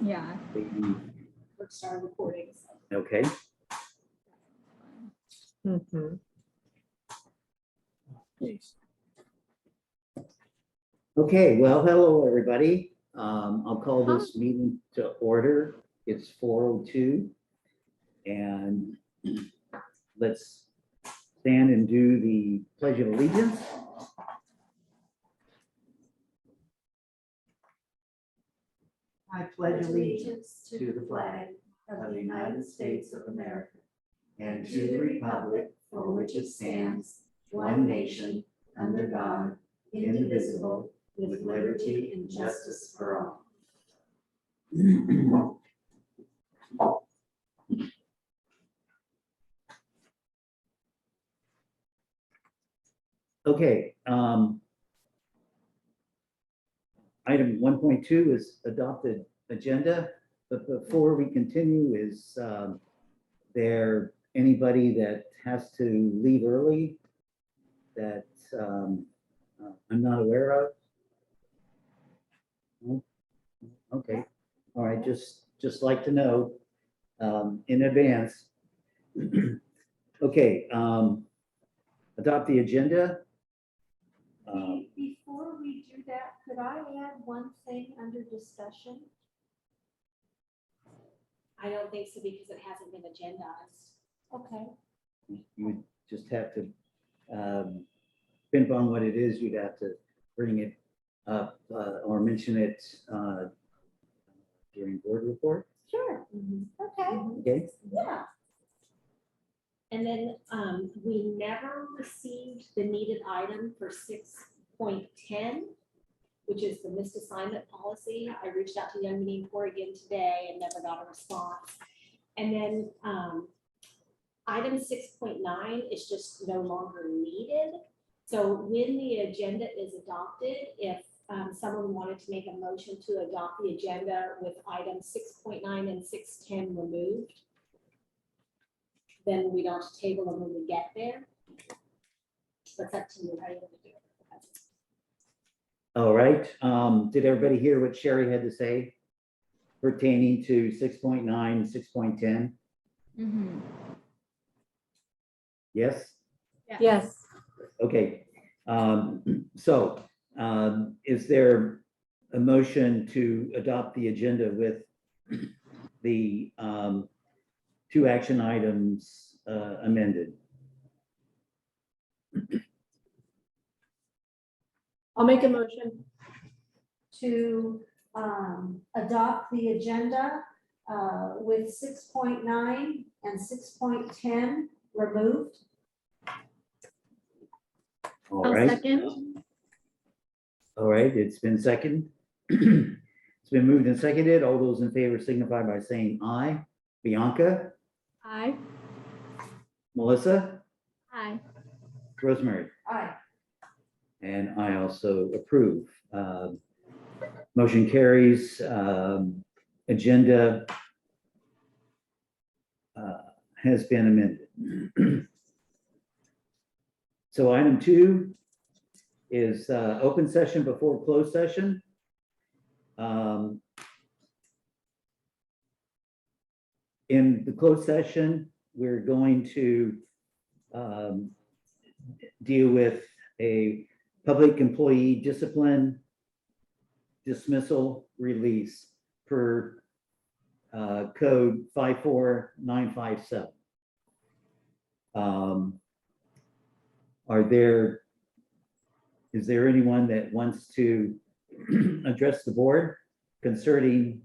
Yeah. We'll start recording. Okay. Mm-hmm. Okay, well, hello, everybody. I'll call this meeting to order. It's 4:02. And let's stand and do the Pledge of Allegiance. I pledge allegiance to the flag of the United States of America and to the republic for which it stands, one nation, under God, indivisible, with liberty and justice for all. Okay. Item 1.2 is adopted agenda, but before we continue, is there anybody that has to leave early that I'm not aware of? No? Okay, all right, just like to know in advance. Okay, adopt the agenda. Before we do that, could I add one thing under discussion? I don't think so because it hasn't been agendized. Okay. You would just have to pinpoint what it is. You'd have to bring it up or mention it during board report. Sure. Okay. Okay. Yeah. And then we never received the needed item for 6.10, which is the missed assignment policy. I reached out to Young Meeting Corps again today and never got a response. And then item 6.9 is just no longer needed. So when the agenda is adopted, if someone wanted to make a motion to adopt the agenda with items 6.9 and 6.10 removed, then we don't table them when we get there. That's up to you how you want to do it. All right. Did everybody hear what Sherry had to say pertaining to 6.9, 6.10? Mm-hmm. Yes? Yes. Okay. So is there a motion to adopt the agenda with the two action items amended? I'll make a motion. To adopt the agenda with 6.9 and 6.10 removed. All I'll right. second. All right, it's been seconded. It's been moved and seconded. All those in favor signify by saying aye. Bianca, Aye. Melissa, Aye. Rosemary, Aye. and I also approve. Motion carries. Agenda has been amended. So item 2 is open session before closed session. In the closed session, we're going to deal with a public employee discipline dismissal release per code 54957. Is there anyone that wants to address the board concerning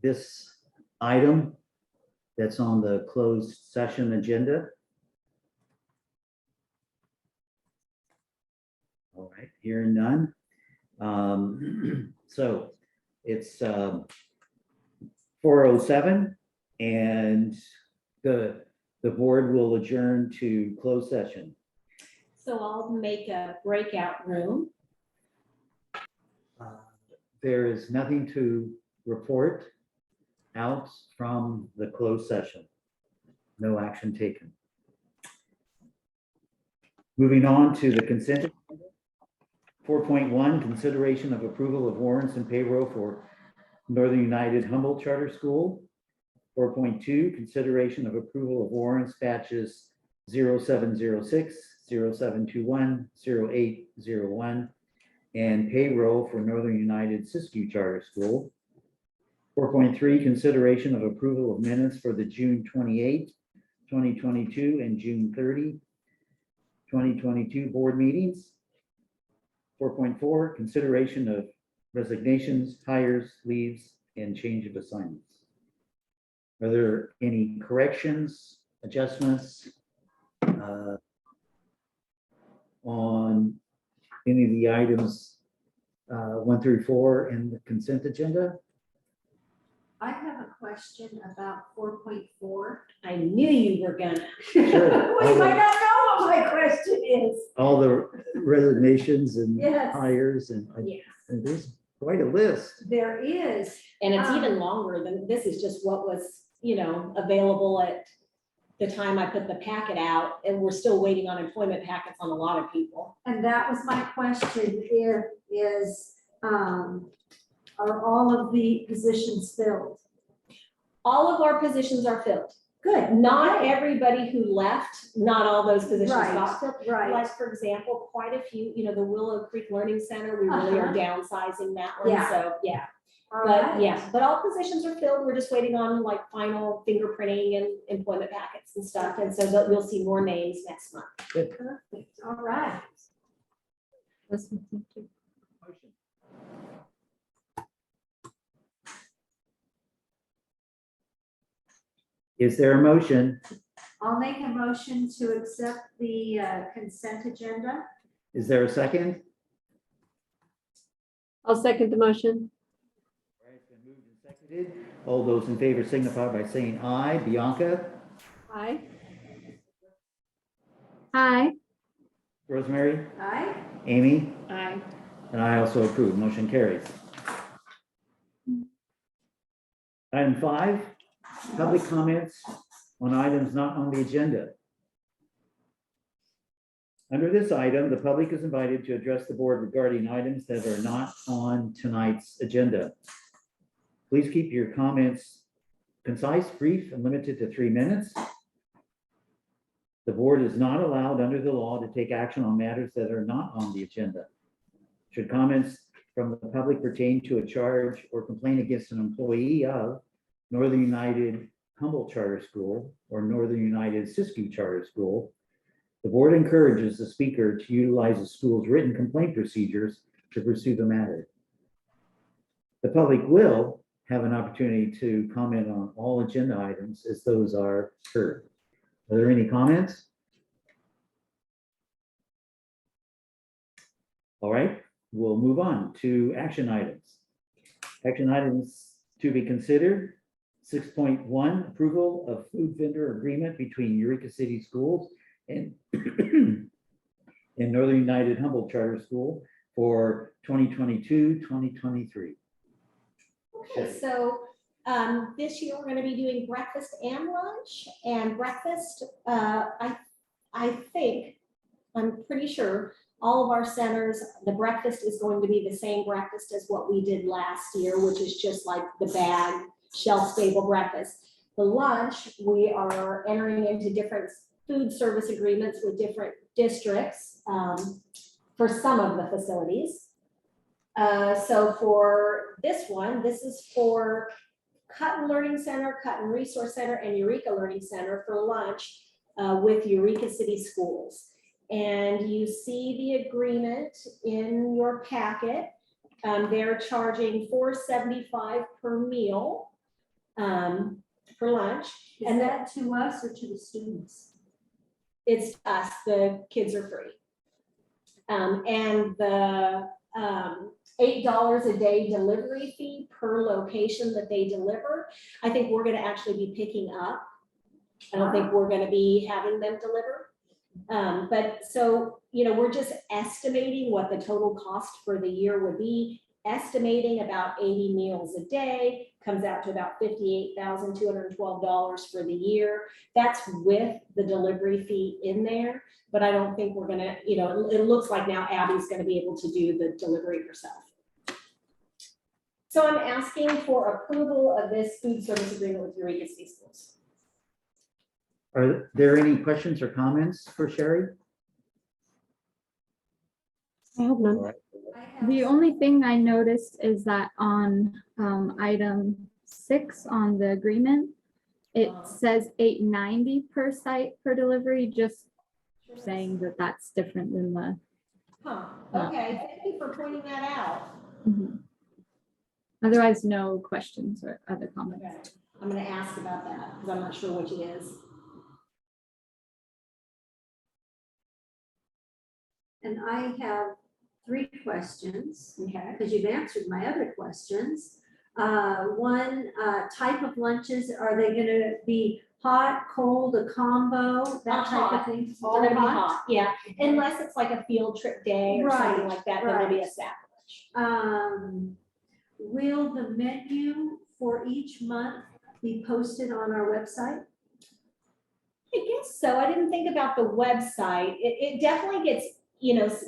this item that's on the closed session agenda? All right, hearing none. So it's 4:07 and the board will adjourn to closed session. So I'll make a breakout room. There is nothing to report out from the closed session. No action taken. Moving on to the consent agenda. 4.1, consideration of approval of warrants and payroll for Northern United Humboldt Charter School. 4.2, consideration of approval of warrants batches 0706, 0721, 0801, and payroll for Northern United Siskiyou Charter School. 4.3, consideration of approval of minutes for the June 28, 2022 and June 30, 2022 board meetings. 4.4, consideration of resignations, hires, leaves, and change of assignments. Are there any corrections, adjustments on any of the items 1 through 4 in the consent agenda? I have a question about 4.4. I knew you were gonna. Sure. We might not know what my question is. All the resignations and Yes. hires and Yes. and there's quite a list. There is. And it's Um, even longer than, this is just what was, available at the time I put the packet out, and we're still waiting on employment packets on a lot of people. And that was my question, are all of the positions filled? All of our positions are filled. Good. Not Okay. everybody who left, not all those positions Right, got filled. right. Like, for example, quite a few, the Willow Creek Learning Center, we really are Uh-huh. downsizing that one, Yeah. so, yeah. All But right. yeah, but all positions are filled. We're just waiting on like final fingerprinting and employment packets and stuff. And so you'll see more names next month. Perfect. All right. Is there a motion? I'll make a motion to accept the consent agenda. Is there a second? I'll second the motion. All right, it's been moved and seconded. All those in favor signify by saying aye. Bianca, Aye. Aye. Rosemary, Aye. Amy, Aye. and I also approve. Motion carries. Item 5, public comments on items not on the agenda. Under this item, the public is invited to address the board regarding items that are not on tonight's agenda. Please keep your comments concise, brief, and limited to 3 minutes. The board is not allowed under the law to take action on matters that are not on the agenda. Should comments from the public pertain to a charge or complaint against an employee of Northern United Humboldt Charter School or Northern United Siskiyou Charter School, the board encourages the speaker to utilize the school's written complaint procedures to pursue the matter. The public will have an opportunity to comment on all agenda items as those are heard. Are there any comments? All right, we'll move on to action items. Action items to be considered. 6.1, approval of food vendor agreement between Eureka City Schools and Northern United Humboldt Charter School for 2022-2023. Okay, so this year we're going to be doing breakfast and lunch. And breakfast, I'm pretty sure all of our centers, the breakfast is going to be the same breakfast as what we did last year, which is just like the bag shelf stable breakfast. The lunch, we are entering into different food service agreements with different districts for some of the facilities. So for this one, this is for Cutton Learning Center, Cutton Resource Center, and Eureka Learning Center for lunch with Eureka City Schools. And you see the agreement in your packet. They're charging $4.75 per meal for lunch. Is And that to us or to the students? It's us, the kids are free. And the $8 a day delivery fee per location that they deliver, I think we're gonna actually be picking up. I don't think we're gonna be having them deliver. But so, we're just estimating what the total cost for the year would be, estimating about 80 meals a day, comes out to about $58,212 for the year. That's with the delivery fee in there, but I don't think we're gonna, it looks like now Abby's gonna be able to do the delivery herself. So I'm asking for approval of this food service agreement with Eureka City Schools. Are there any questions or comments for Sherry? I have none. All right. The only thing I noticed is that on item 6 on the agreement, it says $8.90 per site per delivery, just saying that that's different than the. Huh, okay, thank you for pointing that out. Mhm. Otherwise, no questions or other comments. Okay, I'm gonna ask about that, because I'm not sure which it is. And I have 3 questions, Okay. because you've answered my other questions. One, type of lunches, are they gonna be hot, cold, a combo, that type Hot. of thing? They're gonna be hot, yeah, unless it's like a field trip day or something Right, like that, then it'll be a right. staff lunch. Will the menu for each month be posted on our website? I guess so. I didn't think about the website. It definitely gets,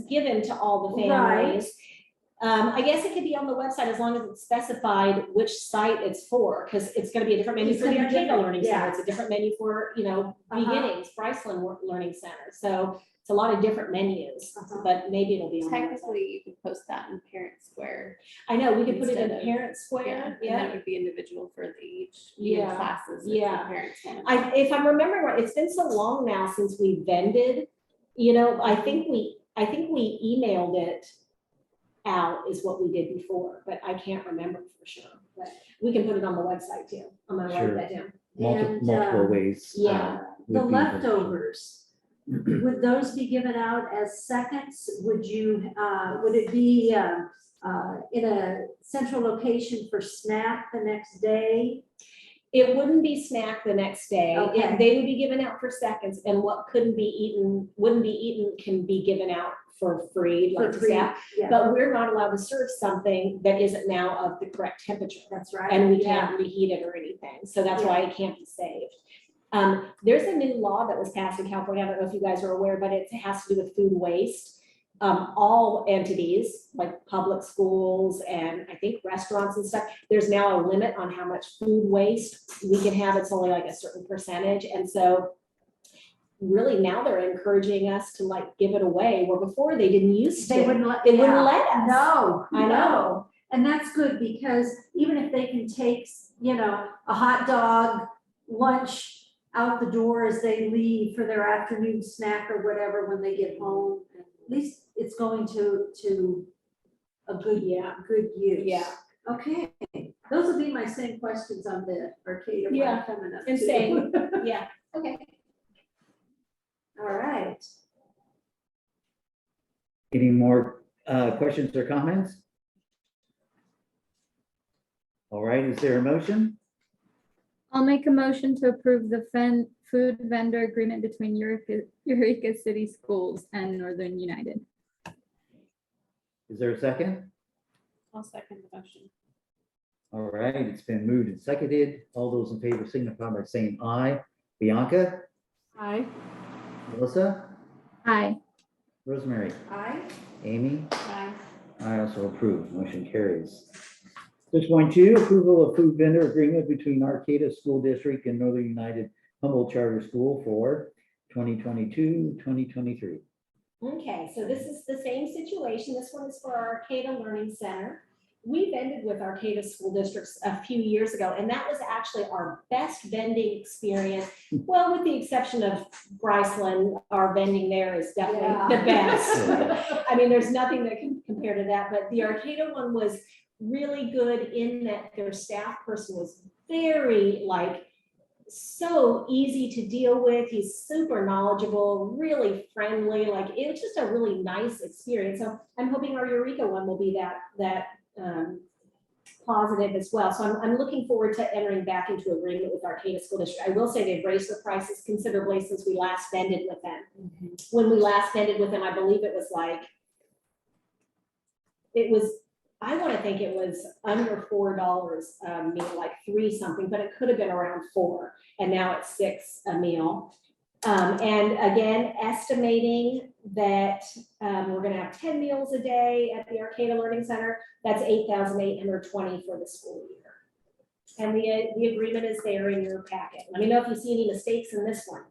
given to all the families. I guess it could be on the website as long as it's specified which site it's for, because it's gonna be a different menu It's for the gonna be Arcata different, Learning yeah. Center. It's a different menu for, Uh-huh. Beginnings, Bryceland Learning Center. So it's a lot of different menus, Uh-huh. but maybe it'll be on the website. Technically, you could post that in Parent Square. I know, we could put it in Instead of- Parent Square, And yeah. that would be individual for each Yeah, classes. if yeah. the parents wanted. If I'm remembering right, it's been so long now since we vended, I think we emailed it out is what we did before, but I can't remember for sure. But we can put it on the website too. I'm gonna Sure. write that down. And, Multiple ways. yeah. The would be leftovers, would those be given out as seconds? Would it be in a central location for snack the next day? It wouldn't be snack the next day. Okay. They would be given out for seconds, and what wouldn't be eaten can be given out for free, like For to free? staff. Yeah, But we're not allowed to serve something that isn't now of the correct temperature. that's right. And we Yeah. can't reheat it or anything, so that's why it can't be saved. There's a new law that was passed in California, I don't know if you guys are aware, but it has to do with food waste. All entities, like public schools and I think restaurants and stuff, there's now a limit on how much food waste we can have, it's only like a certain percentage, and so really now they're encouraging us to like give it away, where before they didn't used to. They wouldn't let. They wouldn't yeah. let us. No. I know. no. And that's good, because even if they can take, a hot dog lunch out the door as they leave for their afternoon snack or whatever when they get home, at least it's going to a good use. Yeah. Okay, those will be my same questions on the Arcata one Yeah, coming up and too. same. Yeah, okay. All right. Any more questions or comments? All right, is there a motion? I'll make a motion to approve the food vendor agreement between Eureka City Schools and Northern United. Is there a second? I'll second the motion. All right, it's been moved and seconded. All those in favor signify by saying aye. Bianca, Aye. Melissa, Aye. Rosemary, Aye. Amy, Aye. I also approve. Motion carries. 6.2, approval of food vendor agreement between Arcata School District and Northern United Humboldt Charter School for 2022-2023. Okay, so this is the same situation. This one is for our Arcata Learning Center. We vended with Arcata School Districts a few years ago, and that was actually our best vending experience. Well, with the exception of Bryceland, our vending there is definitely the best. I mean, there's nothing that can compare to that, but the Arcata one was really good in that their staff person was very so easy to deal with. He's super knowledgeable, really friendly. It was just a really nice experience. So I'm hoping our Eureka one will be that positive as well. So I'm looking forward to entering back into agreement with Arcata School District. I will say they've raised their prices considerably since we last vended with them. When we last vended with them, I believe it was I want to think it was under $4 a meal, like 3 something, but it could have been around 4, and now it's 6 a meal. And again, estimating that we're gonna have 10 meals a day at the Arcata Learning Center, that's 8,820 for the school year. And the agreement is there in your packet. Let me know if you see any mistakes in this one.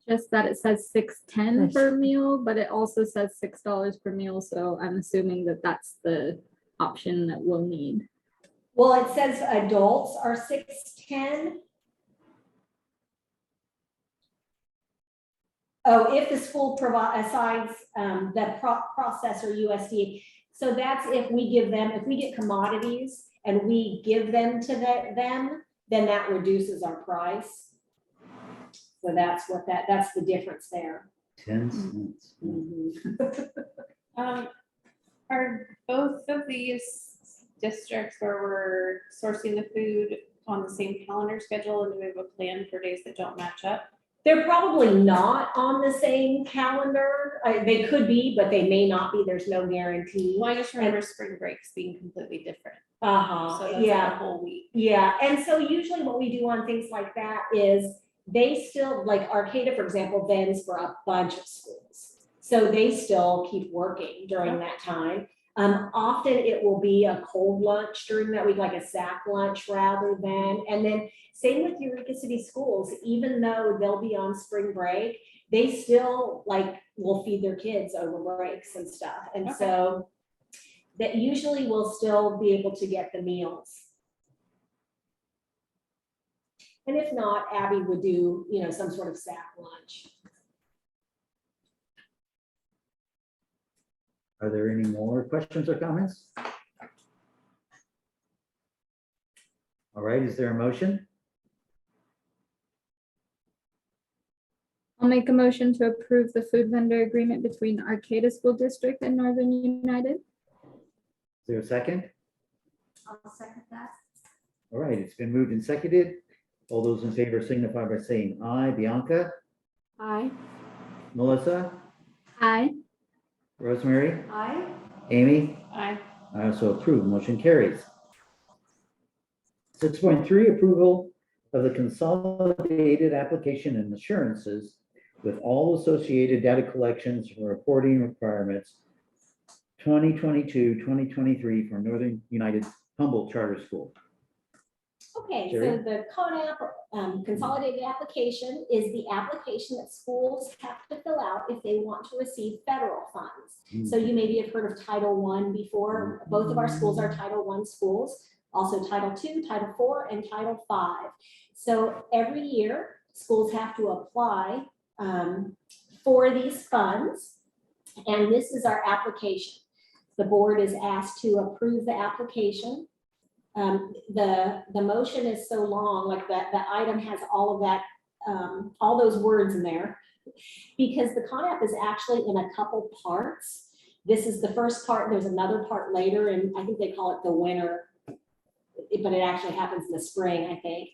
Just that it says $6.10 per meal, but it also says $6 per meal, so I'm assuming that that's the option that we'll need. Well, it says adults are 610. Oh, if the school assigns the processor USD. So that's if we get commodities and we give them to them, then that reduces our price. So that's that's the difference there. 10 cents. Are both of these districts where we're sourcing the food on the same calendar schedule, and do we have a plan for days that don't match up? They're probably not on the same calendar. They could be, but they may not be. There's no guarantee. Well, I just remember spring breaks being completely different. So Uh-huh, that's like yeah. a whole week. Yeah, and so usually what we do on things like that is they still, like Arcata, for example, vends for a bunch of schools. So they still keep working during that time. Often it will be a cold lunch during that week, like a sack lunch rather than, and then same with Eureka City Schools, even though they'll be on spring break, they still will feed their kids over breaks and stuff. And so that usually will still be able to get the meals. And if not, Abby would do, some sort of sack lunch. Are there any more questions or comments? All right, is there a motion? I'll make a motion to approve the food vendor agreement between Arcata School District and Northern United. Is there a second? I'll second that. All right, it's been moved and seconded. All those in favor signify by saying aye. Bianca, Aye. Melissa, Aye. Rosemary, Aye. Amy. Aye. I also approve, motion carries. 6.3, approval of the consolidated application and assurances with all associated data collections and reporting requirements 2022-2023 for Northern United Humboldt Charter School. Okay, Jerry? so the CONAP consolidated application is the application that schools have to fill out if they want to receive federal funds. So you maybe have heard of Title I before. Both of our schools are Title I schools, also Title II, Title IV, and Title V. So every year, schools have to apply for these funds, and this is our application. The board is asked to approve the application. The motion is so long, like that the item has all of that, all those words in there, because the CONAP is actually in a couple parts. This is the first part, there's another part later, and I think they call it the winter, but it actually happens in the spring, I think.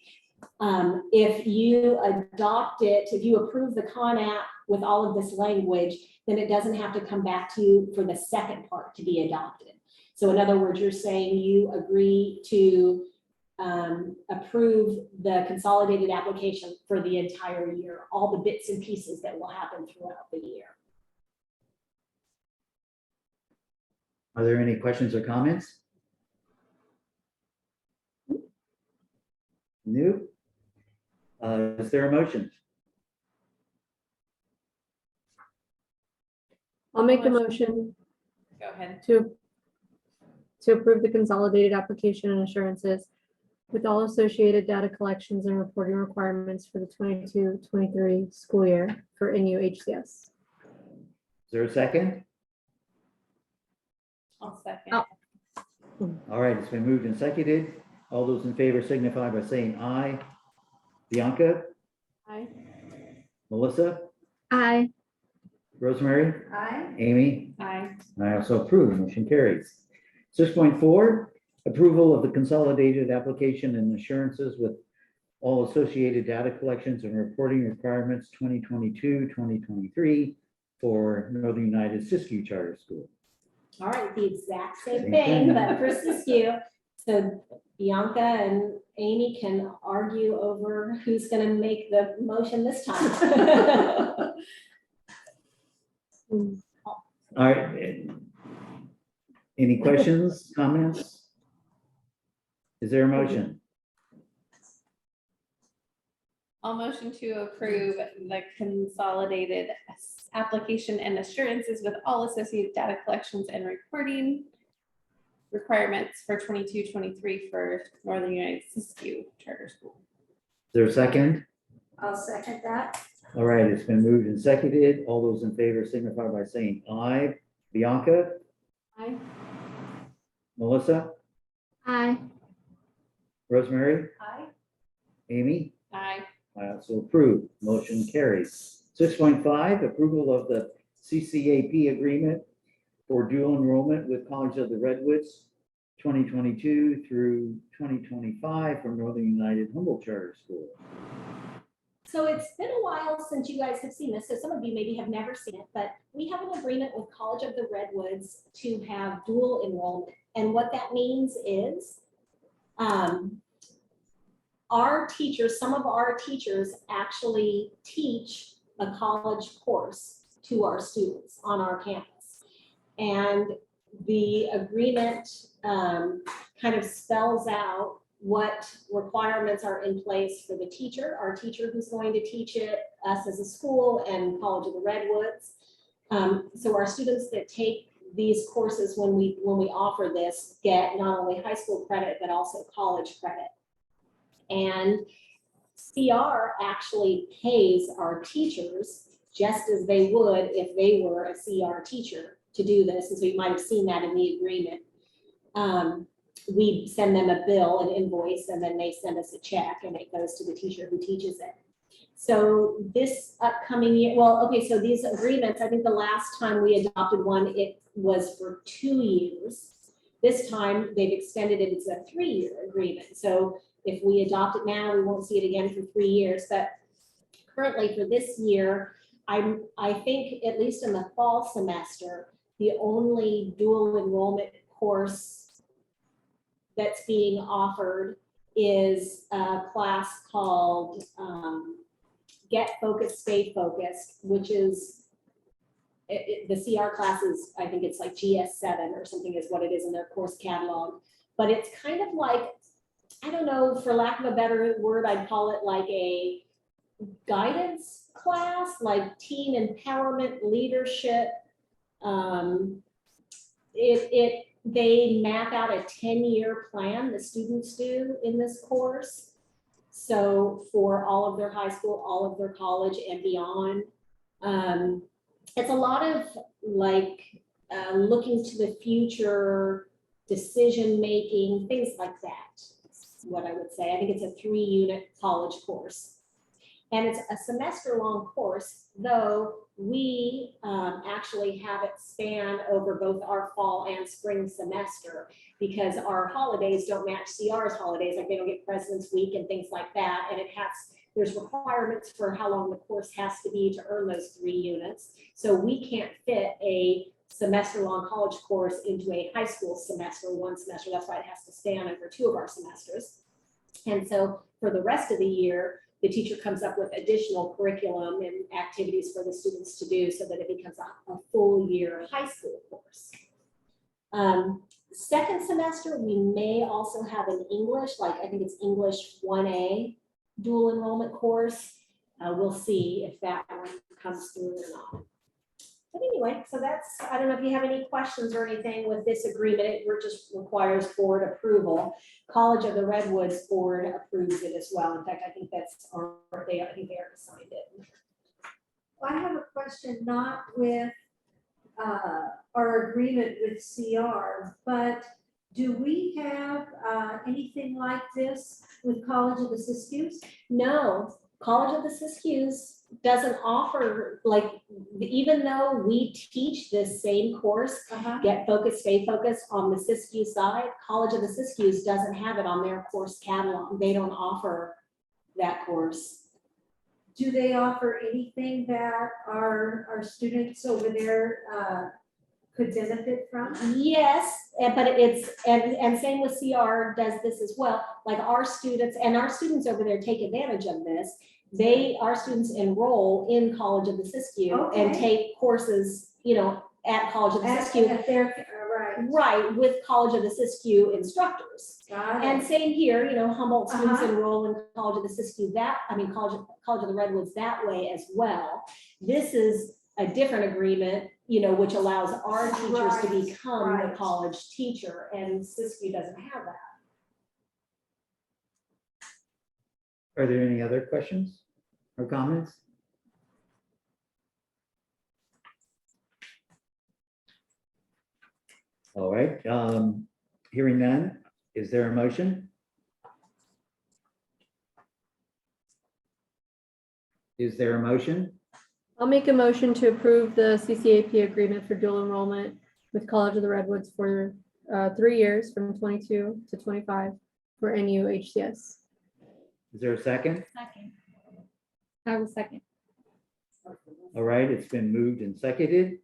If you adopt it, if you approve the CONAP with all of this language, then it doesn't have to come back to you for the second part to be adopted. So in other words, you're saying you agree to approve the consolidated application for the entire year, all the bits and pieces that will happen throughout the year. Are there any questions or comments? Nope. Is there a motion? I'll make a motion Go ahead. to approve the consolidated application and assurances with all associated data collections and reporting requirements for the 22-23 school year for NUHCS. Is there a second? I'll second. Oh. All right, it's been moved and seconded. All those in favor signify by saying aye. Bianca, Aye. Melissa, Aye. Rosemary, Aye. Amy. Aye. I also approve, motion carries. 6.4, approval of the consolidated application and assurances with all associated data collections and reporting requirements 2022-2023 for Northern United Siskiyou Charter School. All right, the exact same Same thing, thing. but for Siskiyou. So Bianca and Amy can argue over who's gonna make the motion this time. All right. Any questions, comments? Is there a motion? I'll motion to approve the consolidated application and assurances with all associated data collections and reporting requirements for 22-23 for Northern United Siskiyou Charter School. Is there a second? I'll second that. All right, it's been moved and seconded. All those in favor signify by saying aye. Bianca? Aye. Melissa? Aye. Rosemary? Aye. Aye. Amy? I also approve. Motion carries. 6.5, approval of the CCAP agreement for dual enrollment with College of the Redwoods, 2022 through 2025 from Northern United Humboldt Charter School. So it's been a while since you guys have seen this, so some of you maybe have never seen it, but we have an agreement with College of the Redwoods to have dual enrollment. And what that means is our teachers, some of our teachers actually teach a college course to our students on our campus. And the agreement kind of spells out what requirements are in place for the teacher, our teacher who's going to teach it, us as a school, and College of the Redwoods. So our students that take these courses when we offer this get not only high school credit, but also college credit. And CR actually pays our teachers just as they would if they were a CR teacher to do this. And so you might have seen that in the agreement. We send them a bill, an invoice, and then they send us a check and it goes to the teacher who teaches it. So this upcoming year, well, okay, so these agreements, I think the last time we adopted one, it was for 2 years. This time they've extended it, it's a 3-year agreement. So if we adopt it now, we won't see it again for 3 years. But currently for this year, I think at least in the fall semester, the only dual enrollment course that's being offered is a class called Get Focused, Stay Focused, which is, the CR class is, I think it's like GS7 or something is what it is in their course catalog. But it's kind of like, I don't know, for lack of a better word, I'd call it like a guidance class, like teen empowerment leadership. They map out a 10-year plan, the students do in this course. So for all of their high school, all of their college and beyond. It's a lot of like looking to the future, decision-making, things like that, is what I would say. I think it's a 3-unit college course. And it's a semester-long course, though we actually have it span over both our fall and spring semester because our holidays don't match CR's holidays, like they don't get President's Week and things like that. And there's requirements for how long the course has to be to earn those 3 units. So we can't fit a semester-long college course into a high school semester, 1 semester. That's why it has to span over 2 of our semesters. And so for the rest of the year, the teacher comes up with additional curriculum and activities for the students to do so that it becomes a full year high school course. Second semester, we may also have an English, like I think it's English 1A dual enrollment course. We'll see if that one comes through or not. But anyway, so that's, I don't know if you have any questions or anything with this agreement. It just requires board approval. College of the Redwoods board approves it as well. In fact, I think that's I think they already signed it. I have a question, not with our agreement with CR, but do we have anything like this with College of the Siskiyous? No, College of the Siskiyous doesn't offer, like, even though we teach this same course, Get Focused, Stay Focused on the Siskiyou side, College of the Siskiyous doesn't have it on their course catalog. They don't offer that course. Do they offer anything that our students over there could benefit from? Yes, but it's, and same with CR does this as well, like our students over there take advantage of this. Our students enroll in College of the Siskiyou and Okay. take courses, at College of the Siskiyou. At their, right, Right, with College of the Siskiyou instructors. got And it. same here, Humboldt students Uh-huh. enroll in College of the Siskiyou College of the Redwoods that way as well. This is a different agreement, which allows our teachers to Right, become the right. college teacher, and Siskiyou doesn't have that. Are there any other questions or comments? All right, hearing none, is there a motion? Is there a motion? I'll make a motion to approve the CCAP agreement for dual enrollment with College of the Redwoods for 3 years from 22 to 25 for NUHCS. Is there a second? Second. I will second. All right, it's been moved and seconded.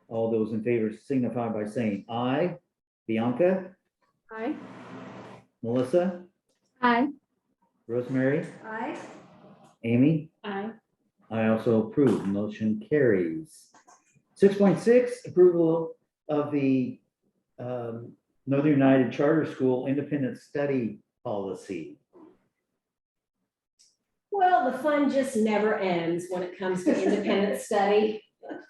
All those in favor signify by saying aye. Bianca, Aye. Melissa, Aye. Rosemary, Aye. Amy? Aye. I also approve, motion carries. 6.6, approval of the Northern United Charter School Independent Study Policy. Well, the fun just never ends when it comes to independent study.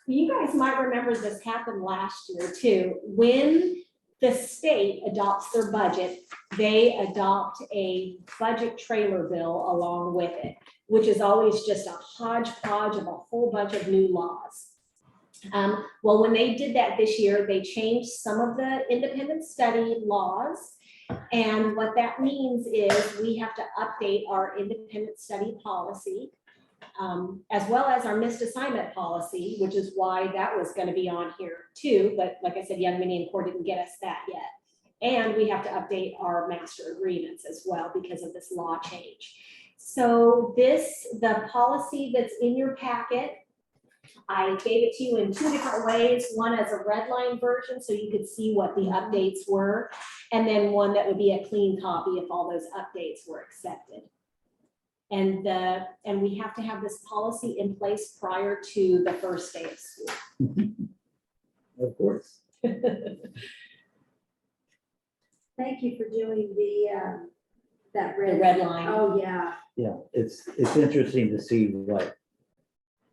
You guys might remember this happened last year too. When the state adopts their budget, they adopt a budget trailer bill along with it, which is always just a hodgepodge of a whole bunch of new laws. Well, when they did that this year, they changed some of the independent study laws. And what that means is we have to update our independent study policy, as well as our missed assignment policy, which is why that was going to be on here too. But like I said, Young Minnie and Core didn't get us that yet. And we have to update our master agreements as well because of this law change. So the policy that's in your packet, I gave it to you in 2 different ways. One as a red line version, so you could see what the updates were. And then one that would be a clean copy if all those updates were accepted. And we have to have this policy in place prior to the first day of school. Of course. Thank you for doing that The red. red line, Oh, yeah. Yeah, it's interesting to see what,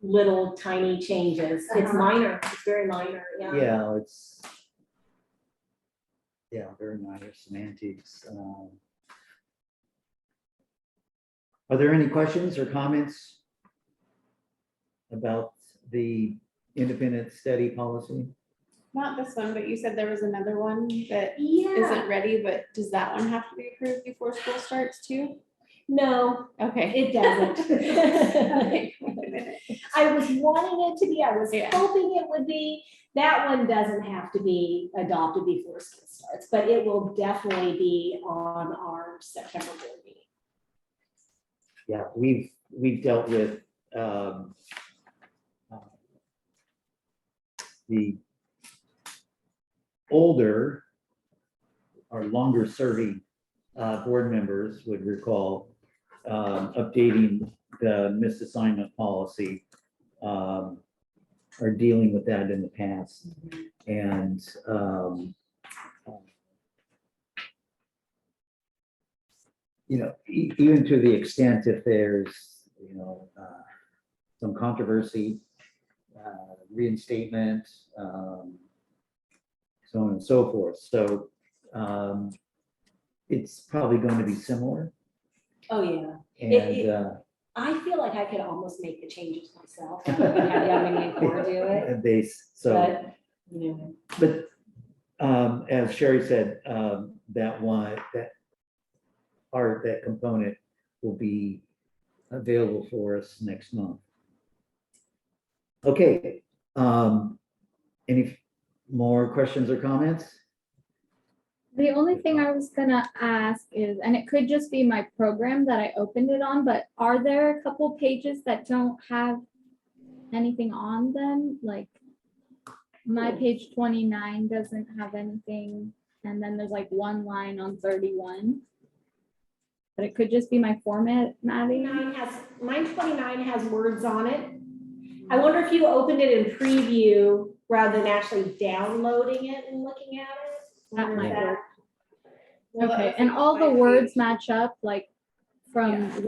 little tiny changes. It's minor, it's very minor, yeah. yeah, it's, yeah, very minor semantics. Are there any questions or comments about the independent study policy? Not this one, but you said there was another one that Yeah, isn't ready, but does that one have to be approved before school starts too? no, Okay. it doesn't. I was wanting it to be, I was Yeah. hoping it would be. That one doesn't have to be adopted before school starts, but it will definitely be on our September board meeting. Yeah, we've dealt with the older or longer serving board members would recall updating the missed assignment policy or dealing with that in the past. And even to the extent if there's, some controversy, reinstatement, so on and so forth. So it's probably going to be similar. Oh, yeah. And I feel like I could almost make the changes myself. I could have Young Minnie and Core do it, so, but, you know. but as Sherry said, that component will be available for us next month. Okay, any more questions or comments? The only thing I was gonna ask is, and it could just be my program that I opened it on, but are there a couple pages that don't have anything on them? Like My page 29 doesn't have anything, and then there's like one line on 31. But it could just be my format, Maddie. Mine 29 has words on it. I wonder if you opened it in preview rather than actually downloading it and looking at it. That Wonder if might work. Well, that Okay, was and like all the my words page. match up like from Yeah.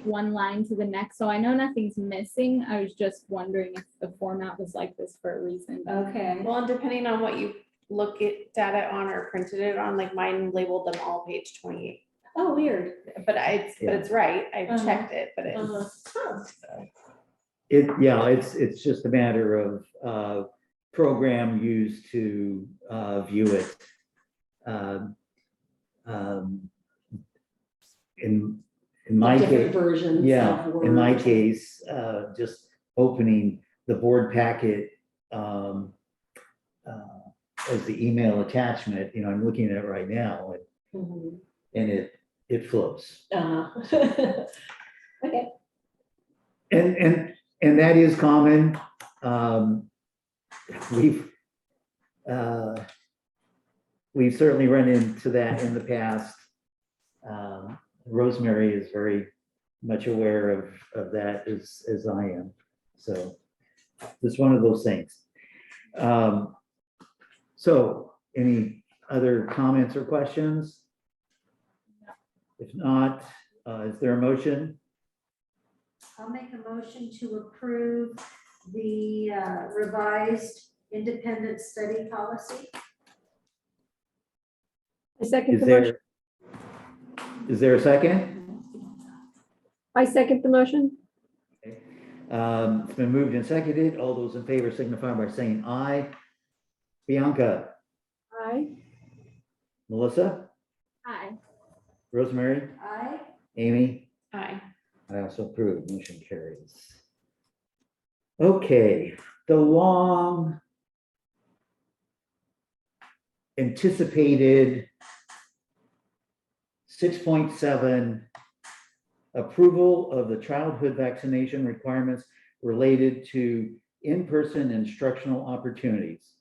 one line to the next, so I know nothing's missing. I was just wondering if the format was like this for a reason. Okay. Well, and depending on what you look at data on or printed it on, like mine labeled them all page 28. Oh, weird. But it's right. I've Uh-huh. checked it, but it's. Uh-huh. Huh. So. It's just a matter of program used to view it. In my Different case, versions yeah, of in my Word. case, just opening the board packet as the email attachment, I'm looking at it right now Mhm. and it flows. Uh-huh. Okay. And that is common. We've certainly run into that in the past. Rosemary is very much aware of that as I am. So it's one of those things. So any other comments or questions? If not, is there a motion? I'll make a motion to approve the revised independent study policy. I second Is the motion. there a second? I second the motion. It's been moved and seconded. All those in favor signify by saying aye. Bianca, Aye. Melissa, Hi. Rosemary, Aye. Amy, Aye. I also approve, motion carries. Okay, the long anticipated 6.7 approval of the childhood vaccination requirements related to in-person instructional opportunities.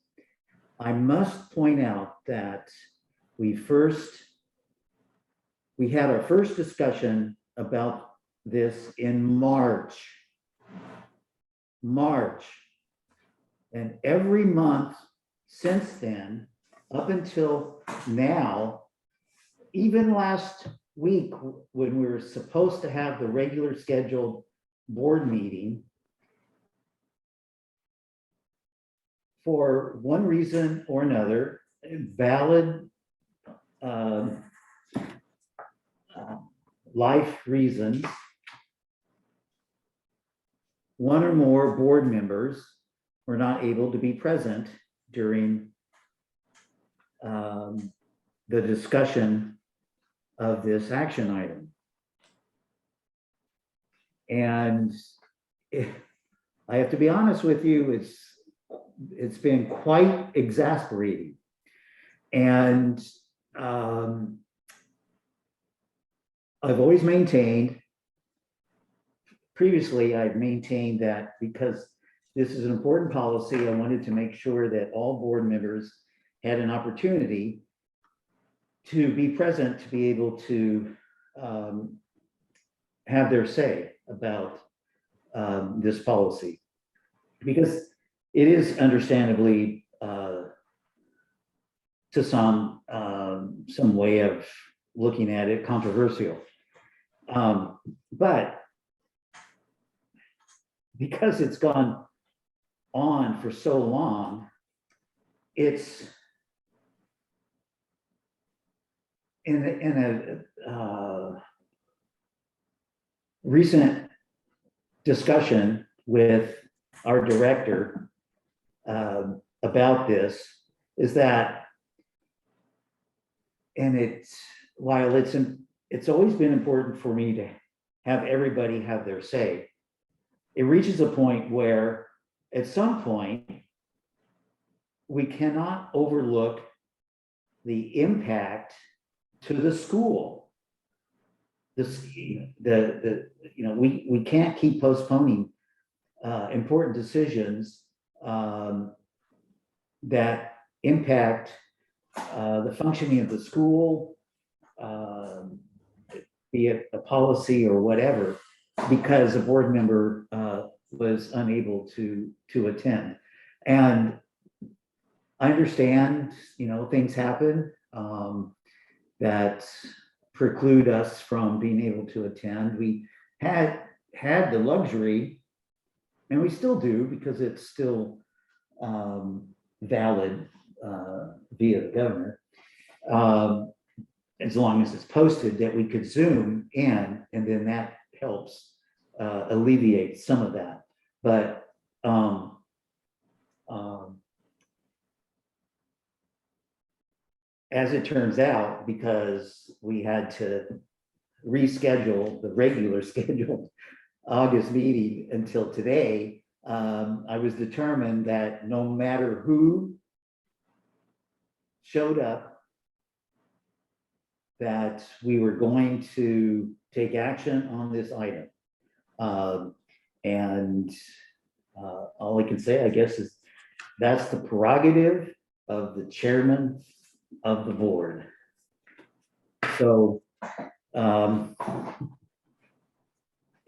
I must point out that we had our first discussion about this in March. And every month since then, up until now, even last week when we were supposed to have the regular scheduled board meeting, for one reason or another, valid life reasons, one or more board members were not able to be present during the discussion of this action item. And I have to be honest with you, it's been quite exasperating. And I've always maintained, previously I've maintained that because this is an important policy, I wanted to make sure that all board members had an opportunity to be present, to be able to have their say about this policy. Because it is understandably, to some way of looking at it, controversial. But because it's gone on for so long, it's in a recent discussion with our director about this, is that, and while it's always been important for me to have everybody have their say, it reaches a point where at some point we cannot overlook the impact to the school. We can't keep postponing important decisions that impact the functioning of the school, be it a policy or whatever, because a board member was unable to attend. And I understand, things happen that preclude us from being able to attend. We had the luxury, and we still do because it's still valid via the governor, as long as it's posted, that we could Zoom in, and then that helps alleviate some of that. But as it turns out, because we had to reschedule the regular scheduled August meeting until today, I was determined that no matter who showed up, that we were going to take action on this item. And all I can say, I guess, is that's the prerogative of the chairman of the board. So, at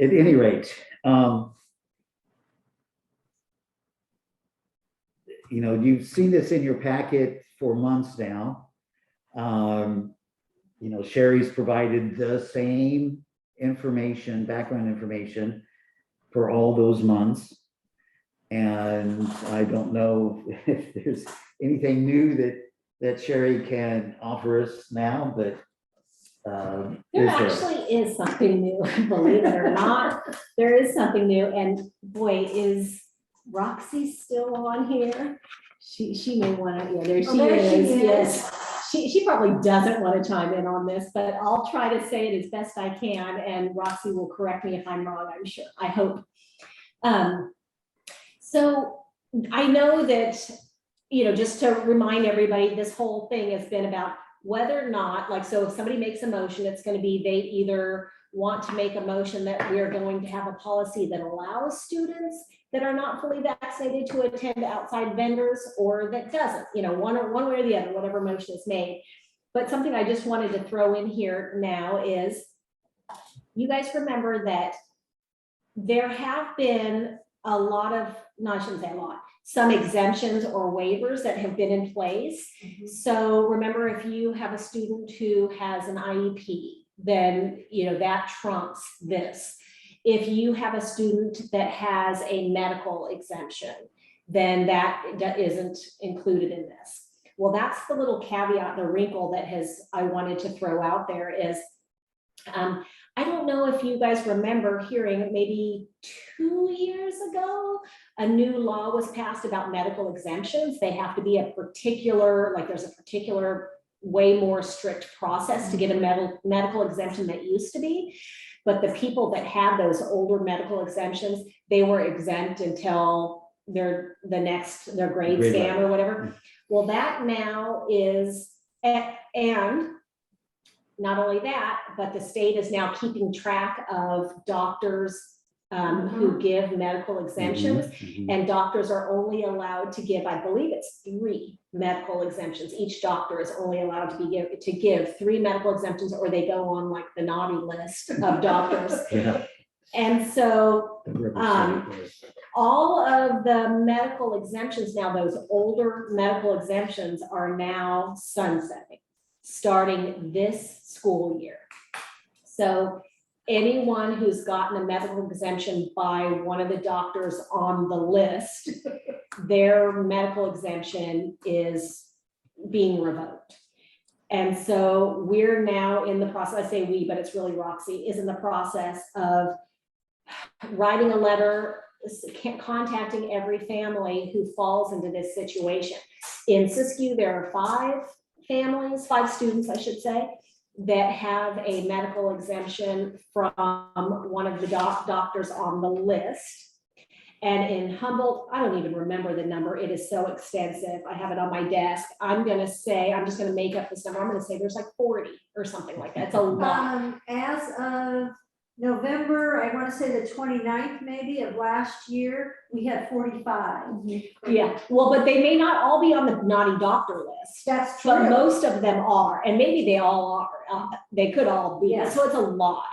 any rate, you've seen this in your packet for months now. Sherry's provided the same information, background information for all those months. And I don't know if there's anything new that Sherry can offer us now, but There actually is something new, believe it or not. There is something new, and boy, is Roxy still on here? She may want to, yeah, there she there she is, is. yes. She probably doesn't want to chime in on this, but I'll try to say it as best I can, and Roxy will correct me if I'm wrong, I'm sure, I hope. So I know that, just to remind everybody, this whole thing has been about whether or not, so if somebody makes a motion, it's going to be they either want to make a motion that we're going to have a policy that allows students that are not fully vaccinated to attend outside vendors, or that doesn't, one way or the other, whatever motion is made. But something I just wanted to throw in here now is, you guys remember that there have been a lot of, no, I shouldn't say a lot, some exemptions or waivers that have been in place. Mm-hmm. So remember, if you have a student who has an IEP, then that trumps this. If you have a student that has a medical exemption, then that isn't included in this. Well, that's the little caveat, the wrinkle that I wanted to throw out there is, I don't know if you guys remember hearing maybe 2 years ago, a new law was passed about medical exemptions. They have to be a particular, there's a particular way more strict process to get a medical exemption that used to be. But the people that had those older medical exemptions, they were exempt until their grade scan or whatever. Well, that now is, and not only that, but the state is now keeping track of doctors who give medical exemptions, and doctors are only allowed to give, I believe it's 3 medical exemptions. Each doctor is only allowed to give 3 medical exemptions, or they go on the naughty list of doctors. Yeah. And so all of the medical exemptions now, those older medical exemptions, are now sunsetting starting this school year. So anyone who's gotten a medical exemption by one of the doctors on the list, their medical exemption is being revoked. And so we're now in the process, I say we, but it's really Roxy, is in the process of writing a letter, contacting every family who falls into this situation. In Siskiyou, there are 5 students, I should say, that have a medical exemption from one of the doctors on the list. And in Humboldt, I don't even remember the number. It is so extensive. I have it on my desk. I'm just going to make up this number. I'm going to say there's 40 or something like that. It's a lot. As of November, I want to say the 29th maybe of last year, we had 45. Yeah, well, but they may not all be on the naughty doctor list, That's but true. most of them are, and maybe they all are. They could all be, Yeah. so it's a lot.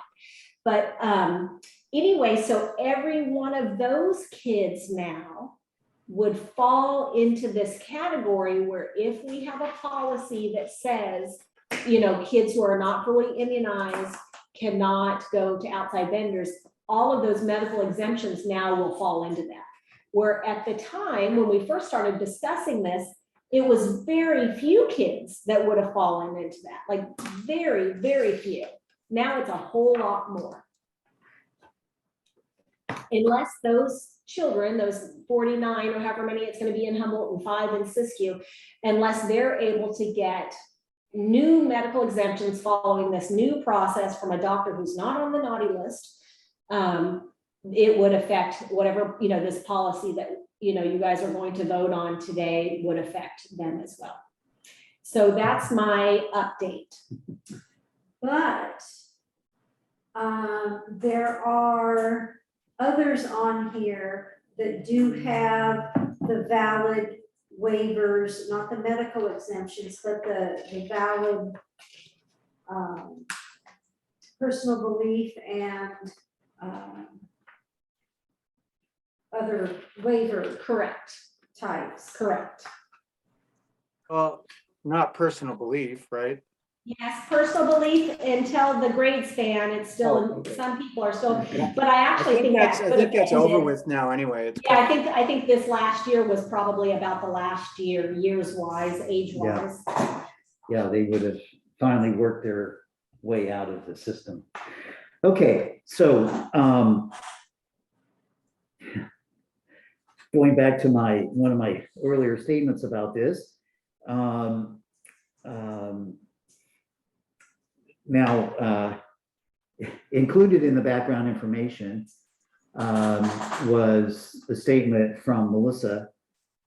But anyway, so every one of those kids now would fall into this category where if we have a policy that says, you know, kids who are not fully immunized cannot go to outside vendors, all of those medical exemptions now will fall into that. Where at the time, when we first started discussing this, it was very few kids that would have fallen into that, like very, very few. Now it's a whole lot more. Unless those children, those 49 or however many it's going to be in Humboldt and 5 in Siskiyou, unless they're able to get new medical exemptions following this new process from a doctor who's not on the naughty list, it would affect whatever, you know, this policy that, you know, you guys are going to vote on today would affect them as well. So that's my update. But there are others on here that do have the valid waivers, not the medical exemptions, but the valid personal belief and other waiver Correct, types. correct. Well, not personal belief, right? Yes, personal belief until the grade span, it's Oh, still, okay. some people are still, but I actually think that's, that I think that's over ended. with now anyway. It's Yeah, I think this last year was probably about the last year, years wise, age wise. Yeah, they would have finally worked their way out of the system. Okay, so going back to one of my earlier statements about this. Now, included in the background information was a statement from Melissa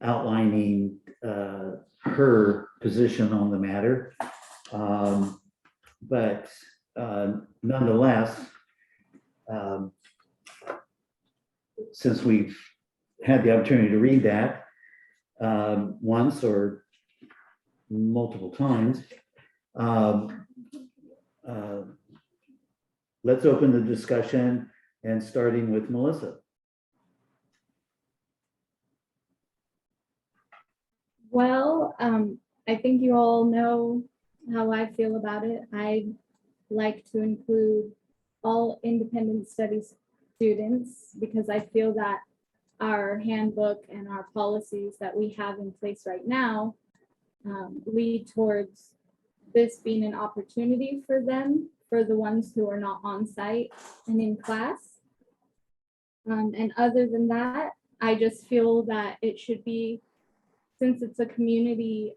outlining her position on the matter. But nonetheless, since we've had the opportunity to read that once or multiple times, let's open the discussion, and starting with Melissa. Well, I think you all know how I feel about it. I like to include all independent studies students because I feel that our handbook and our policies that we have in place right now lead towards this being an opportunity for them, for the ones who are not on site and in class. And other than that, I just feel that it should be, since it's a community,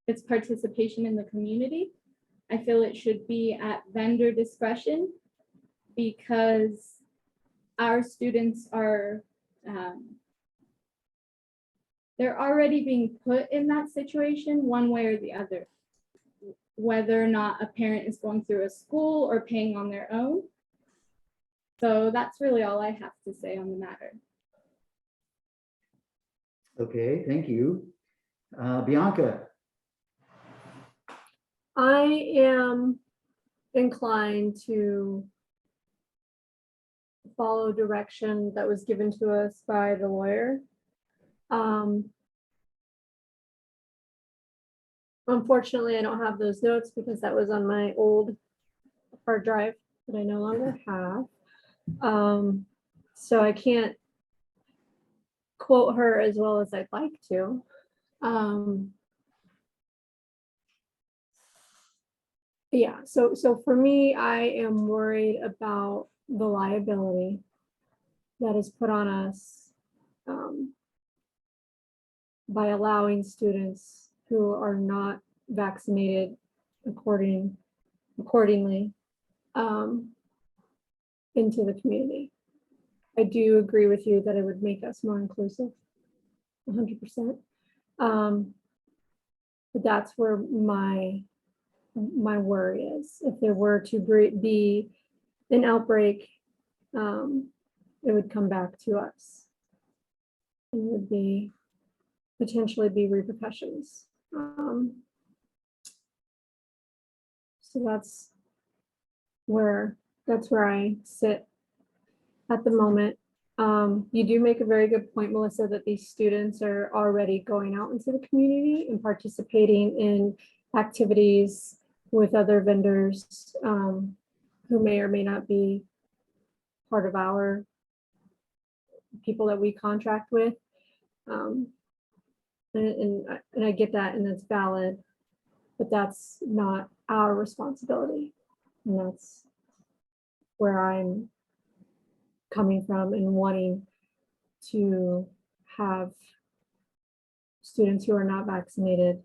it's participation in the community, I feel it should be at vendor discretion because our students are, they're already being put in that situation one way or the other, whether or not a parent is going through a school or paying on their own. So that's really all I have to say on the matter. Okay, thank you. Bianca. I am inclined to follow direction that was given to us by the lawyer. Unfortunately, I don't have those notes because that was on my old hard drive that I no longer have. So I can't quote her as well as I'd like to. Yeah, so for me, I am worried about the liability that is put on us by allowing students who are not vaccinated accordingly into the community. I do agree with you that it would make us more inclusive, 100%. But that's where my worry is. If there were to be an outbreak, it would come back to us. And would be potentially be repercussions. So that's where I sit at the moment. You do make a very good point, Melissa, that these students are already going out into the community and participating in activities with other vendors who may or may not be part of our people that we contract with. And I get that, and it's valid, but that's not our responsibility. And that's where I'm coming from and wanting to have students who are not vaccinated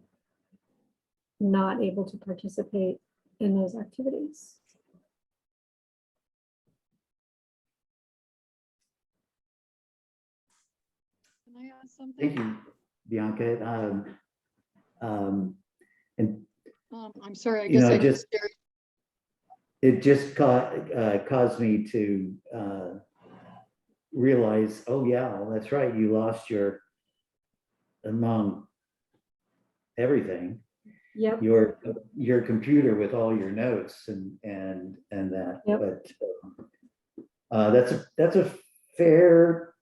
not able to participate in those activities. Can I ask something? Thank you, Bianca. And I'm sorry, I You guess know, I just- just, it just caused me to realize, oh yeah, well, that's right, you lost your, among everything, Yep. your computer with all your notes and that. Yep. But that's a fair,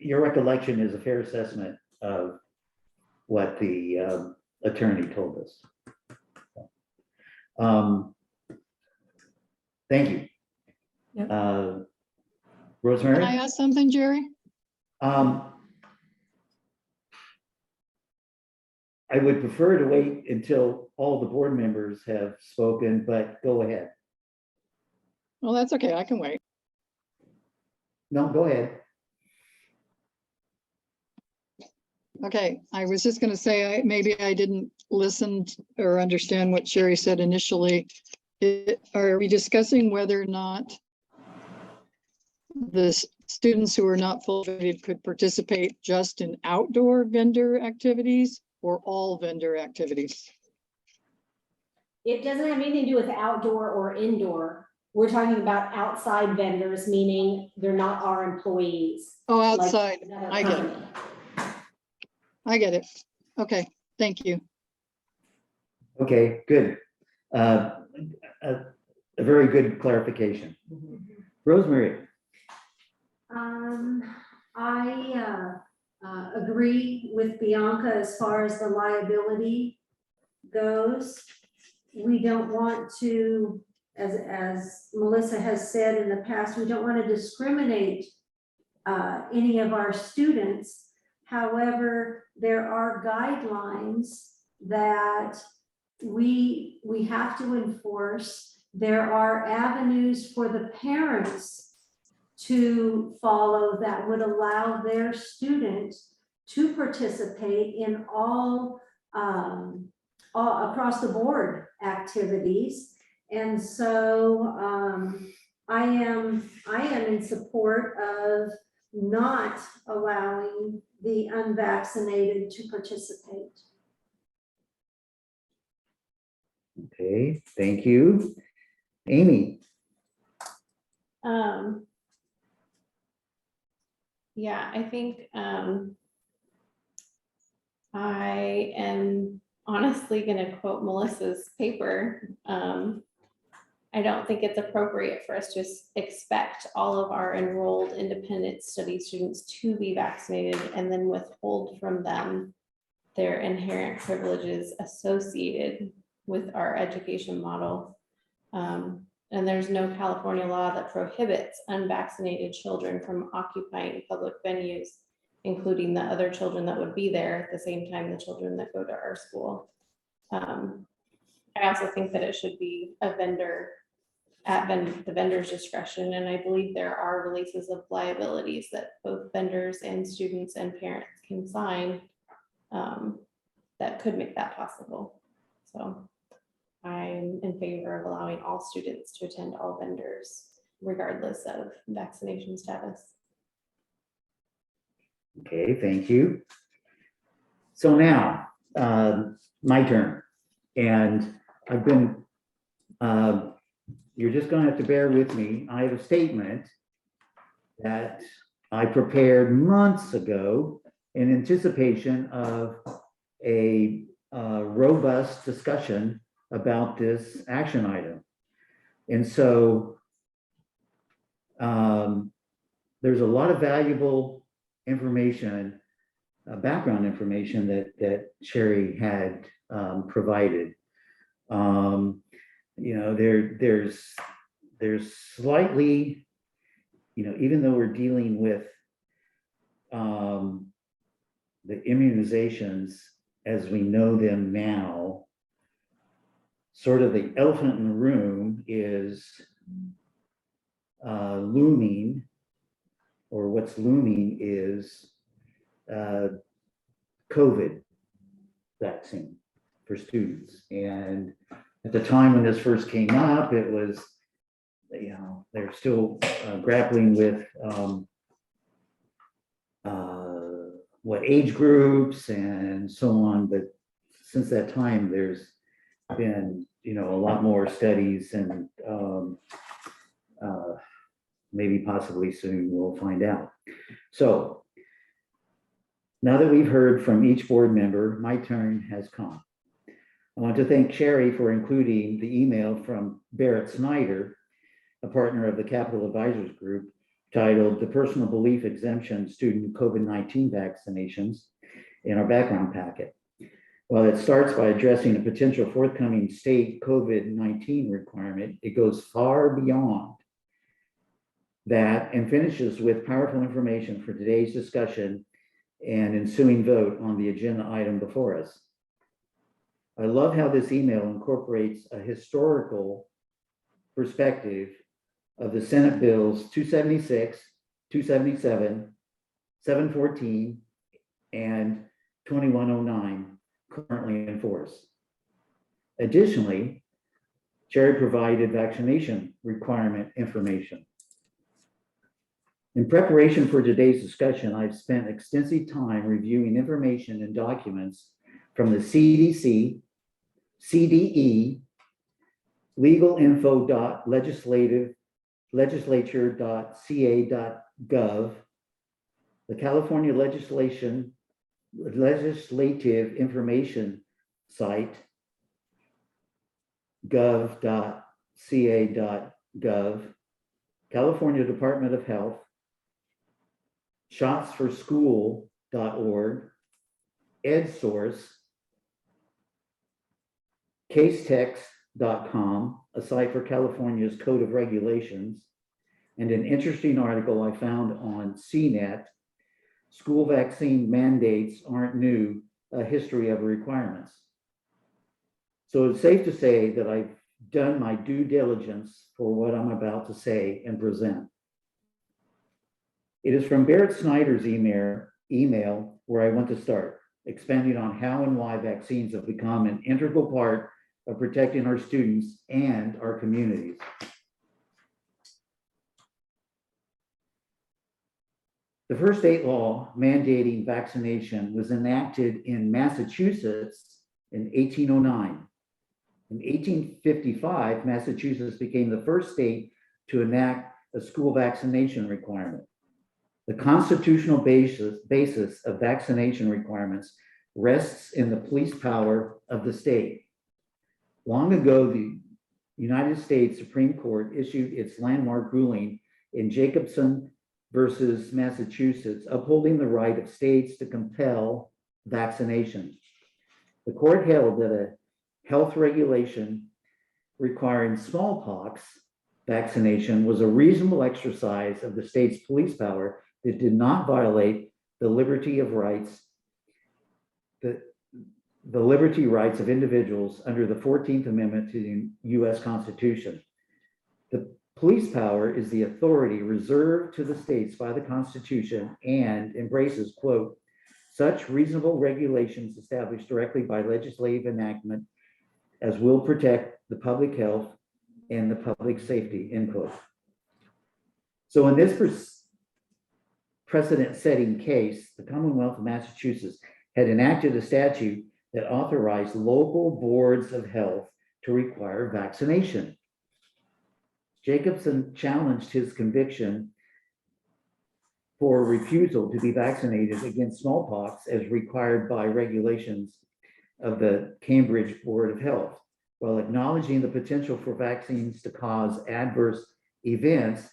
your recollection is a fair assessment of what the attorney told us. Thank you. Yep. can Rosemary? I ask something, Jerry? I would prefer to wait until all the board members have spoken, but go ahead. Well, that's okay, I can wait. No, go ahead. Okay, I was just gonna say, maybe I didn't listen or understand what Sherry said initially. Are we discussing whether or not the students who are not full vaccinated could participate just in outdoor vendor activities or all vendor activities? It doesn't have anything to do with outdoor or indoor. We're talking about outside vendors, meaning they're not our employees. Oh, like outside, another I get it. company. I get it. Okay, thank you. Okay, good. A very good clarification. Rosemary? I agree with Bianca as far as the liability goes. We don't want to, as Melissa has said in the past, we don't want to discriminate any of our students. However, there are guidelines that we have to enforce. There are avenues for the parents to follow that would allow their student to participate in all across the board activities. And so I am in support of not allowing the unvaccinated to participate. Okay, thank you. Amy? Yeah, I think I am honestly gonna quote Melissa's paper. I don't think it's appropriate for us to expect all of our enrolled independent study students to be vaccinated and then withhold from them their inherent privileges associated with our education model. And there's no California law that prohibits unvaccinated children from occupying public venues, including the other children that would be there at the same time, the children that go to our school. I also think that it should be a vendor at the vendor's discretion. And I believe there are releases of liabilities that both vendors and students and parents can sign that could make that possible. So I'm in favor of allowing all students to attend all vendors, regardless of vaccination status. Okay, thank you. So now, my turn. And I've been you're just gonna have to bear with me. I have a statement that I prepared months ago in anticipation of a robust discussion about this action item. And so there's a lot of valuable information, background information that Sherry had provided. You know, there's slightly, you know, even though we're dealing with the immunizations as we know them now, sort of the elephant in the room is looming, or what's looming is COVID vaccine for students. And at the time when this first came up, it was, you know, they're still grappling with what age groups and so on. But since that time, there's been, you know, a lot more studies, and maybe possibly soon we'll find out. So now that we've heard from each board member, my turn has come. I want to thank Sherry for including the email from Barrett Snyder, a partner of the Capital Advisors Group, titled "The Personal Belief Exemption Student COVID-19 Vaccinations" in our background packet. While it starts by addressing a potential forthcoming state COVID-19 requirement, it goes far beyond that and finishes with powerful information for today's discussion and ensuing vote on the agenda item before us. I love how this email incorporates a historical perspective of the Senate bills 276, 277, 714, and 2109 currently in force. Additionally, Sherry provided vaccination requirement information. In preparation for today's discussion, I've spent extensive time reviewing information and documents from the CDC, CDE, legalinfo.legislature.ca.gov, the California Legislative Information Site, gov.ca.gov, California Department of Health, shotsforschool.org, EdSource, casetext.com, a site for California's Code of Regulations, and an interesting article I found on CNET, School Vaccine Mandates Aren't New, a History of Requirements. So it's safe to say that I've done my due diligence for what I'm about to say and present. It is from Barrett Snyder's email where I want to start, expanding on how and why vaccines have become an integral part of protecting our students and our communities. The first state law mandating vaccination was enacted in Massachusetts in 1809. In 1855, Massachusetts became the first state to enact a school vaccination requirement. The constitutional basis of vaccination requirements rests in the police power of the state. Long ago, the United States Supreme Court issued its landmark ruling in Jacobson versus Massachusetts, upholding the right of states to compel vaccination. The court held that a health regulation requiring smallpox vaccination was a reasonable exercise of the state's police power that did not violate the liberty rights of individuals under the 14th Amendment to the US Constitution. The police power is the authority reserved to the states by the Constitution and embraces, quote, such reasonable regulations established directly by legislative enactment as will protect the public health and the public safety, end quote. So in this precedent-setting case, the Commonwealth of Massachusetts had enacted a statute that authorized local boards of health to require vaccination. Jacobson challenged his conviction for refusal to be vaccinated against smallpox as required by regulations of the Cambridge Board of Health, while acknowledging the potential for vaccines to cause adverse events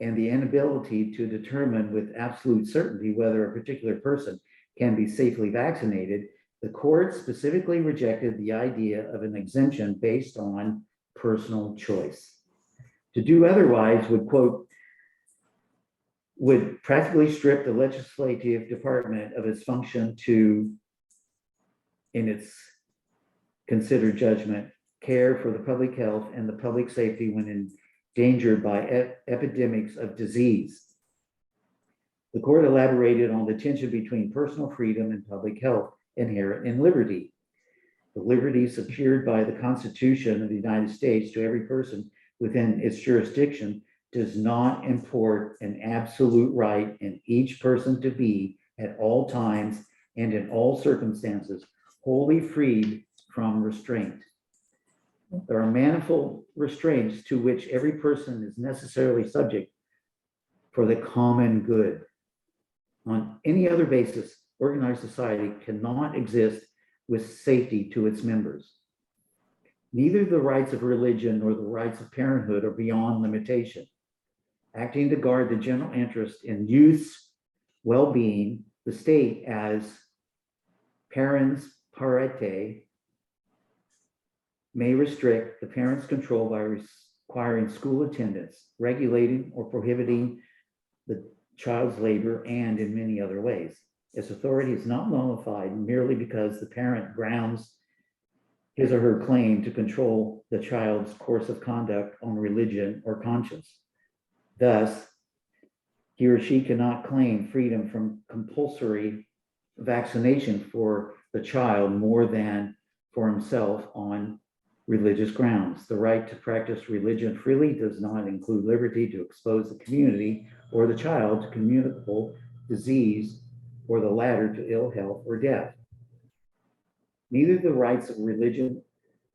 and the inability to determine with absolute certainty whether a particular person can be safely vaccinated. The court specifically rejected the idea of an exemption based on personal choice. To do otherwise would, quote, would practically strip the legislative department of its function to, in its considered judgment, care for the public health and the public safety when endangered by epidemics of disease. The court elaborated on the tension between personal freedom and public health inherent in liberty. The liberty secured by the Constitution of the United States to every person within its jurisdiction does not import an absolute right in each person to be at all times and in all circumstances wholly freed from restraint. There are manifold restraints to which every person is necessarily subject for the common good. On any other basis, organized society cannot exist with safety to its members. Neither the rights of religion nor the rights of parenthood are beyond limitation. Acting to guard the general interest in youth's well-being, the state as parens parentae may restrict the parent's control by requiring school attendance, regulating or prohibiting the child's labor, and in many other ways. Its authority is not nullified merely because the parent grounds his or her claim to control the child's course of conduct on religion or conscience. Thus, he or she cannot claim freedom from compulsory vaccination for the child more than for himself on religious grounds. The right to practice religion freely does not include liberty to expose the community or the child to communicable disease or the latter to ill health or death. Neither the rights of religion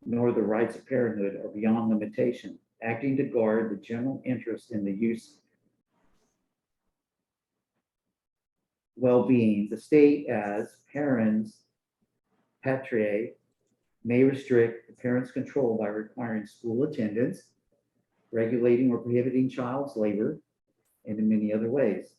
nor the rights of parenthood are beyond limitation. Acting to guard the general interest in the youth's well-being, the state as parens patriae may restrict the parent's control by requiring school attendance, regulating or prohibiting child's labor, and in many other ways.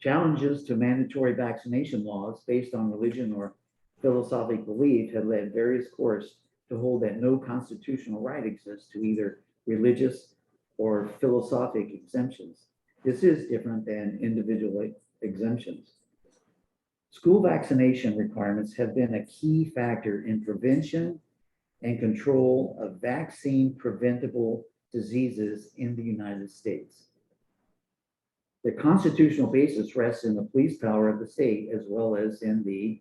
Challenges to mandatory vaccination laws based on religion or philosophic belief have led various courts to hold that no constitutional right exists to either religious or philosophic exemptions. This is different than individual exemptions. School vaccination requirements have been a key factor in prevention and control of vaccine preventable diseases in the United States. The constitutional basis rests in the police power of the state as well as in the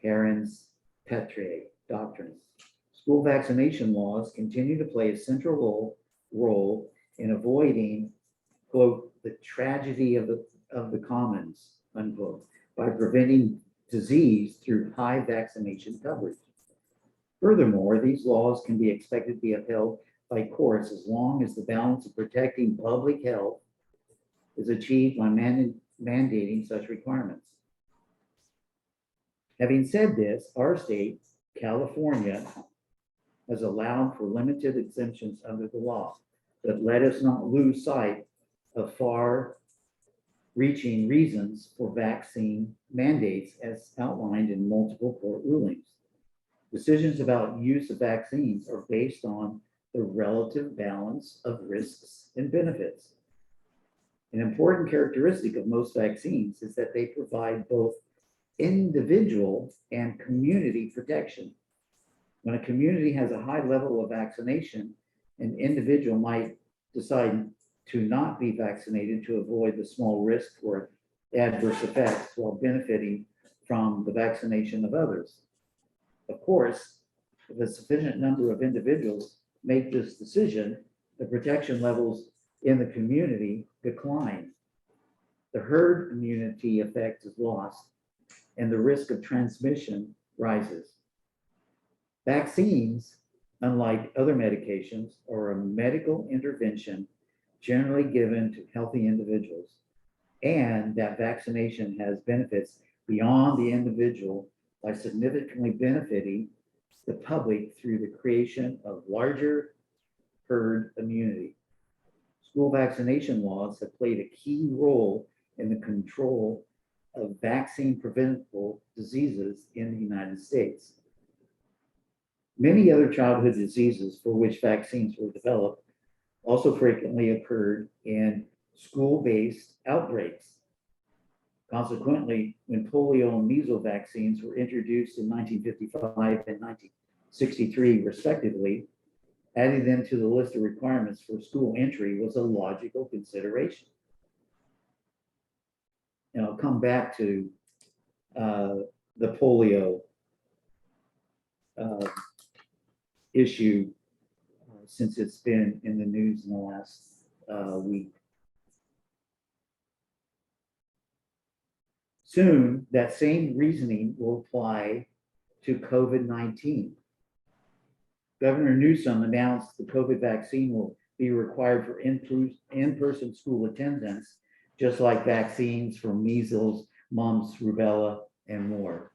parens patriae doctrines. School vaccination laws continue to play a central role in avoiding, quote, the tragedy of the commons, unquote, by preventing disease through high vaccination coverage. Furthermore, these laws can be expected to be upheld by courts as long as the balance of protecting public health is achieved by mandating such requirements. Having said this, our state, California, has allowed for limited exemptions under the law, but let us not lose sight of far-reaching reasons for vaccine mandates as outlined in multiple court rulings. Decisions about use of vaccines are based on the relative balance of risks and benefits. An important characteristic of most vaccines is that they provide both individual and community protection. When a community has a high level of vaccination, an individual might decide to not be vaccinated to avoid the small risk for adverse effects while benefiting from the vaccination of others. Of course, if a sufficient number of individuals make this decision, the protection levels in the community decline. The herd immunity effect is lost and the risk of transmission rises. Vaccines, unlike other medications, are a medical intervention generally given to healthy individuals, and that vaccination has benefits beyond the individual by significantly benefiting the public through the creation of larger herd immunity. School vaccination laws have played a key role in the control of vaccine preventable diseases in the United States. Many other childhood diseases for which vaccines were developed also frequently occurred in school-based outbreaks. Consequently, when polio and measles vaccines were introduced in 1955 and 1963 respectively, adding them to the list of requirements for school entry was a logical consideration. And I'll come back to the polio issue since it's been in the news in the last week. Soon, that same reasoning will apply to COVID-19. Governor Newsom announced the COVID vaccine will be required for in-person school attendance, just like vaccines for measles, mumps, rubella, and more.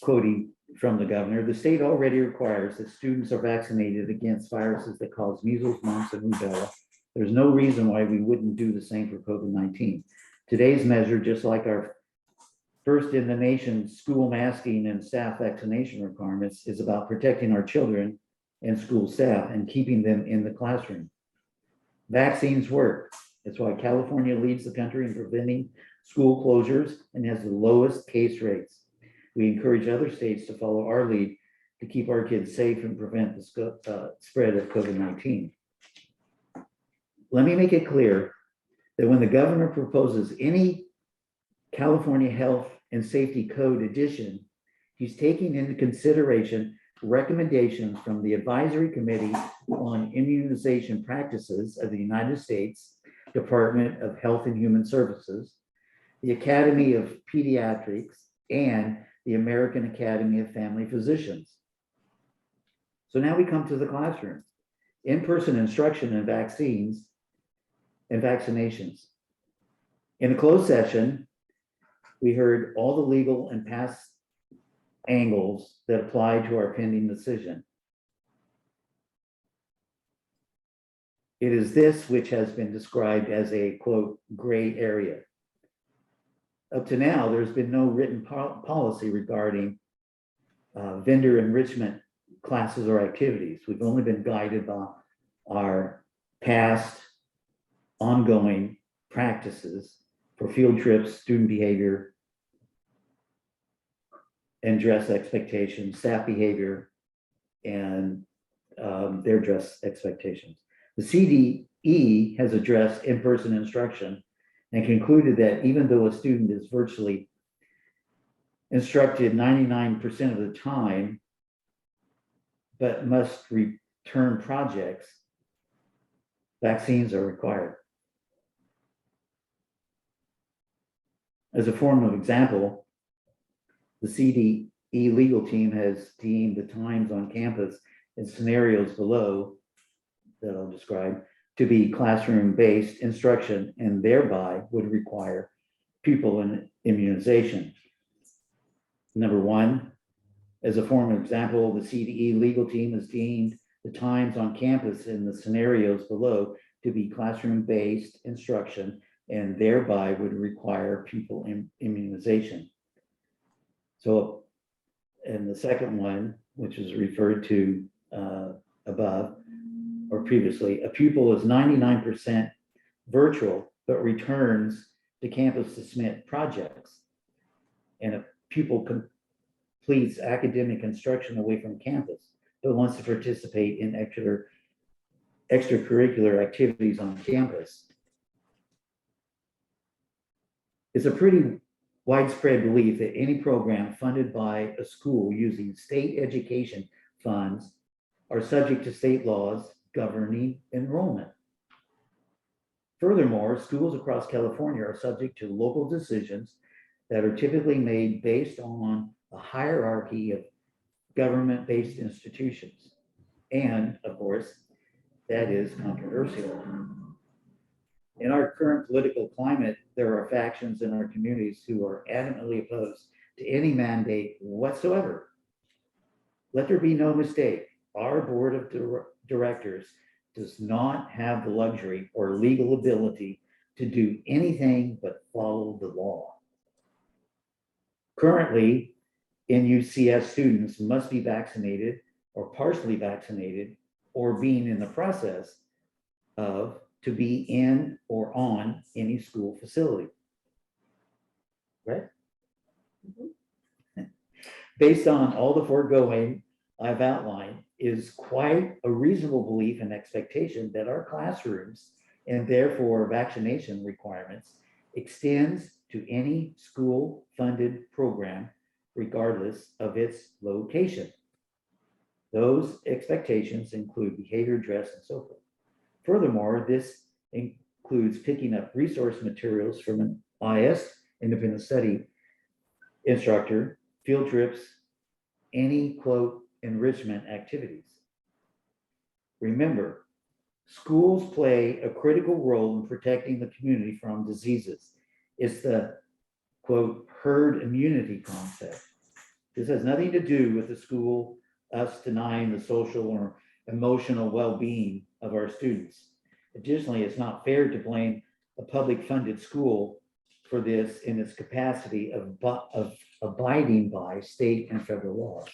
Quoting from the governor, the state already requires that students are vaccinated against viruses that cause measles, mumps, and rubella. There's no reason why we wouldn't do the same for COVID-19. Today's measure, just like our first in the nation school masking and staff vaccination requirements, is about protecting our children and school staff and keeping them in the classroom. Vaccines work. That's why California leads the country in preventing school closures and has the lowest case rates. We encourage other states to follow our lead to keep our kids safe and prevent the spread of COVID-19. Let me make it clear that when the governor proposes any California Health and Safety Code addition, he's taking into consideration recommendations from the Advisory Committee on Immunization Practices of the United States Department of Health and Human Services, the Academy of Pediatrics, and the American Academy of Family Physicians. So now we come to the classroom. In-person instruction and vaccines and vaccinations. In a closed session, we heard all the legal and past angles that apply to our pending decision. It is this which has been described as a, quote, gray area. Up to now, there's been no written policy regarding vendor enrichment classes or activities. We've only been guided by our past ongoing practices for field trips, student behavior, and dress expectations, staff behavior, and their dress expectations. The CDE has addressed in-person instruction and concluded that even though a student is virtually instructed 99% of the time, but must return projects, vaccines are required. As a form of example, the CDE legal team has deemed the times on campus in scenarios below that I'll describe to be classroom-based instruction and thereby would require pupil immunization. Number one, as a form of example, the CDE legal team has deemed the times on campus in the scenarios below to be classroom-based instruction and thereby would require pupil immunization. So, and the second one, which is referred to above or previously, a pupil is 99% virtual, but returns to campus to submit projects. And a pupil completes academic instruction away from campus, but wants to participate in extracurricular activities on campus. It's a pretty widespread belief that any program funded by a school using state education funds are subject to state laws governing enrollment. Furthermore, schools across California are subject to local decisions that are typically made based on a hierarchy of government-based institutions. And of course, that is controversial. In our current political climate, there are factions in our communities who are adamantly opposed to any mandate whatsoever. Let there be no mistake, our board of directors does not have the luxury or legal ability to do anything but follow the law. Currently, NUCS students must be vaccinated or partially vaccinated or being in the process of to be in or on any school facility. Right? Based on all the foregoing I've outlined, is quite a reasonable belief and expectation that our classrooms and therefore vaccination requirements extends to any school-funded program regardless of its location. Those expectations include behavior, dress, and so forth. Furthermore, this includes picking up resource materials from an IS, independent study instructor, field trips, any quote enrichment activities. Remember, schools play a critical role in protecting the community from diseases. It's the quote herd immunity concept. This has nothing to do with the school, us denying the social or emotional well-being of our students. Additionally, it's not fair to blame a public funded school for this in its capacity of abiding by state and federal laws.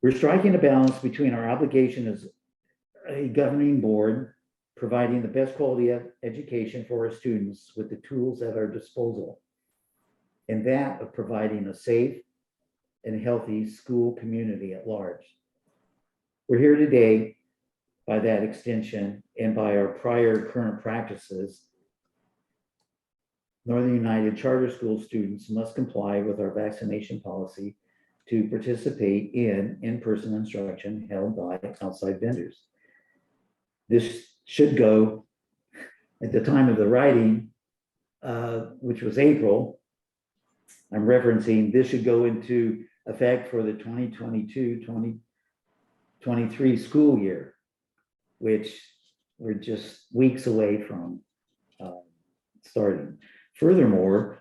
We're striking a balance between our obligation as a governing board, providing the best quality of education for our students with the tools at our disposal, and that of providing a safe and healthy school community at large. We're here today by that extension and by our prior current practices. Northern United Charter School students must comply with our vaccination policy to participate in in-person instruction held by outside vendors. This should go, at the time of the writing, which was April, I'm referencing, this should go into effect for the 2022-2023 school year, which we're just weeks away from starting. Furthermore,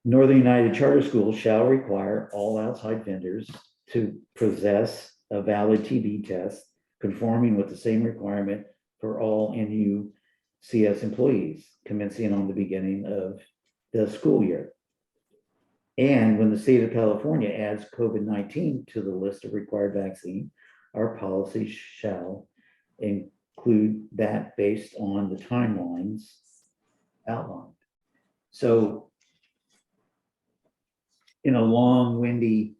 Northern United Charter Schools shall require all outside vendors to possess a valid TB test conforming with the same requirement for all NUCS employees commencing on the beginning of the school year. And when the state of California adds COVID-19 to the list of required vaccine, our policy shall include that based on the timelines outlined. So in a long, windy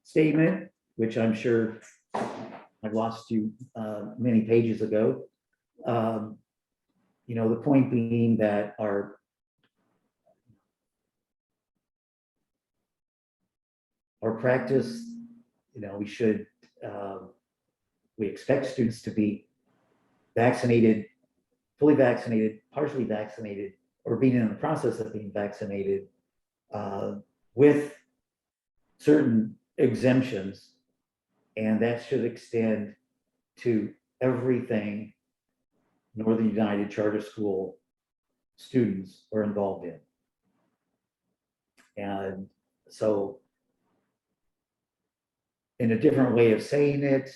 statement, which I'm sure I lost you many pages ago, the point being that our practice, we expect students to be vaccinated, fully vaccinated, partially vaccinated, or being in the process of being vaccinated with certain exemptions, and that should extend to everything Northern United Charter School students are involved in. And so, in a different way of saying it,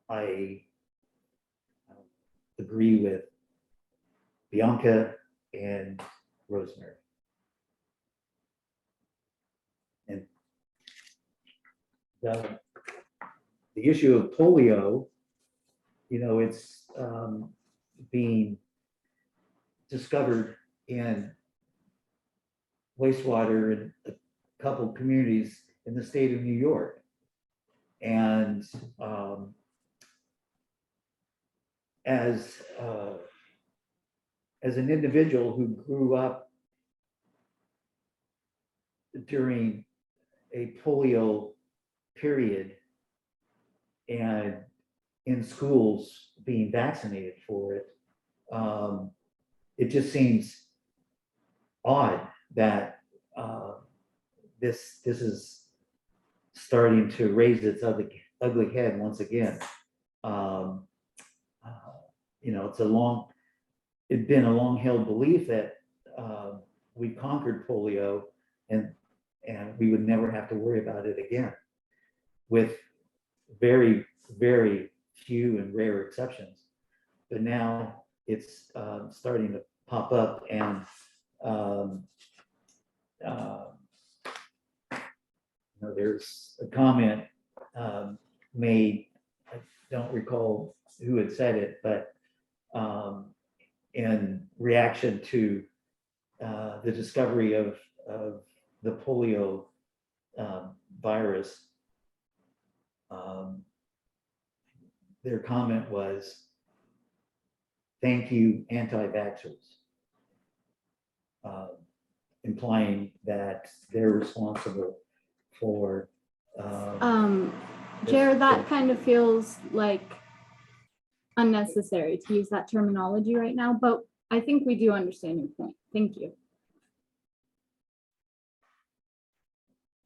I agree with Bianca and Rosemary. And the issue of polio, it's being discovered in wastewater in a couple of communities in the state of New York. And as an individual who grew up during a polio period and in schools being vaccinated for it, it just seems odd that this is starting to raise its ugly head once again. You know, it's been a long held belief that we conquered polio and we would never have to worry about it again, with very, very few and rare exceptions. But now it's starting to pop up, and you know, there's a comment made, I don't recall who had said it, but in reaction to the discovery of the polio virus, their comment was, "Thank you, anti-vaxxers," implying that they're responsible for. Jared, that kind of feels like unnecessary to use that terminology right now, but I think we do understand your point. Thank you.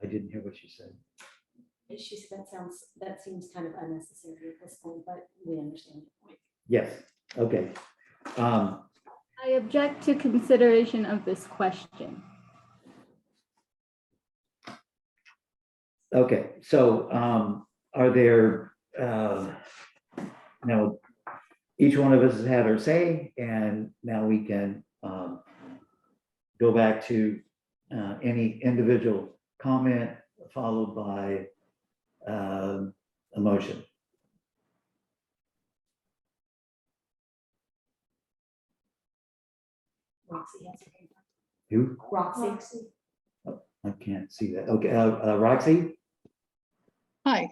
I didn't hear what you said. She said that seems kind of unnecessary at this point, but we understand your point. Yes, okay. I object to consideration of this question. Okay, so are there, now, each one of us has had our say, and now we can go back to any individual comment followed by a motion. Roxy has her hand up. Who? Roxy. I can't see that. Okay, Roxy? Hi.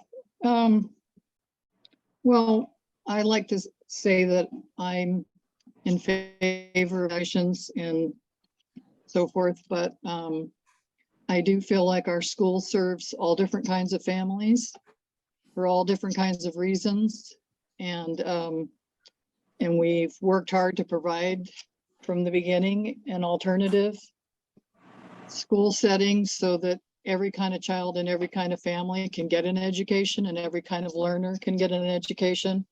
Well, I like to say that I'm in favor of actions and so forth, but I do feel like our school serves all different kinds of families for all different kinds of reasons. And we've worked hard to provide from the beginning an alternative school setting so that every kind of child and every kind of family can get an education and every kind of learner can get an education.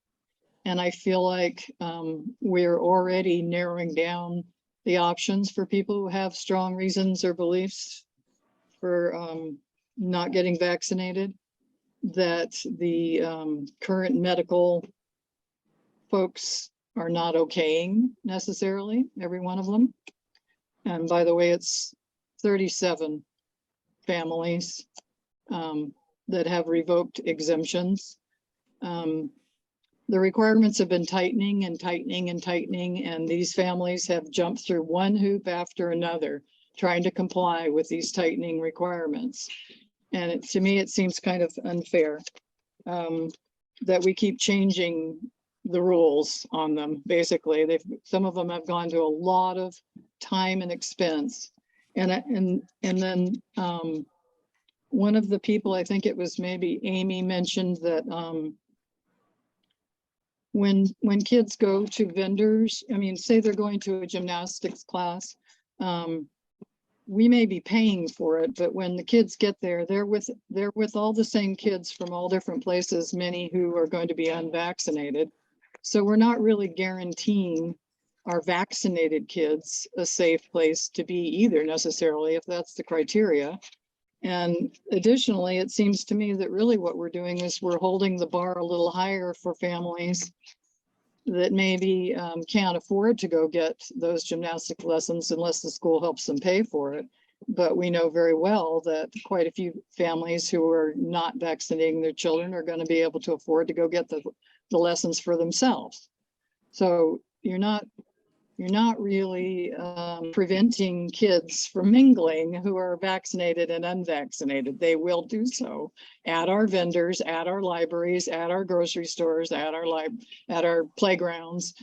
And I feel like we're already narrowing down the options for people who have strong reasons or beliefs for not getting vaccinated, that the current medical folks are not okaying necessarily, every one of them. And by the way, it's 37 families that have revoked exemptions. The requirements have been tightening and tightening and tightening, and these families have jumped through one hoop after another, trying to comply with these tightening requirements. And to me, it seems kind of unfair that we keep changing the rules on them. Basically, some of them have gone to a lot of time and expense. And then one of the people, I think it was maybe Amy, mentioned that when kids go to vendors, I mean, say they're going to a gymnastics class, we may be paying for it, but when the kids get there, they're with all the same kids from all different places, many who are going to be unvaccinated. So we're not really guaranteeing our vaccinated kids a safe place to be either necessarily, if that's the criteria. And additionally, it seems to me that really what we're doing is we're holding the bar a little higher for families that maybe can't afford to go get those gymnastic lessons unless the school helps them pay for it. But we know very well that quite a few families who are not vaccinating their children are going to be able to afford to go get the lessons for themselves. So you're not really preventing kids from mingling who are vaccinated and unvaccinated. They will do so at our vendors, at our libraries, at our grocery stores, at our playgrounds,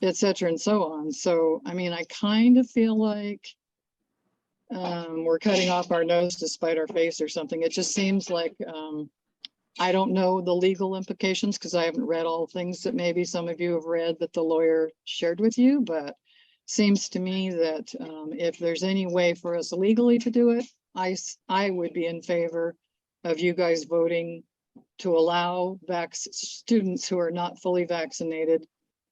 et cetera, and so on. So, I mean, I kind of feel like we're cutting off our nose to spite our face or something. It just seems like I don't know the legal implications because I haven't read all the things that maybe some of you have read that the lawyer shared with you, but seems to me that if there's any way for us legally to do it, I would be in favor of you guys voting to allow students who are not fully vaccinated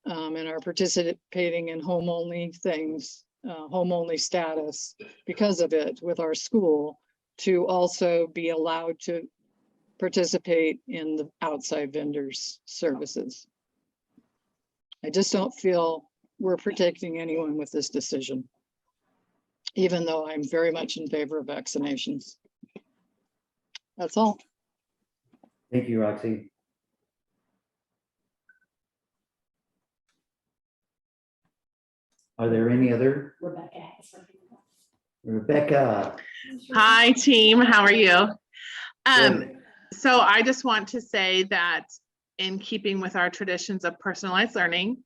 and are participating in home only things, home only status because of it with our school, to also be allowed to participate in the outside vendors' services. I just don't feel we're protecting anyone with this decision, even though I'm very much in favor of vaccinations. That's all. Thank you, Roxy. Are there any other? Rebecca has something. Rebecca? Hi, team. How are you? Good. So I just want to say that in keeping with our traditions of personalized learning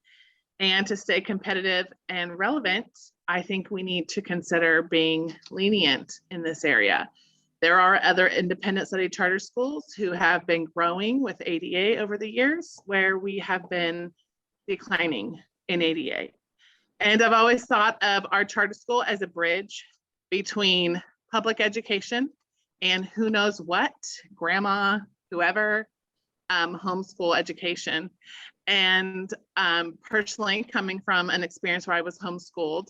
and to stay competitive and relevant, I think we need to consider being lenient in this area. There are other independent study charter schools who have been growing with ADA over the years, where we have been declining in ADA. And I've always thought of our charter school as a bridge between public education and who knows what, grandma, whoever, homeschool education. And personally, coming from an experience where I was homeschooled,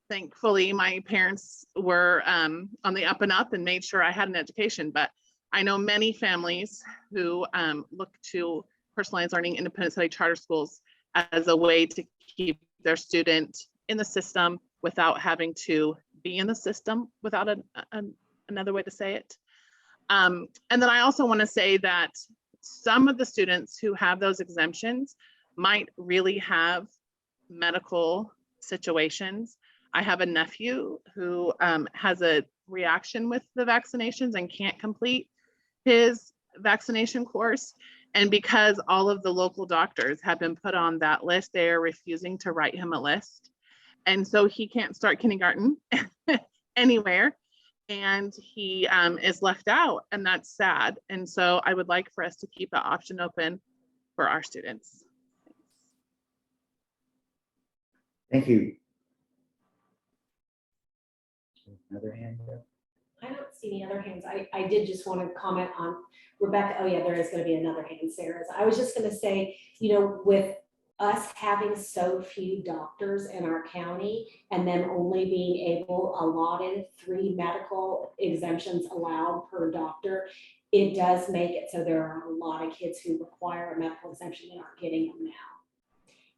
thankfully my parents were on the up and up and made sure I had an education. But I know many families who look to personalized learning independent study charter schools as a way to keep their student in the system without having to be in the system, without another way to say it. And then I also want to say that some of the students who have those exemptions might really have medical situations. I have a nephew who has a reaction with the vaccinations and can't complete his vaccination course. And because all of the local doctors have been put on that list, they are refusing to write him a list. And so he can't start kindergarten anywhere. And he is left out, and that's sad. And so I would like for us to keep that option open for our students. Thank you. Another hand there? I don't see any other hands. I did just want to comment on Rebecca. Oh yeah, there is going to be another hand, Sarah's. I was just going to say, you know, with us having so few doctors in our county and them only being able allotted 3 medical exemptions allowed per doctor, it does make it so there are a lot of kids who require a medical exemption that aren't getting them now.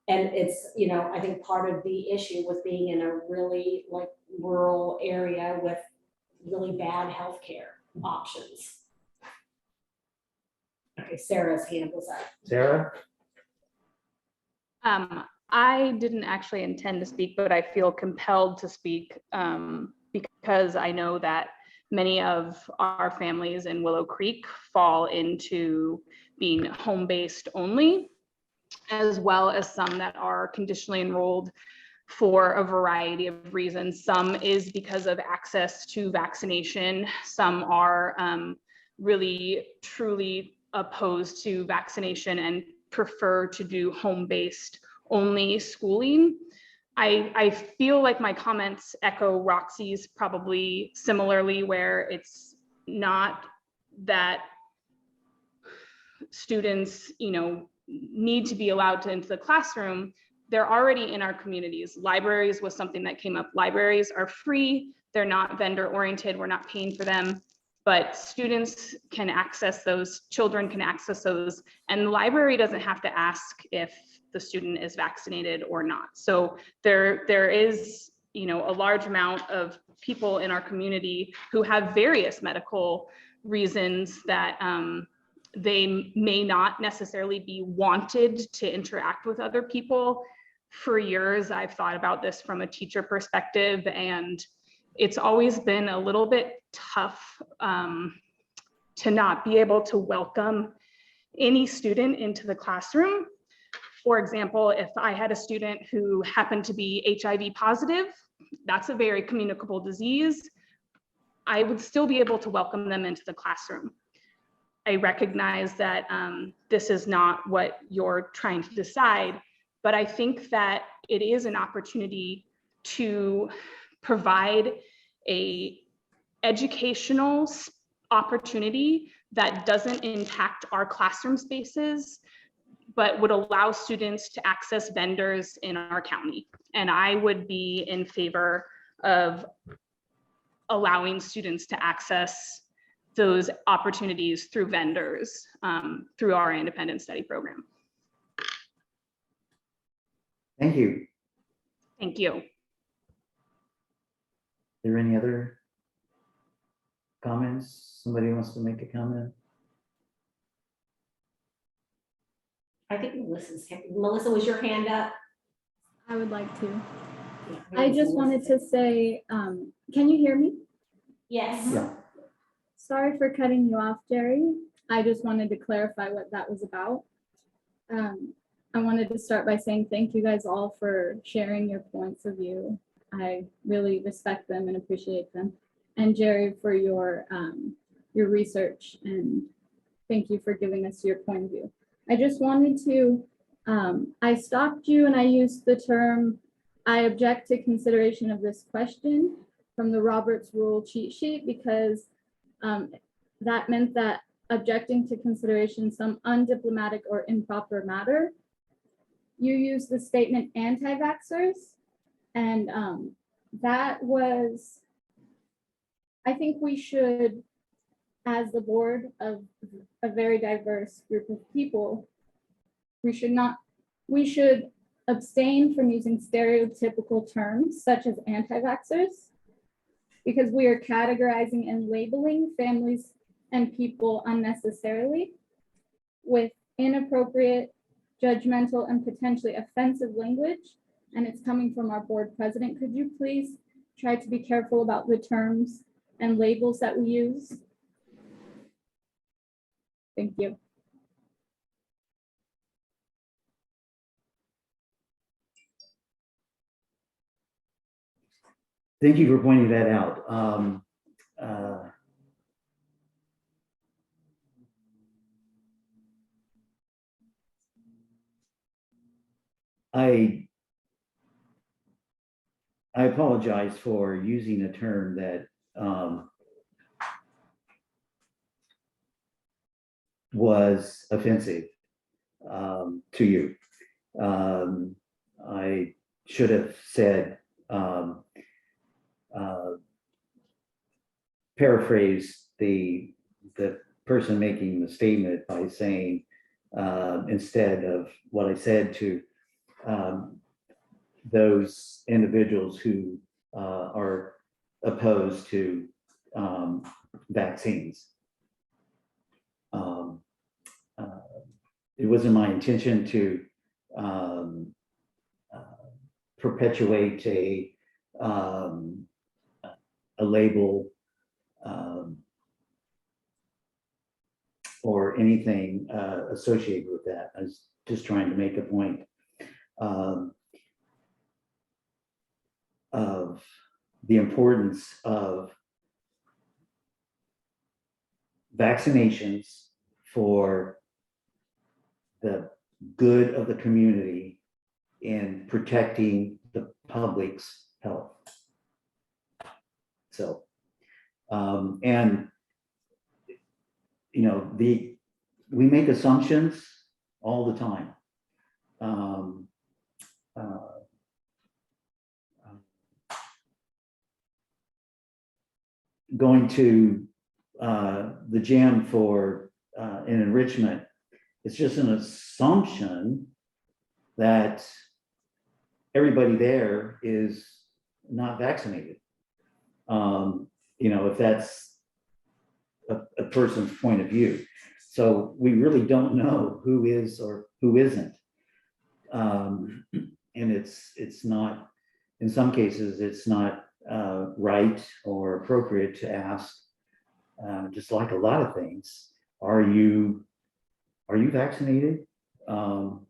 And it's, you know, I think part of the issue with being in a really like rural area with really bad healthcare options. Okay, Sarah's hand was up. Sarah? I didn't actually intend to speak, but I feel compelled to speak because I know that many of our families in Willow Creek fall into being home-based only, as well as some that are conditionally enrolled for a variety of reasons. Some is because of access to vaccination. Some are really, truly opposed to vaccination and prefer to do home-based only schooling. I feel like my comments echo Roxy's probably similarly, where it's not that students, you know, need to be allowed to into the classroom. They're already in our communities. Libraries was something that came up. Libraries are free. They're not vendor oriented. We're not paying for them, but students can access those, children can access those, and the library doesn't have to ask if the student is vaccinated or not. So there is, you know, a large amount of people in our community who have various medical reasons that they may not necessarily be wanted to interact with other people. For years, I've thought about this from a teacher perspective, and it's always been a little bit tough to not be able to welcome any student into the classroom. For example, if I had a student who happened to be HIV positive, that's a very communicable disease, I would still be able to welcome them into the classroom. I recognize that this is not what you're trying to decide, but I think that it is an opportunity to provide a educational opportunity that doesn't impact our classroom spaces, but would allow students to access vendors in our county. And I would be in favor of allowing students to access those opportunities through vendors, through our independent study program. Thank you. Thank you. Are there any other comments? Somebody wants to make a comment? I think Melissa, was your hand up? I would like to. I just wanted to say, can you hear me? Yes. Yeah. Sorry for cutting you off, Jerry. I just wanted to clarify what that was about. I wanted to start by saying thank you guys all for sharing your points of view. I really respect them and appreciate them. And Jerry, for your research, and thank you for giving us your point of view. I just wanted to, I stopped you and I used the term, I object to consideration of this question from the Roberts Rule cheat sheet, because that meant that objecting to consideration some undiplomatic or improper matter. You used the statement anti-vaxxers, and that was, I think we should, as the board of a very diverse group of people, we should abstain from using stereotypical terms such as anti-vaxxers, because we are categorizing and labeling families and people unnecessarily with inappropriate, judgmental, and potentially offensive language, and it's coming from our board president. Could you please try to be careful about the terms and labels that we use? Thank you. Thank you for pointing that out. I apologize for using a term that was offensive to you. I should have said, paraphrase the person making the statement by saying, instead of what I said, to those individuals who are opposed to vaccines. It wasn't my intention to perpetuate a label or anything associated with that. I was just trying to make a point of the importance of vaccinations for the good of the community in protecting the public's health. So, and you know, we make assumptions all the time. Going to the gym for an enrichment, it's just an assumption that everybody there is not vaccinated. You know, if that's a person's point of view. So we really don't know who is or who isn't. And it's not, in some cases, it's not right or appropriate to ask, just like a lot of things, are you vaccinated? Same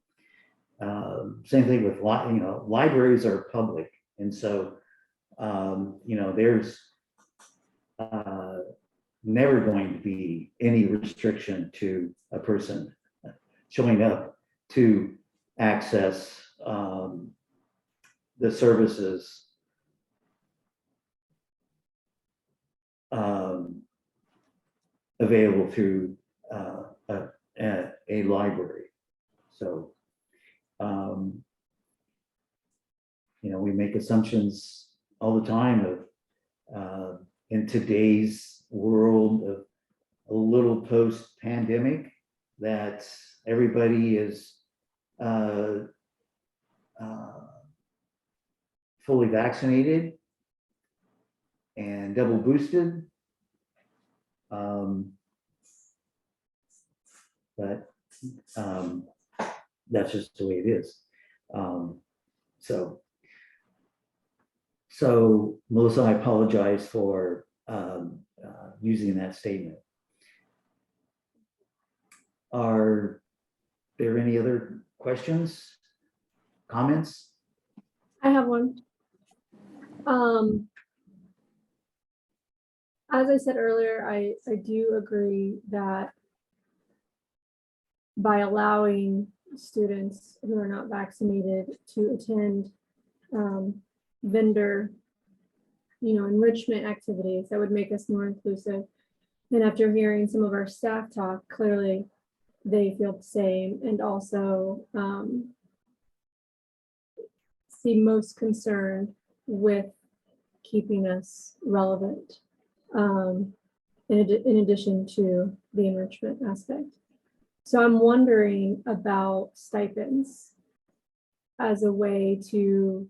thing with, you know, libraries are public. And so, you know, there's never going to be any restriction to a person showing up to access the services available through a library. So, we make assumptions all the time of in today's world of a little post-pandemic that everybody is fully vaccinated and double boosted. But that's just the way it is. So Melissa, I apologize for using that statement. Are there any other questions, comments? I have one. As I said earlier, I do agree that by allowing students who are not vaccinated to attend vendor, enrichment activities, that would make us more inclusive. And after hearing some of our staff talk, clearly they feel the same, and also seem most concerned with keeping us relevant, in addition to the enrichment aspect. So I'm wondering about stipends as a way to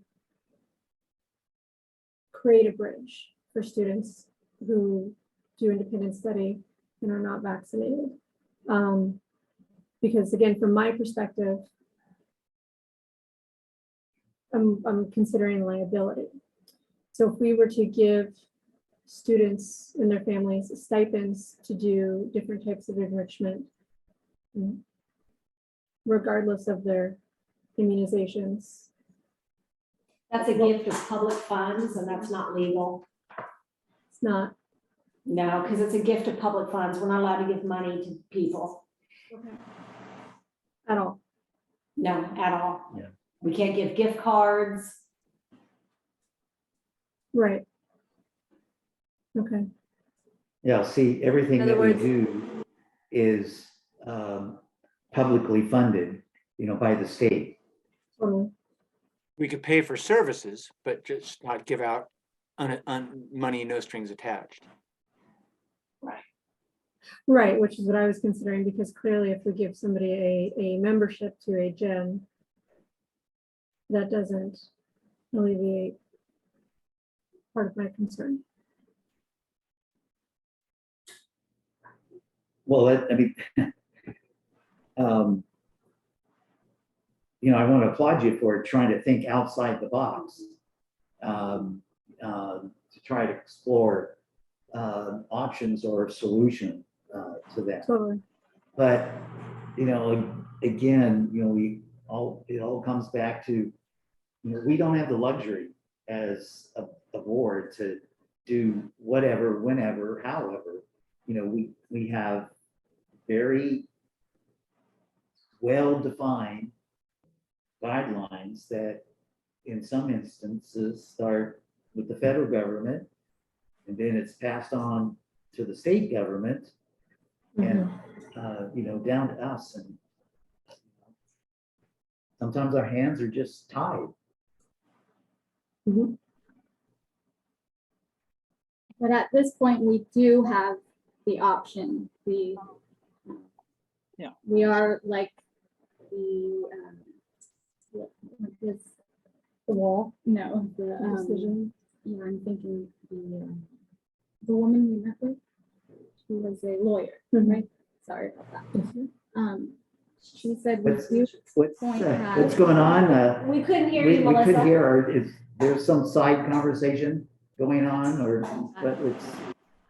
create a bridge for students who do independent study and are not vaccinated. Because again, from my perspective, I'm considering liability. So if we were to give students and their families stipends to do different types of enrichment, regardless of their immunizations. That's a gift of public funds, and that's not legal. It's not. No, because it's a gift of public funds. We're not allowed to give money to people. At all. No, at all. Yeah. We can't give gift cards. Right. Okay. Yeah, see, everything In other that we words- do is publicly funded, by the state. Totally. We could pay for services, but just not give out money, no strings attached. Right, which is what I was considering, because clearly if we give somebody a membership to a gym, that doesn't alleviate part of my concern. Well, I want to applaud you for trying to think outside the box, to try to explore options or solution to that. Totally. But, again, it all comes back to, we don't have the luxury as a board to do whatever, whenever, however. We have very well-defined guidelines that in some instances start with the federal government, and then it's passed on to the state government, and down to us. And sometimes our hands are just tied. But at this point, we do have the option. We are like what is The wall, no, the decision. yeah, I'm thinking the woman we met with, she was a lawyer, right? Sorry about that. She said we do What's point going on? We couldn't hear We you, couldn't Melissa. hear, or is there some side conversation going on, or what?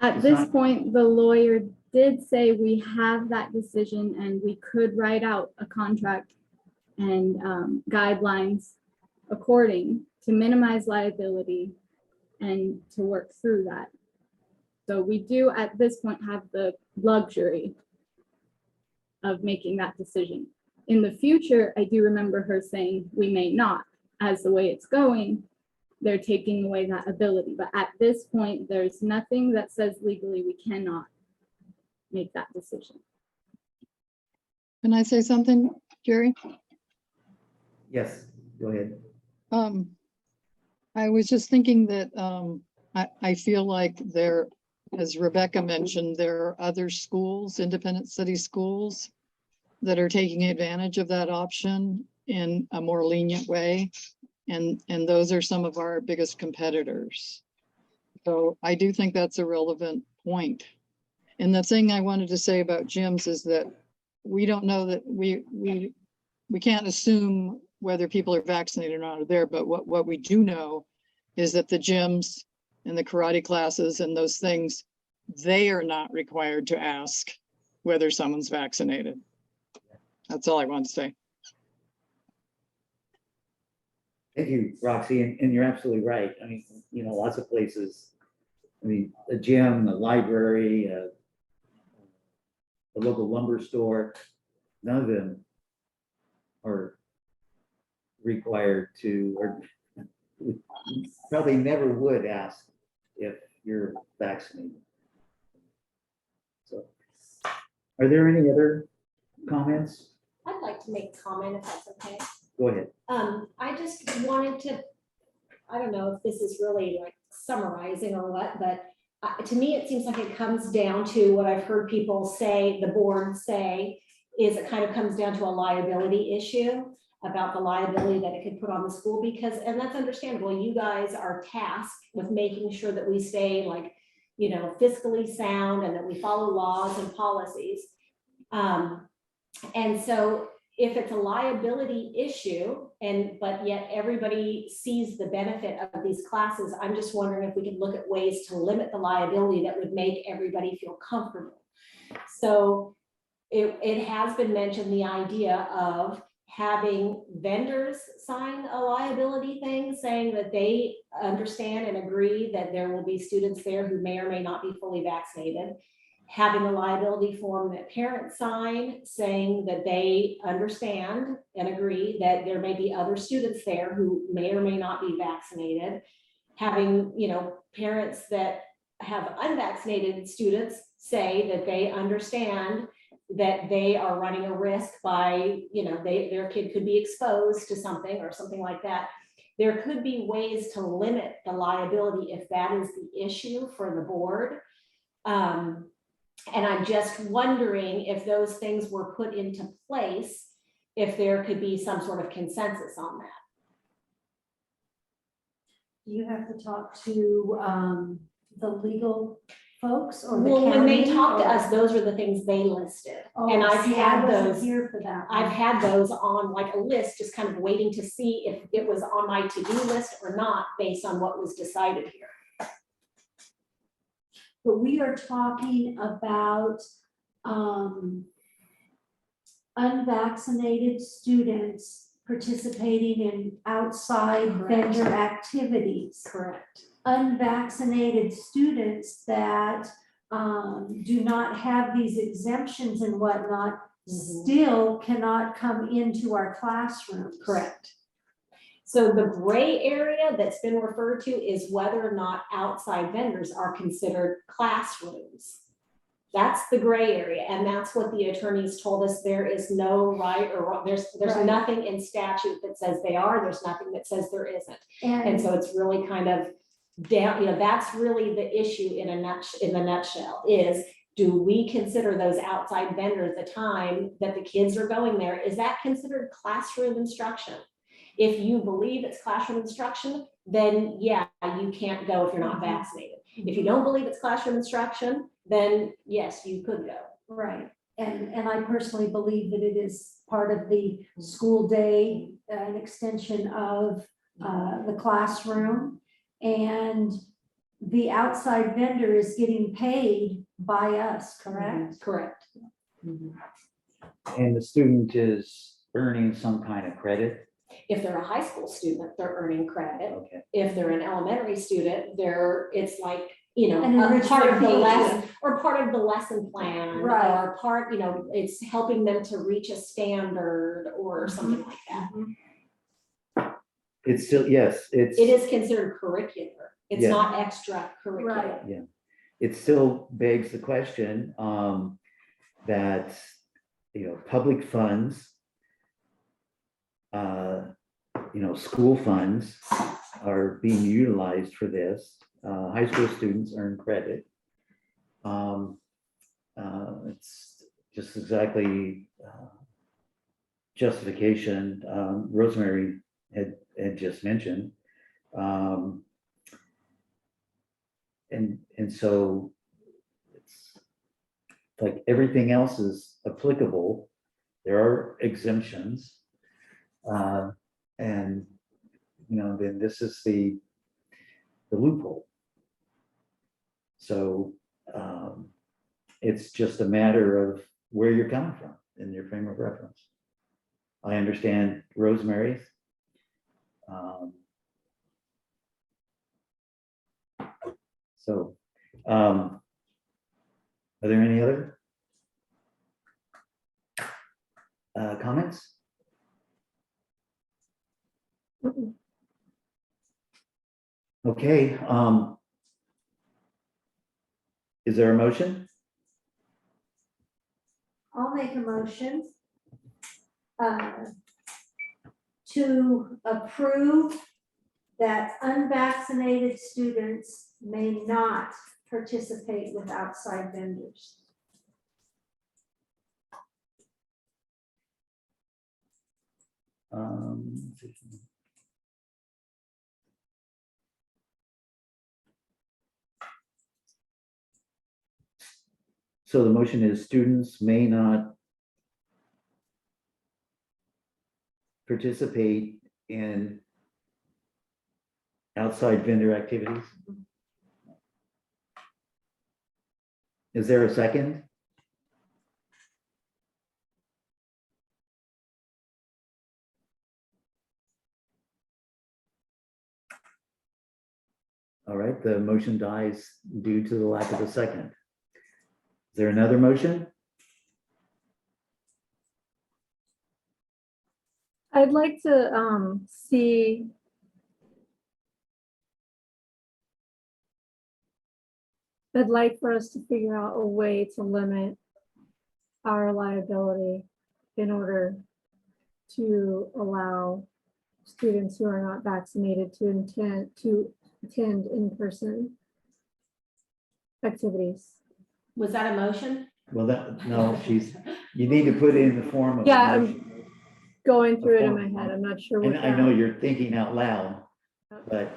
At It's this not- point, the lawyer did say we have that decision and we could write out a contract and guidelines according to minimize liability and to work through that. So we do at this point have the luxury of making that decision. In the future, I do remember her saying we may not, as the way it's going, they're taking away that ability. But at this point, there's nothing that says legally we cannot make that decision. Can I say something, Jerry? Yes, go ahead. I was just thinking that I feel like there, as Rebecca mentioned, there are other schools, independent city schools, that are taking advantage of that option in a more lenient way. And those are some of our biggest competitors. So I do think that's a relevant point. And the thing I wanted to say about gyms is that we don't know that we can't assume whether people are vaccinated or not are there, but what we do know is that the gyms and the karate classes and those things, they are not required to ask whether someone's vaccinated. That's all I want to say. Thank you, Roxy, and you're absolutely right. I mean, lots of places, I mean, a gym, a library, a local lumber store, none of them are required to, or probably never would ask if you're vaccinated. So, are there any other comments? I'd like to make a comment if that's okay. Go ahead. I just wanted to, I don't know if this is really like summarizing or what, but to me, it seems like it comes down to what I've heard people say, the board say, is it kind of comes down to a liability issue about the liability that it could put on the school, because, and that's understandable, you guys are tasked with making sure that we stay like, fiscally sound and that we follow laws and policies. And so if it's a liability issue but yet everybody sees the benefit of these classes, I'm just wondering if we could look at ways to limit the liability that would make everybody feel comfortable. So it has been mentioned, the idea of having vendors sign a liability thing saying that they understand and agree that there will be students there who may or may not be fully vaccinated. Having a liability form that parents sign saying that they understand and agree that there may be other students there who may or may not be vaccinated. Having, parents that have unvaccinated students say that they understand that they are running a risk by, their kid could be exposed to something or something like that. There could be ways to limit the liability if that is the issue for the board. And I'm just wondering if those things were put into place, if there could be some sort of consensus on that. You have to talk to the legal folks or the Well, when they county, talked to or- us, those are the things they listed. Oh, And I've see, had I wasn't those, here for that. I've had those on like a list, just kind of waiting to see if it was on my to-do list or not, based on what was decided here. But we are talking about unvaccinated students participating in outside Correct. vendor activities. Correct. Unvaccinated students that do not have these exemptions and whatnot still cannot come into our classrooms. Correct. So the gray area that's been referred to is whether or not outside vendors are considered classrooms. That's the gray area, and that's what the attorneys told us. There is no right or wrong. There's Right. nothing in statute that says they are. There's nothing that says there isn't. And so it's really kind of down, that's really the issue in the nutshell is, do we consider those outside vendors the time that the kids are going there? Is that considered classroom instruction? If you believe it's classroom instruction, then yeah, you can't go if you're not vaccinated. If you don't believe it's classroom instruction, then yes, you could go. Right, and I personally believe that it is part of the school day, an extension of the classroom. And the outside vendor is getting paid by us, correct? Correct. And the student is earning some kind of credit. If they're a high school student, they're earning credit. Okay. If they're an elementary student, it's like you know, An a enrichment part of the fee, lesson, or part of the lesson plan, Right. or part, you know, it's helping them to reach a standard or something like that. It's still, yes, It is considered curricular. It's Yeah. not extracurricular. Right. it still begs the question, that, you know, public funds, school funds are being utilized for this. High school students earn credit. It's just exactly justification Rosemary had just mentioned. And so it's like everything else is applicable. There are exemptions. And, you know, then this is the loophole. So it's just a matter of where you're coming from in your frame of reference. I understand Rosemary's. Are there any other comments? Okay, is there a motion? I'll make a motion to approve that unvaccinated students may not participate with outside vendors. So the motion is students may not participate in outside vendor activities. Is there a second? All right, the motion dies due to the lack of a second. Is there another motion? I'd like to see I'd like for us to figure out a way to limit our liability in order to allow students who are not vaccinated to attend in-person activities. Was that a motion? Well, no, you need to put it in the form of. a Yeah, motion. Going through it in my head, I'm not sure what And I know that. you're thinking out loud, but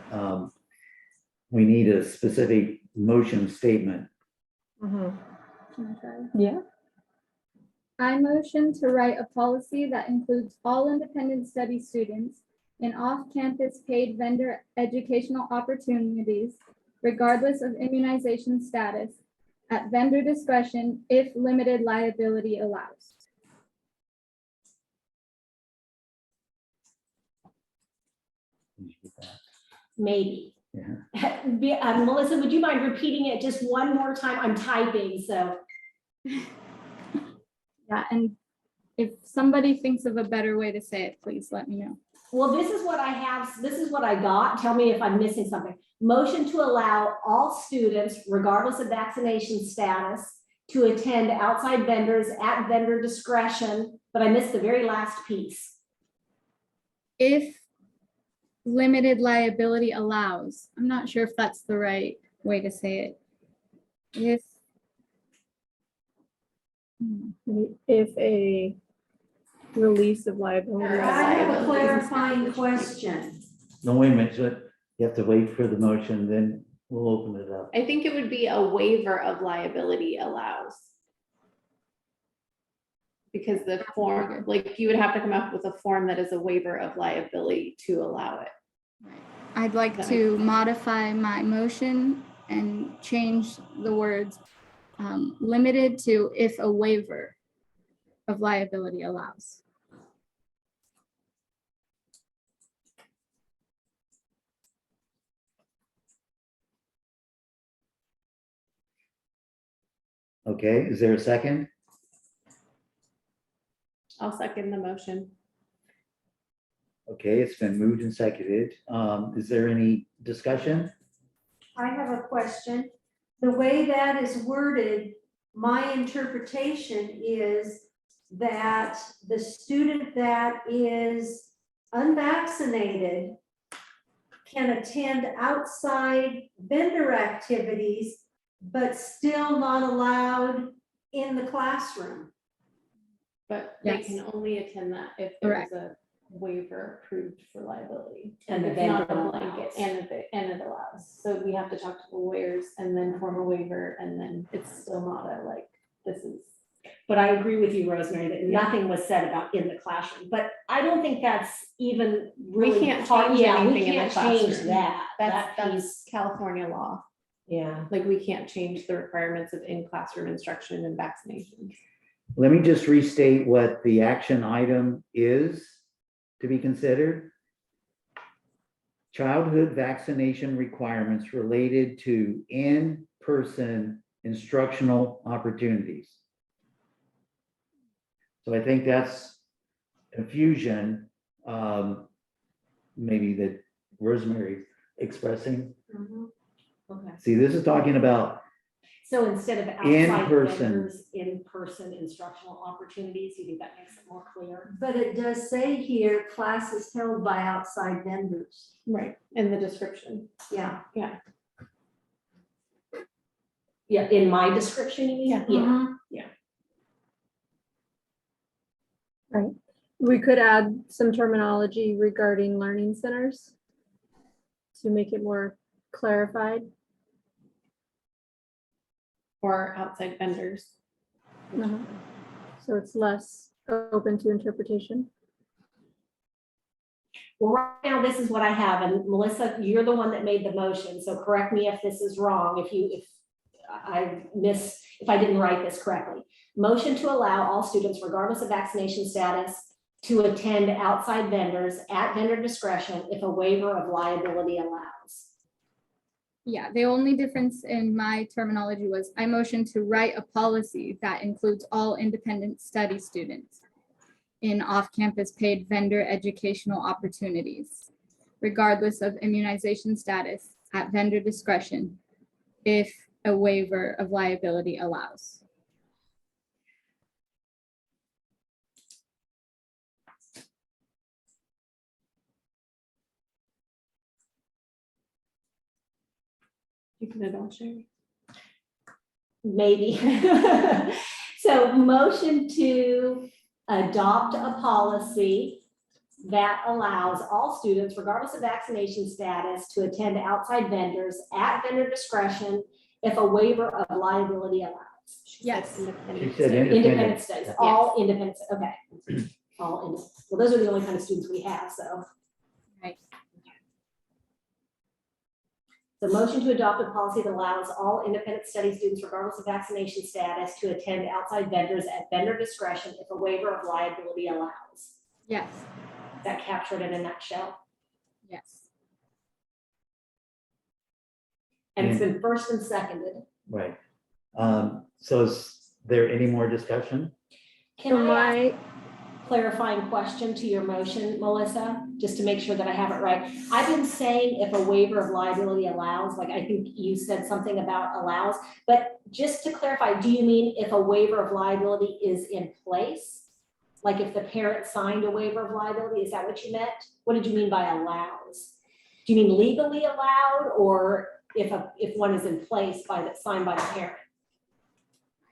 we need a specific motion statement. Mhm. Can I try? Yeah. I motion to write a policy that includes all independent study students in off-campus paid vendor educational opportunities, regardless of immunization status, at vendor discretion if limited liability allows. Maybe. Yeah. Melissa, would you mind repeating it just one more time? I'm typing, so. Yeah, and if somebody thinks of a better way to say it, please let me know. Well, this is what I have, this is what I got. Tell me if I'm missing something. Motion to allow all students, regardless of vaccination status, to attend outside vendors at vendor discretion, but I missed the very last piece. If limited liability allows, I'm not sure if that's the right way to say it. If a release of liability. I have a Liability. clarifying question. No, wait a minute, so you have to wait for the motion, then we'll open it up. I think it would be a waiver of liability allows. Because the form, like you would have to come up with a form that is a waiver of liability to allow it. I'd like to modify my motion and change the words limited to if a waiver of liability allows. Okay, is there a second? I'll second the motion. Okay, it's been moved and seconded. Is there any discussion? I have a question. The way that is worded, my interpretation is that the student that is unvaccinated can attend outside vendor activities, but still not allowed in the classroom. But they Yes. can only attend that if there's a waiver approved for liability. And the It's not vendor a blanket, allows. and it allows. So we have to talk to the lawyers and then form a waiver, and then it's still not a like, this is. But I agree with you, Rosemary, that nothing was said about in the classroom, but I don't think that's even really. can't part- change yeah, we anything in the can't change classroom. that, that That's piece, California law. yeah. Like, we can't change the requirements of in-classroom instruction and vaccination. Let me just restate what the action item is to be considered. Childhood vaccination requirements related to in-person instructional opportunities. So I think that's confusion, maybe that Rosemary expressing. Okay. See, this is talking about, So instead of outside In-person. vendors, in-person instructional opportunities, you think that makes it more clear? But it does say here, classes held by outside vendors. Right. In the description. Yeah. Yeah, in my description, you mean? Yeah. We could add some terminology regarding learning centers to make it more clarified. Or outside vendors. So it's less open to interpretation. Well, right now, this is what I have, and Melissa, you're the one that made the motion, so correct me if this is wrong, if I didn't write this correctly. Motion to allow all students, regardless of vaccination status, to attend outside vendors at vendor discretion if a waiver of liability allows. Yeah, the only difference in my terminology was I motioned to write a policy that includes all independent study students in off-campus paid vendor educational opportunities, regardless of immunization status at vendor discretion, if a waiver of liability allows. You can add all, Sherry. Maybe. So motion to adopt a policy that allows all students, regardless of vaccination status, to attend outside vendors at vendor discretion if a waiver of liability allows. Yes. she Independent said study. Independent independent. studies, all independent, okay. All independent, well, those are the only kind of students we have, so. Right. The motion to adopt a policy that allows all independent study students, regardless of vaccination status, to attend outside vendors at vendor discretion if a waiver of liability allows. Yes. Is that captured in a nutshell? Yes. And it's been first and seconded. Right. So is there any more discussion? Can I ask a clarifying question to your motion, Melissa, just to make sure that I have it right? I've been saying if a waiver of liability allows, like I think you said something about allows, but just to clarify, do you mean if a waiver of liability is in place? Like if the parent signed a waiver of liability, is that what you meant? What did you mean by allows? Do you mean legally allowed, or if one is in place signed by the parent?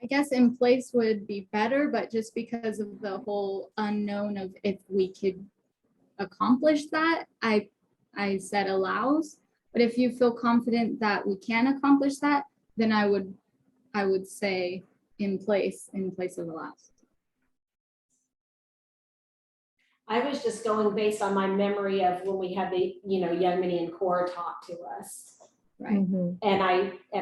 I guess in place would be better, but just because of the whole unknown of if we could accomplish that, I said allows. But if you feel confident that we can accomplish that, then I would say in place of allows. I was just going based on my memory of when we had the, Young Minnie and Cora talk to us. Right. And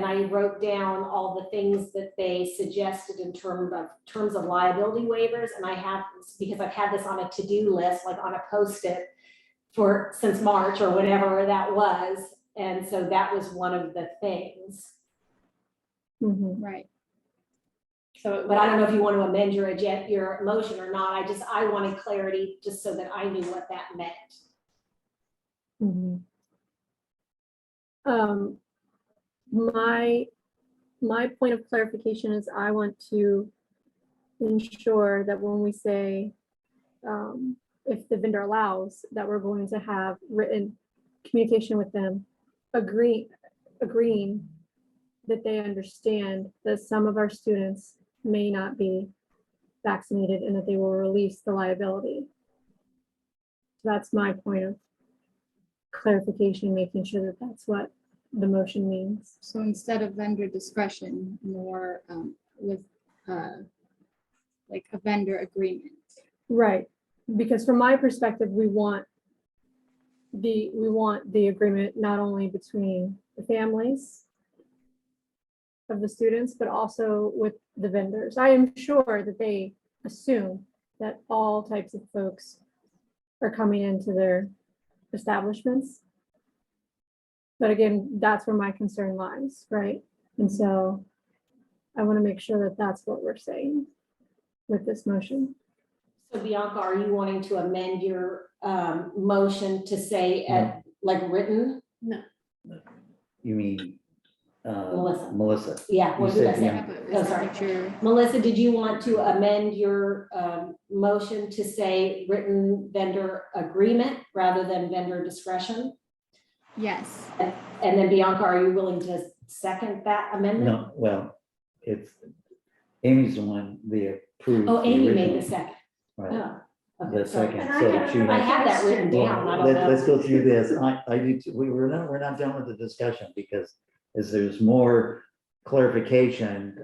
I wrote down all the things that they suggested in terms of liability waivers. And I have, because I've had this on a to-do list, like on a Post-it since March or whatever that was. And so that was one of the things. Right. So, But I don't know if you want to amend your motion or not. I wanted clarity just so that I knew what that meant. Mhm. My point of clarification is I want to ensure that when we say, if the vendor allows, that we're going to have written communication with them, agreeing that they understand that some of our students may not be vaccinated and that they will release the liability. That's my point of clarification, making sure that that's what the motion means. So instead of vendor discretion, more with like a vendor agreement. Right, because from my perspective, we want the agreement not only between the families of the students, but also with the vendors. I am sure that they assume that all types of folks are coming into their establishments. But again, that's where my concern lies, right? And so I want to make sure that that's what we're saying with this motion. So Bianca, are you wanting to amend your motion to say like written? You mean, Melissa. Melissa? Yeah, what You did I said say? yeah. Oh, sorry. Melissa, did you want to amend your motion to say written vendor agreement rather than vendor discretion? Yes. And then Bianca, are you willing to second that amendment? No, well, it's, Amy's the one, the approved. Oh, Amy made original, the second. Right, Oh, okay, the sorry. second. And I So have she another I has- had that written Well, down. I don't know. let's go through this. I do, we're not done with the discussion because as there's more clarification,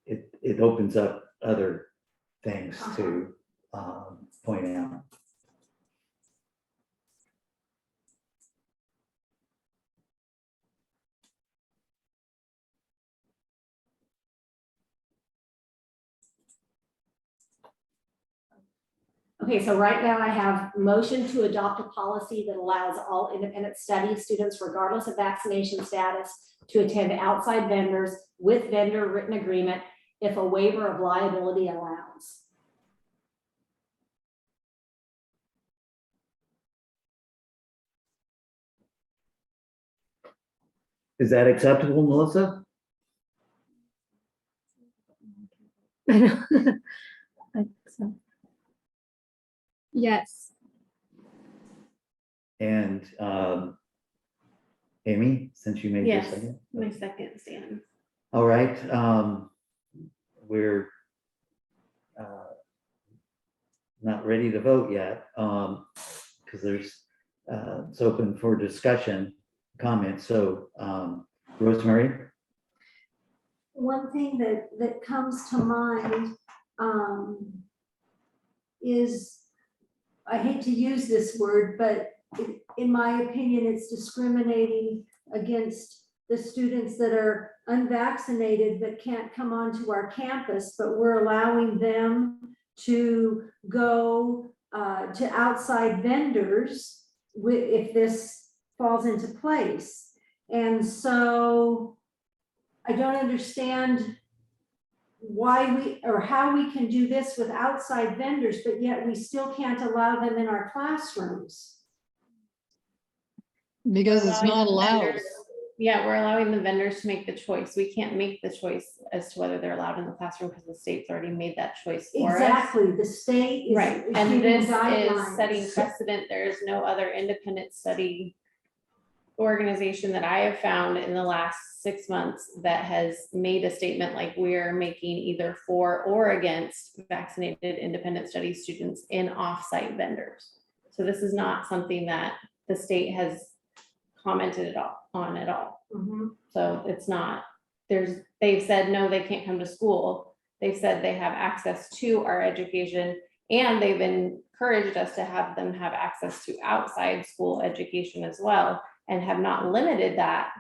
it opens up other things to point out. Okay, so right now I have motion to adopt a policy that allows all independent study students, regardless of vaccination status, to attend outside vendors with vendor written agreement if a waiver of liability allows. Is that acceptable, Melissa? I know. I think so. Yes. And Amy, since you made yes, this second? my second stand. All right, we're not ready to vote yet, because there's, it's open for discussion, comments, so Rosemary? One thing that comes to mind is, I hate to use this word, but in my opinion, it's discriminating against the students that are unvaccinated that can't come onto our campus, but we're allowing them to go to outside vendors if this falls into place. And so I don't understand why or how we can do this with outside vendors, but yet we still can't allow them in our classrooms. Because We're it's allowing not the allowed. vendors- Yeah, we're allowing the vendors to make the choice. We can't make the choice as to whether they're allowed in the classroom because the state's already made that choice for us. Exactly, the state is Right, is and giving this is guidelines. setting precedent. There is no other independent study organization that I have found in the last 6 months that has made a statement like we're making either for or against vaccinated independent study students in off-site vendors. So this is not something that the state has commented on at all. Mhm. So it's not, they've said, no, they can't come to school. They've said they have access to our education and they've encouraged us to have them have access to outside school education as well and have not limited that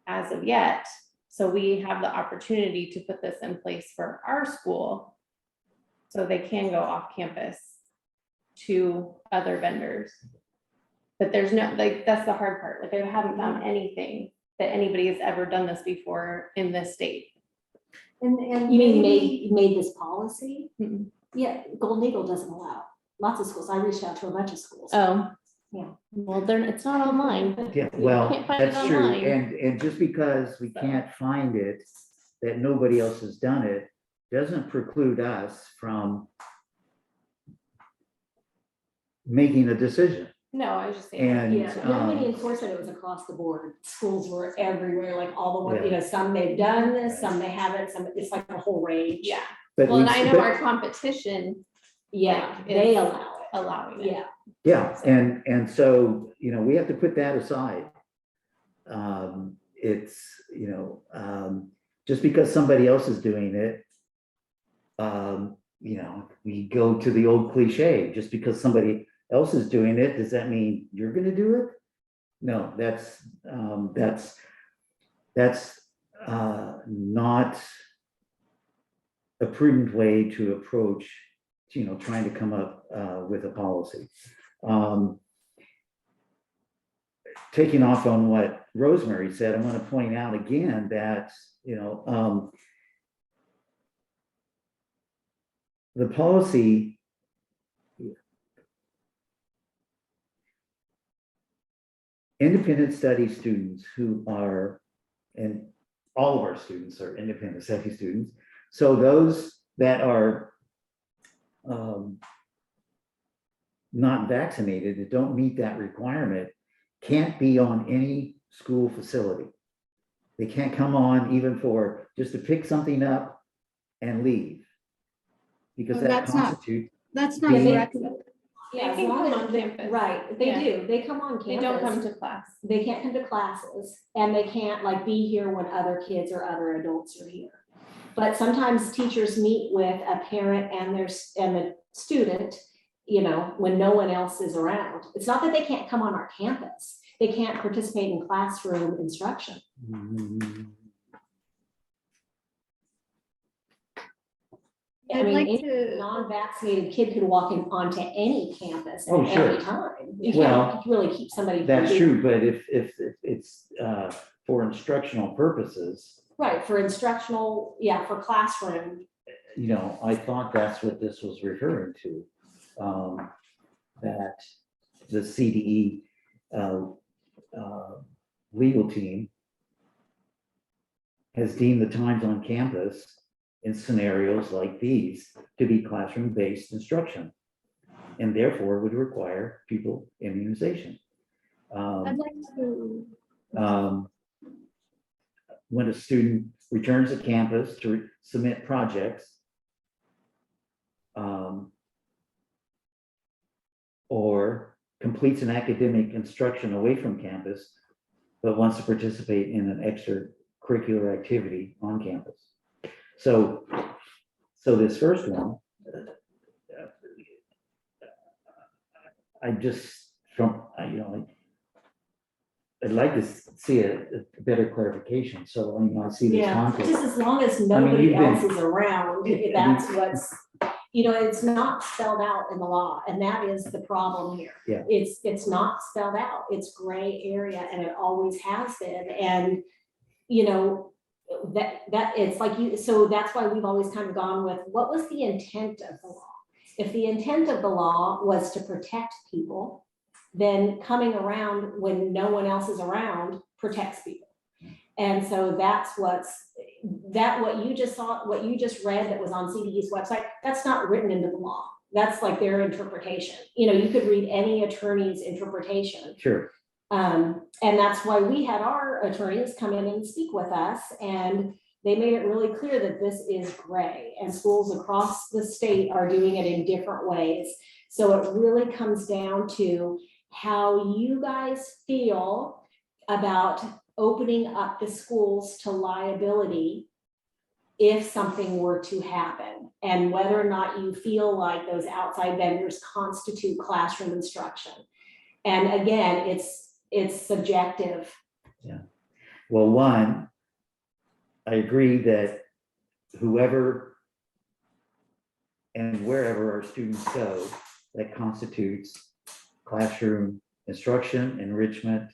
as of yet. So we have the opportunity to put this in place for our school so they can go off campus to other vendors. But there's no, like, that's the hard part. Like, I haven't found anything that anybody has ever done this before in this state. And You mean maybe- made this policy? Mm-mm. Yeah, Golden Eagle doesn't allow. Lots of schools. I reached out to a bunch of schools. Oh. Yeah. Well, it's not online. Yeah, You well, can't find it that's true. online. And just because we So. can't find it, that nobody else has done it, doesn't preclude us from making a decision. No, I was just saying. And, Yeah, young Mini um, enforcement, it was across the board. Schools were everywhere, like all the ones, Yeah. some they've done this, some they haven't, some, it's like a whole range. Yeah. but Well, we- and I know but- our competition Yeah, Like, they is allow it. allowing it. Yeah. Yeah, and so, we have to put that aside. It's, just because somebody else is doing it, we go to the old cliche, just because somebody else is doing it, does that mean you're gonna do it? No, that's not a prudent way to approach, trying to come up with a policy. Taking off on what Rosemary said, I want to point out again that, the policy independent study students who are, and all of our students are independent study students. So those that are not vaccinated, that don't meet that requirement, can't be on any school facility. They can't come on even for, just to pick something up and leave. Because Oh, that that's not- constitutes, That's not Yeah, they- correct. Yeah, as can long come as on they- campus. Right, they Yeah. do. They come on campus. They don't come to class. They can't come to classes and they can't be here when other kids or other adults are here. But sometimes teachers meet with a parent and the student, when no one else is around. It's not that they can't come on our campus. They can't participate in classroom instruction. I I'd mean, like any to, non-vaccinated kid could walk in onto any campus Oh, at sure. any time. You Well, can't really keep somebody. from that's being- true, but if it's for instructional purposes, Right, for instructional, for classroom. I thought that's what this was referring to. That the CDE legal team has deemed the times on campus in scenarios like these to be classroom-based instruction, and therefore would require pupil immunization. I'd like to, When a student returns to campus to submit projects, or completes an academic instruction away from campus, but wants to participate in an extracurricular activity on campus. So this first one, I just, I'd like to see a better clarification. So, I see this Yeah, conflict. just as long as mean, nobody you've been- else is around, that's what's, it's not spelled out in the law, and that is the problem here. Yeah. It's not spelled out, it's gray area, and it always has been, and, that it's like so that's why we've always kind of gone with, what was the intent of the law? If the intent of the law was to protect people, then coming around when no one else is around protects people. And so that's what you just saw, what you just read that was on CDE's website, that's not written into the law. That's like their interpretation. You could read any attorney's interpretation. Sure. And that's why we had our attorneys come in and speak with us, and they made it really clear that this is gray, and schools across the state are doing it in different ways. So it really comes down to how you guys feel about opening up the schools to liability if something were to happen, and whether or not you feel like those outside vendors constitute classroom instruction. And again, it's subjective. Well, one, I agree that whoever and wherever our students go, that constitutes classroom instruction, enrichment.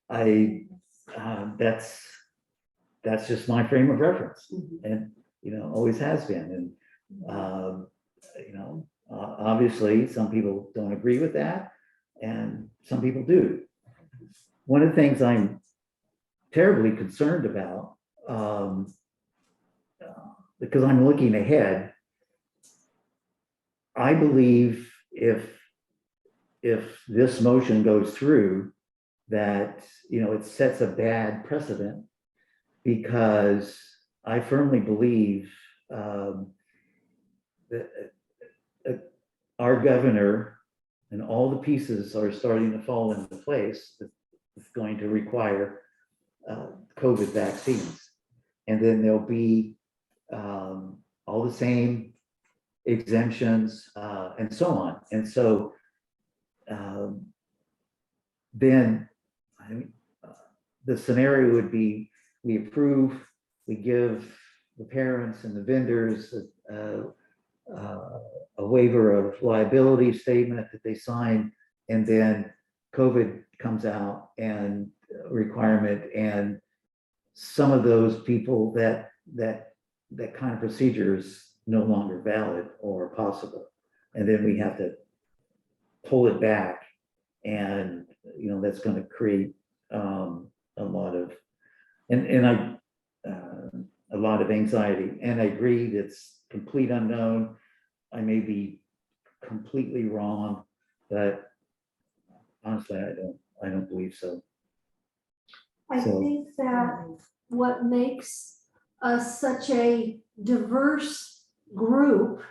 I that's just my frame of reference, Mhm. and, always has been, and, obviously, some people don't agree with that, and some people do. One of the things I'm terribly concerned about, because I'm looking ahead, I believe if this motion goes through, that, it sets a bad precedent, because I firmly believe that our governor and all the pieces are starting to fall into place. It's going to require COVID vaccines. And then there'll be all the same exemptions and so on. And so then the scenario would be, we approve, we give the parents and the vendors a waiver of liability statement that they sign, and then COVID comes out and requirement, and some of those people that kind of procedure is no longer valid or possible. And then we have to pull it back, and that's going to create a lot of a lot of anxiety. And I agree, it's complete unknown. I may be completely wrong, but honestly, I don't believe so. I think that what makes us such a diverse group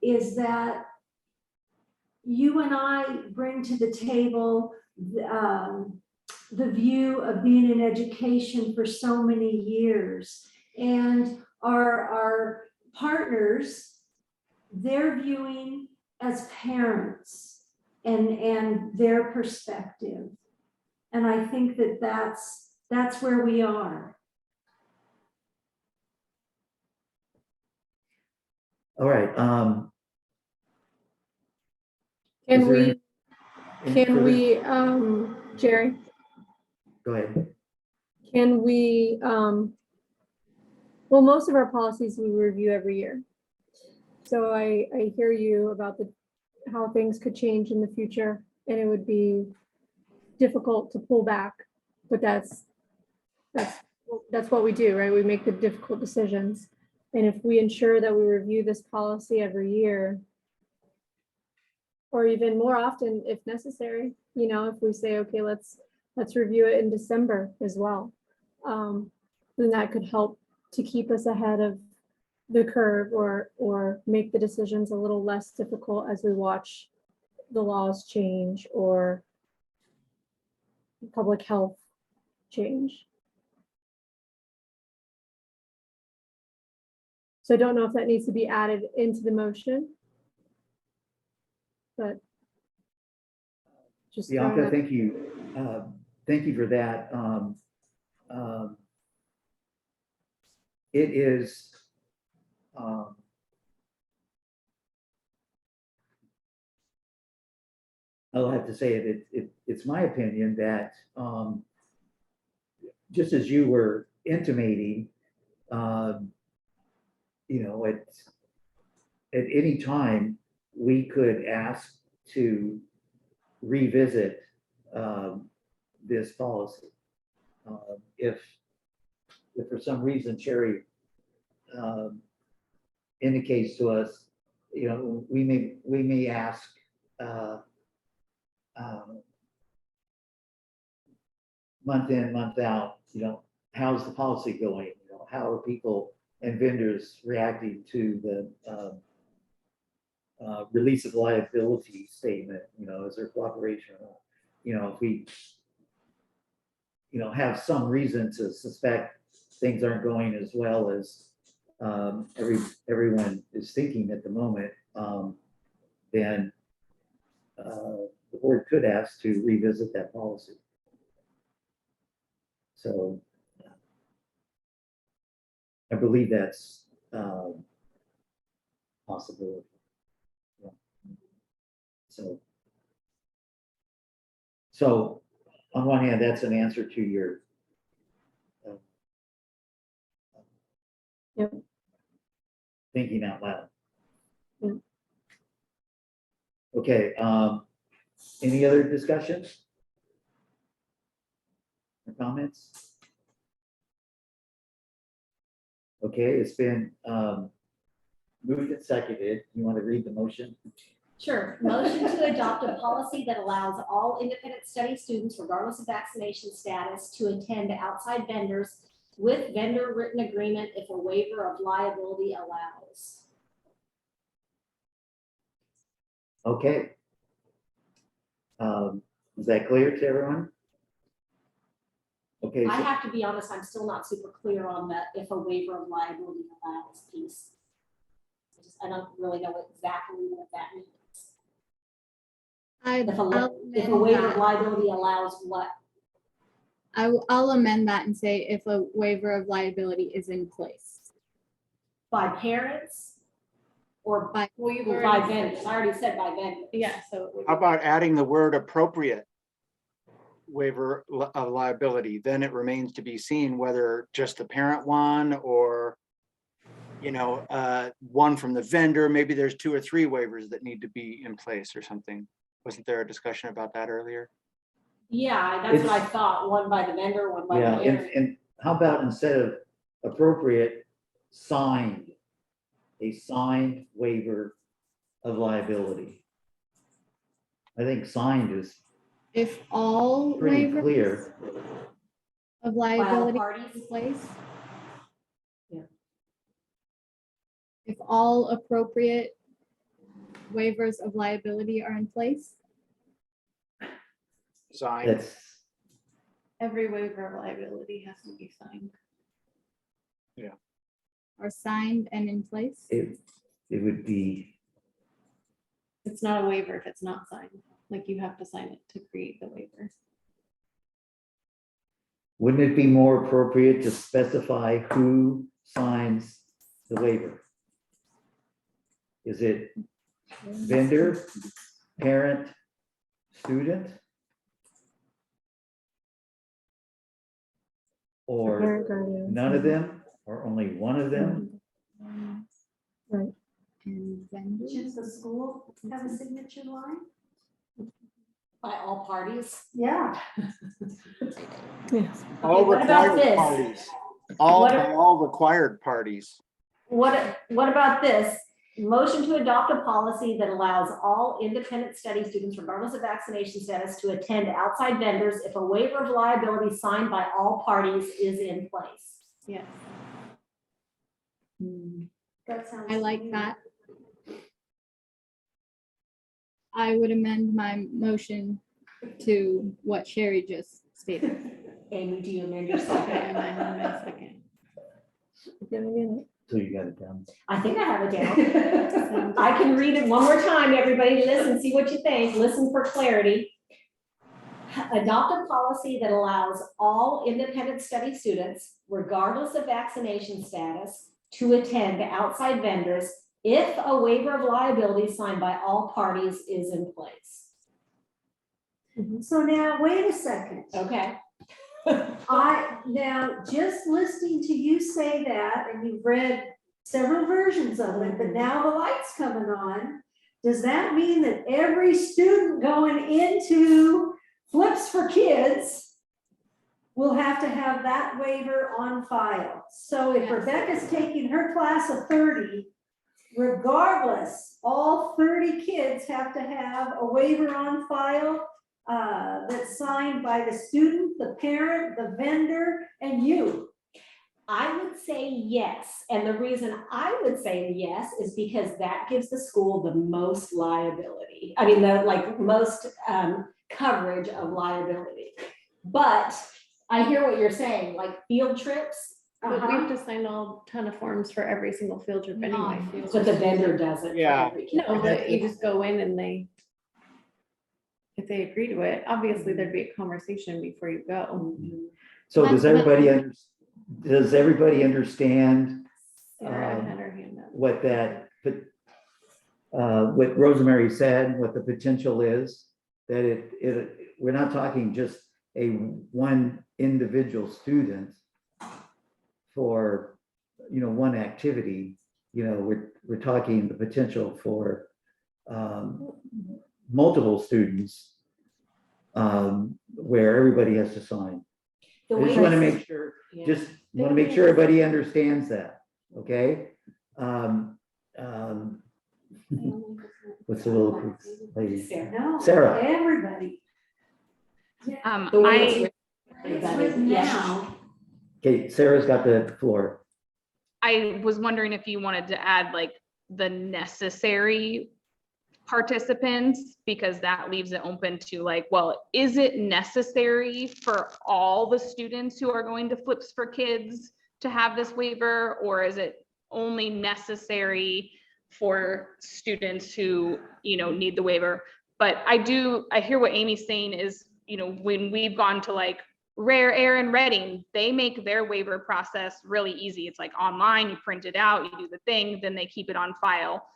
is that you and I bring to the table the view of being in education for so many years, and our partners, they're viewing as parents and their perspective. And I think that that's where we are. All right. Can is there we, any can further- we, Jerry, Go ahead. can we, well, most of our policies we review every year. So I hear you about how things could change in the future, and it would be difficult to pull back, but that's what we do, right? We make the difficult decisions. And if we ensure that we review this policy every year, or even more often if necessary, if we say, okay, let's review it in December as well, then that could help to keep us ahead of the curve, or make the decisions a little less difficult as we watch the laws change or public health change. So I don't know if that needs to be added into the motion, but just throwing Bianca, that- thank you. Thank you for that. It is, I'll have to say it's my opinion that just as you were intimating, at any time, we could ask to revisit this policy. If for some reason Cherry indicates to us, we may ask month in, month out, how's the policy going? How are people and vendors reacting to the release of liability statement? Is there cooperation? If we have some reason to suspect things aren't going as well as everyone is thinking at the moment, then the board could ask to revisit that policy. So I believe that's possible. Yeah. So on one hand, that's an answer to your Yep. Thinking out loud. Yep. Okay, any other discussions? Or comments? Okay, it's been moved and seconded. You want to read the motion? Sure. Motion to adopt a policy that allows all independent study students, regardless of vaccination status, to attend outside vendors with vendor written agreement if a waiver of liability allows. Okay. Is that clear to everyone? Okay, I so- have to be honest, I'm still not super clear on that if a waiver of liability allows piece. I don't really know exactly what that means. If a waiver of liability allows what? I'll amend that and say if a waiver of liability is in place. By parents? Or By- by vendors? I already said by vendors. Yeah, so. it would How be- about adding the word appropriate waiver of liability? Then it remains to be seen whether just the parent one or, you know, one from the vendor. Maybe there's 2 or 3 waivers that need to be in place or something. Wasn't there a discussion about that earlier? Yeah, that's what I thought. One by the vendor, one by the Yeah, parent. and how about instead of appropriate, signed, a signed waiver of liability? I think signed is If all pretty waivers clear. of By all liability parties. in place. Yeah. If all appropriate waivers of liability are in place. Signed. That's, Every waiver of liability has to be signed. Are signed and in place. it would be, It's not a waiver if it's not signed. Like you have to sign it to create the waiver. wouldn't it be more appropriate to specify who signs the waiver? Is it vendor, parent, student? Or Parent, guardian. none of them, or only one of them? Right. And vendors. Should the school have a signature line? By all parties. Yeah. All what about required this? parties. All, What- by all required parties. What about this? Motion to adopt a policy that allows all independent study students, regardless of vaccination status, to attend outside vendors if a waiver of liability signed by all parties is in place. Yes. That sounds. I like that. I would amend my motion to what Sherry just stated. Amy, do you amend your Okay, second? and I amend my second. So you got it down. I think I have it down. I can read it one more time, everybody, listen, see what you think, listen for clarity. Adopt a policy that allows all independent study students, regardless of vaccination status, to attend outside vendors if a waiver of liability signed by all parties is in place. So now, wait a second. Okay, Now, just listening to you say that, and you've read several versions of it, but now the light's coming on. Does that mean that every student going into Flips for Kids will have to have that waiver on file? So if Yes. Rebecca's taking her class of 30, regardless, all 30 kids have to have a waiver on file that's signed by the student, the parent, the vendor, and you. I would say yes, and the reason I would say yes is because that gives the school the most liability. I mean, the most coverage of liability. But I hear what you're saying, like field trips, But we have to sign a ton of forms for every single field trip anyway. but the vendor doesn't. for Yeah. every kid. No, but you just go in and if they agree to it, obviously there'd be a conversation before you go. So That's does everybody understand Sarah had her hand up. what what Rosemary said, what the potential is? That we're not talking just one individual student for one activity, we're talking the potential for multiple students where everybody has to sign. The I way just want to this- make sure, Yeah. just want to make sure everybody understands that, okay? What's the little lady? No, Sarah. everybody. The way It's written now. Okay, Sarah's got the floor. I was wondering if you wanted to add like the necessary participants, because that leaves it open to like, well, is it necessary for all the students who are going to Flips for Kids to have this waiver, or is it only necessary for students who, need the waiver? But I hear what Amy's saying is, when we've gone to like Rare Air and Reading, they make their waiver process really easy. It's like online, you print it out, you do the thing, then they keep it on file.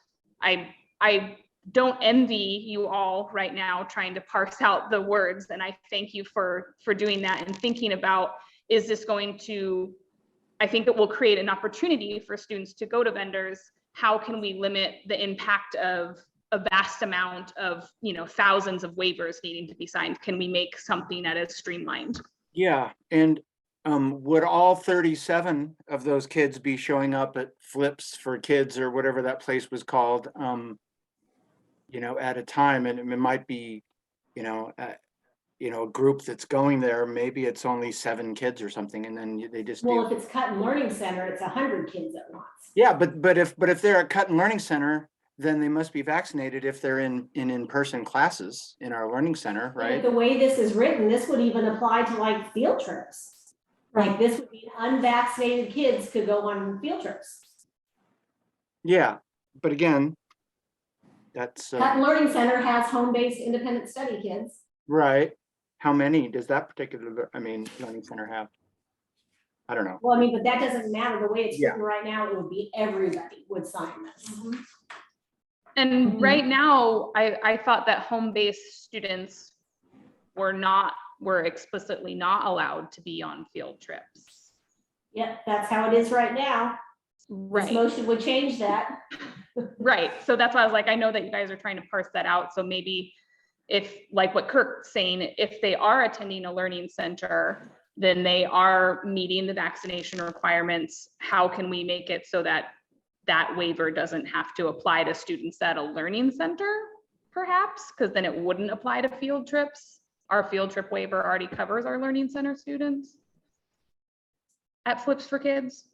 I don't envy you all right now trying to parse out the words, and I thank you for doing that and thinking about, is this going to, I think it will create an opportunity for students to go to vendors. How can we limit the impact of a vast amount of, thousands of waivers needing to be signed? Can we make something that is streamlined? Yeah, and would all 37 of those kids be showing up at Flips for Kids or whatever that place was called, at a time? And it might be, a group that's going there, maybe it's only 7 kids or something, and then they just Well, do. if it's Cut and Learning Center, it's 100 kids at once. Yeah, but if they're at Cut and Learning Center, then they must be vaccinated if they're in-person classes in our learning center, And right? the way this is written, this would even apply to like field trips. Like this would be unvaccinated kids could go on field trips. Yeah, but again, that's Cut and Learning Center has home-based independent study kids. right. How many does that particular, learning center have? I don't know. Well, but that doesn't matter. The way it's Yeah. written right now, it would be everybody would sign this. And right now, I thought that home-based students were explicitly not allowed to be on field trips. Yep, that's how it is right now. This Right, motion would change that. right. So that's why I was like, I know that you guys are trying to parse that out. So maybe if, like what Kirk's saying, if they are attending a learning center, then they are meeting the vaccination requirements. How can we make it so that that waiver doesn't have to apply to students at a learning center, perhaps? Because then it wouldn't apply to field trips. Our field trip waiver already covers our learning center students at Flips for Kids.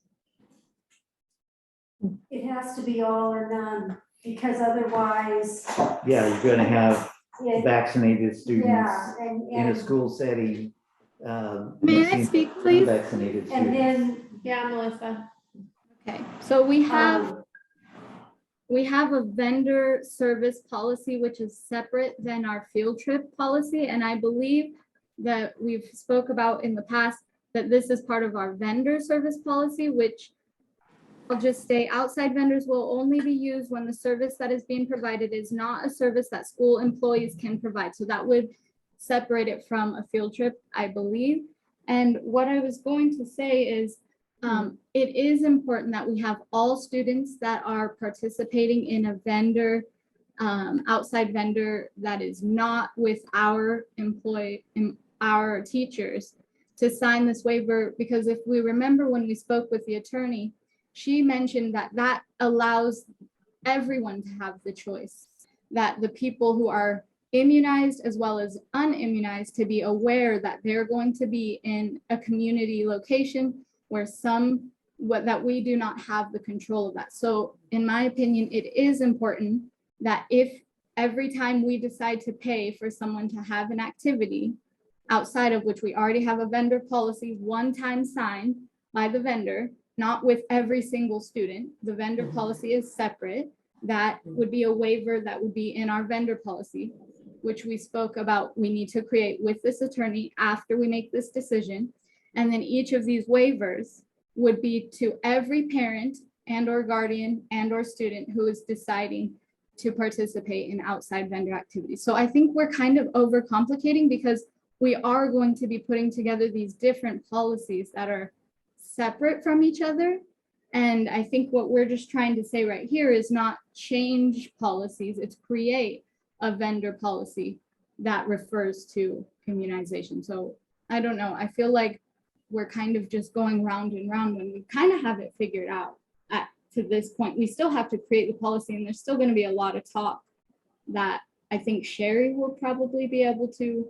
It has to be all or none, because otherwise, Yeah, you're gonna have yeah, vaccinated students yeah, in a school setting. May I speak, please? Vaccinated and students. then, Yeah, Melissa. Okay, so we have um, a vendor service policy, which is separate than our field trip policy. And I believe that we've spoke about in the past that this is part of our vendor service policy, which I'll just say outside vendors will only be used when the service that is being provided is not a service that school employees can provide. So that would separate it from a field trip, I believe. And what I was going to say is, it is important that we have all students that are participating in a vendor, outside vendor that is not with our our teachers to sign this waiver, because if we remember when we spoke with the attorney, she mentioned that allows everyone to have the choice, that the people who are immunized as well as unimmunized to be aware that they're going to be in a community location where that we do not have the control of that. So in my opinion, it is important that if every time we decide to pay for someone to have an activity outside of which we already have a vendor policy, one time signed by the vendor, not with every single student, the vendor policy is separate. That would be a waiver that would be in our vendor policy, which we spoke about, we need to create with this attorney after we make this decision. And then each of these waivers would be to every parent and or guardian and or student who is deciding to participate in outside vendor activities. So I think we're kind of overcomplicating, because we are going to be putting together these different policies that are separate from each other. And I think what we're just trying to say right here is not change policies, it's create a vendor policy that refers to immunization. So I don't know, I feel like we're kind of just going round and round when we kind of have it figured out to this point. We still have to create the policy, and there's still going to be a lot of talk that I think Sherry will probably be able to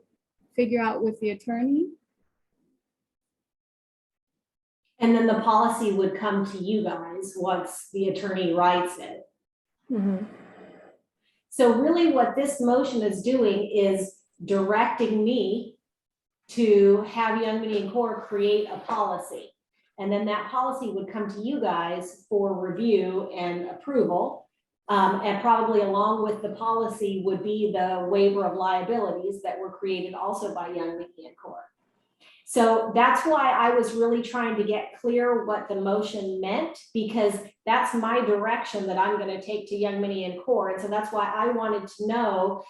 figure out with the attorney. And then the policy would come to you guys once the attorney writes it. So really what this motion is doing is directing me to have Young Indian Corps create a policy. And then that policy would come to you guys for review and approval. And probably along with the policy would be the waiver of liabilities that were created also by Young Indian Corps. So that's why I was really trying to get clear what the motion meant, because that's my direction that I'm going to take to Young Indian Corps. And so that's why I wanted to know,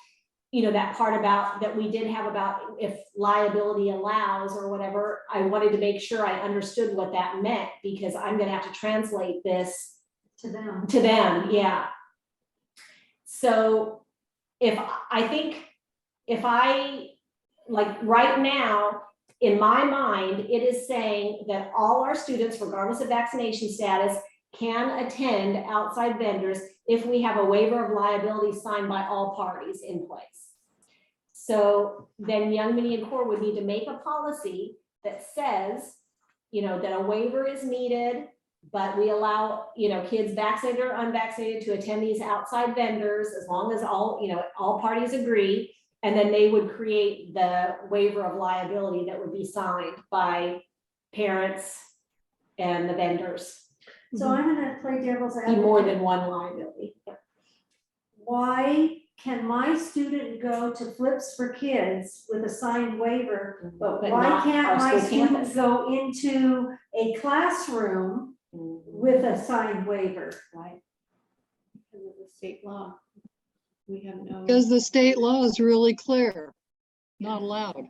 you know, that part about that we did have about if liability allows or whatever. I wanted to make sure I understood what that meant, because I'm going to have to translate this To them. to them. Yeah. So if I like right now, in my mind, it is saying that all our students, regardless of vaccination status, can attend outside vendors if we have a waiver of liability signed by all parties in place. So then Young Indian Corps would need to make a policy that says, you know, that a waiver is needed, but we allow, you know, kids vaccinated or unvaccinated to attend these outside vendors as long as all, you know, all parties agree. And then they would create the waiver of liability that would be signed by parents and the vendors. So I'm gonna play devil's Be advocate. more than one liability. Why can my student go to Flips for Kids with a signed waiver, but But why not can't our my school student campus. go into a classroom with a signed waiver? Right. Because of the state law. We have no. Because the state law is really clear, not allowed.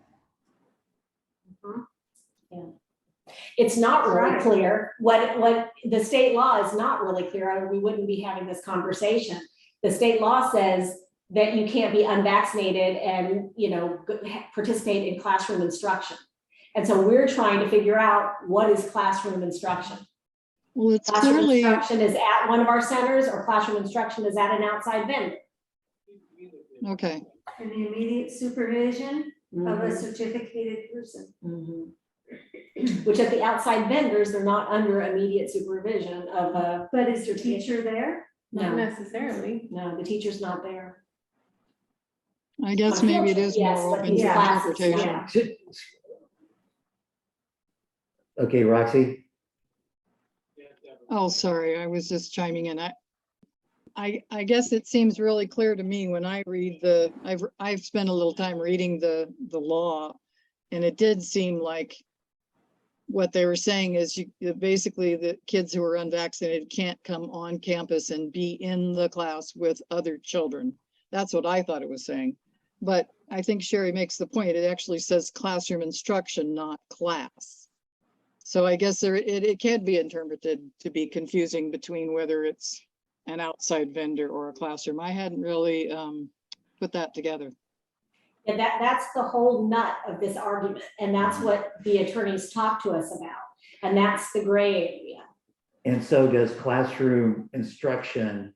It's not really Right. clear. What the state law is not really clear, or we wouldn't be having this conversation. The state law says that you can't be unvaccinated and, you know, participate in classroom instruction. And so we're trying to figure out what is classroom instruction. Well, it's Classroom clearly, instruction is at one of our centers, or classroom instruction is at an outside vendor. okay, In the immediate supervision of Mm-hmm. a certificated person. Which at the outside vendors, they're not under immediate supervision of a, But is the teacher there? Not no, necessarily. no, the teacher's not there. I guess On maybe it field is trip, yes, more but open these to classes, interpretation. yeah. Okay, Roxy, Oh, sorry, I was just chiming in. I guess it seems really clear to me when I read I've spent a little time reading the law, and it did seem like what they were saying is basically the kids who are unvaccinated can't come on campus and be in the class with other children. That's what I thought it was saying. But I think Sherry makes the point. It actually says classroom instruction, not class. So I guess it can be interpreted to be confusing between whether it's an outside vendor or a classroom. I hadn't really put that together. And that's the whole nut of this argument. And that's what the attorneys talk to us about. And that's the gray area. and so does classroom instruction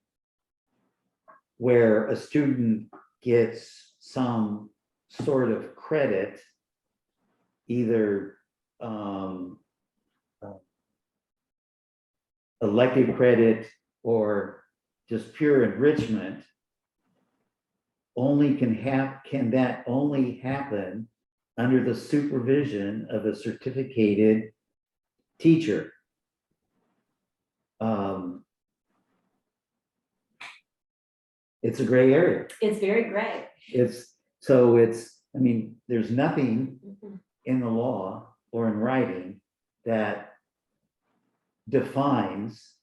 where a student gets some sort of credit, either elective credit or just pure enrichment, can that only happen under the supervision of a certificated teacher? It's a gray area. It's very gray. I mean, there's nothing in the law or in writing that defines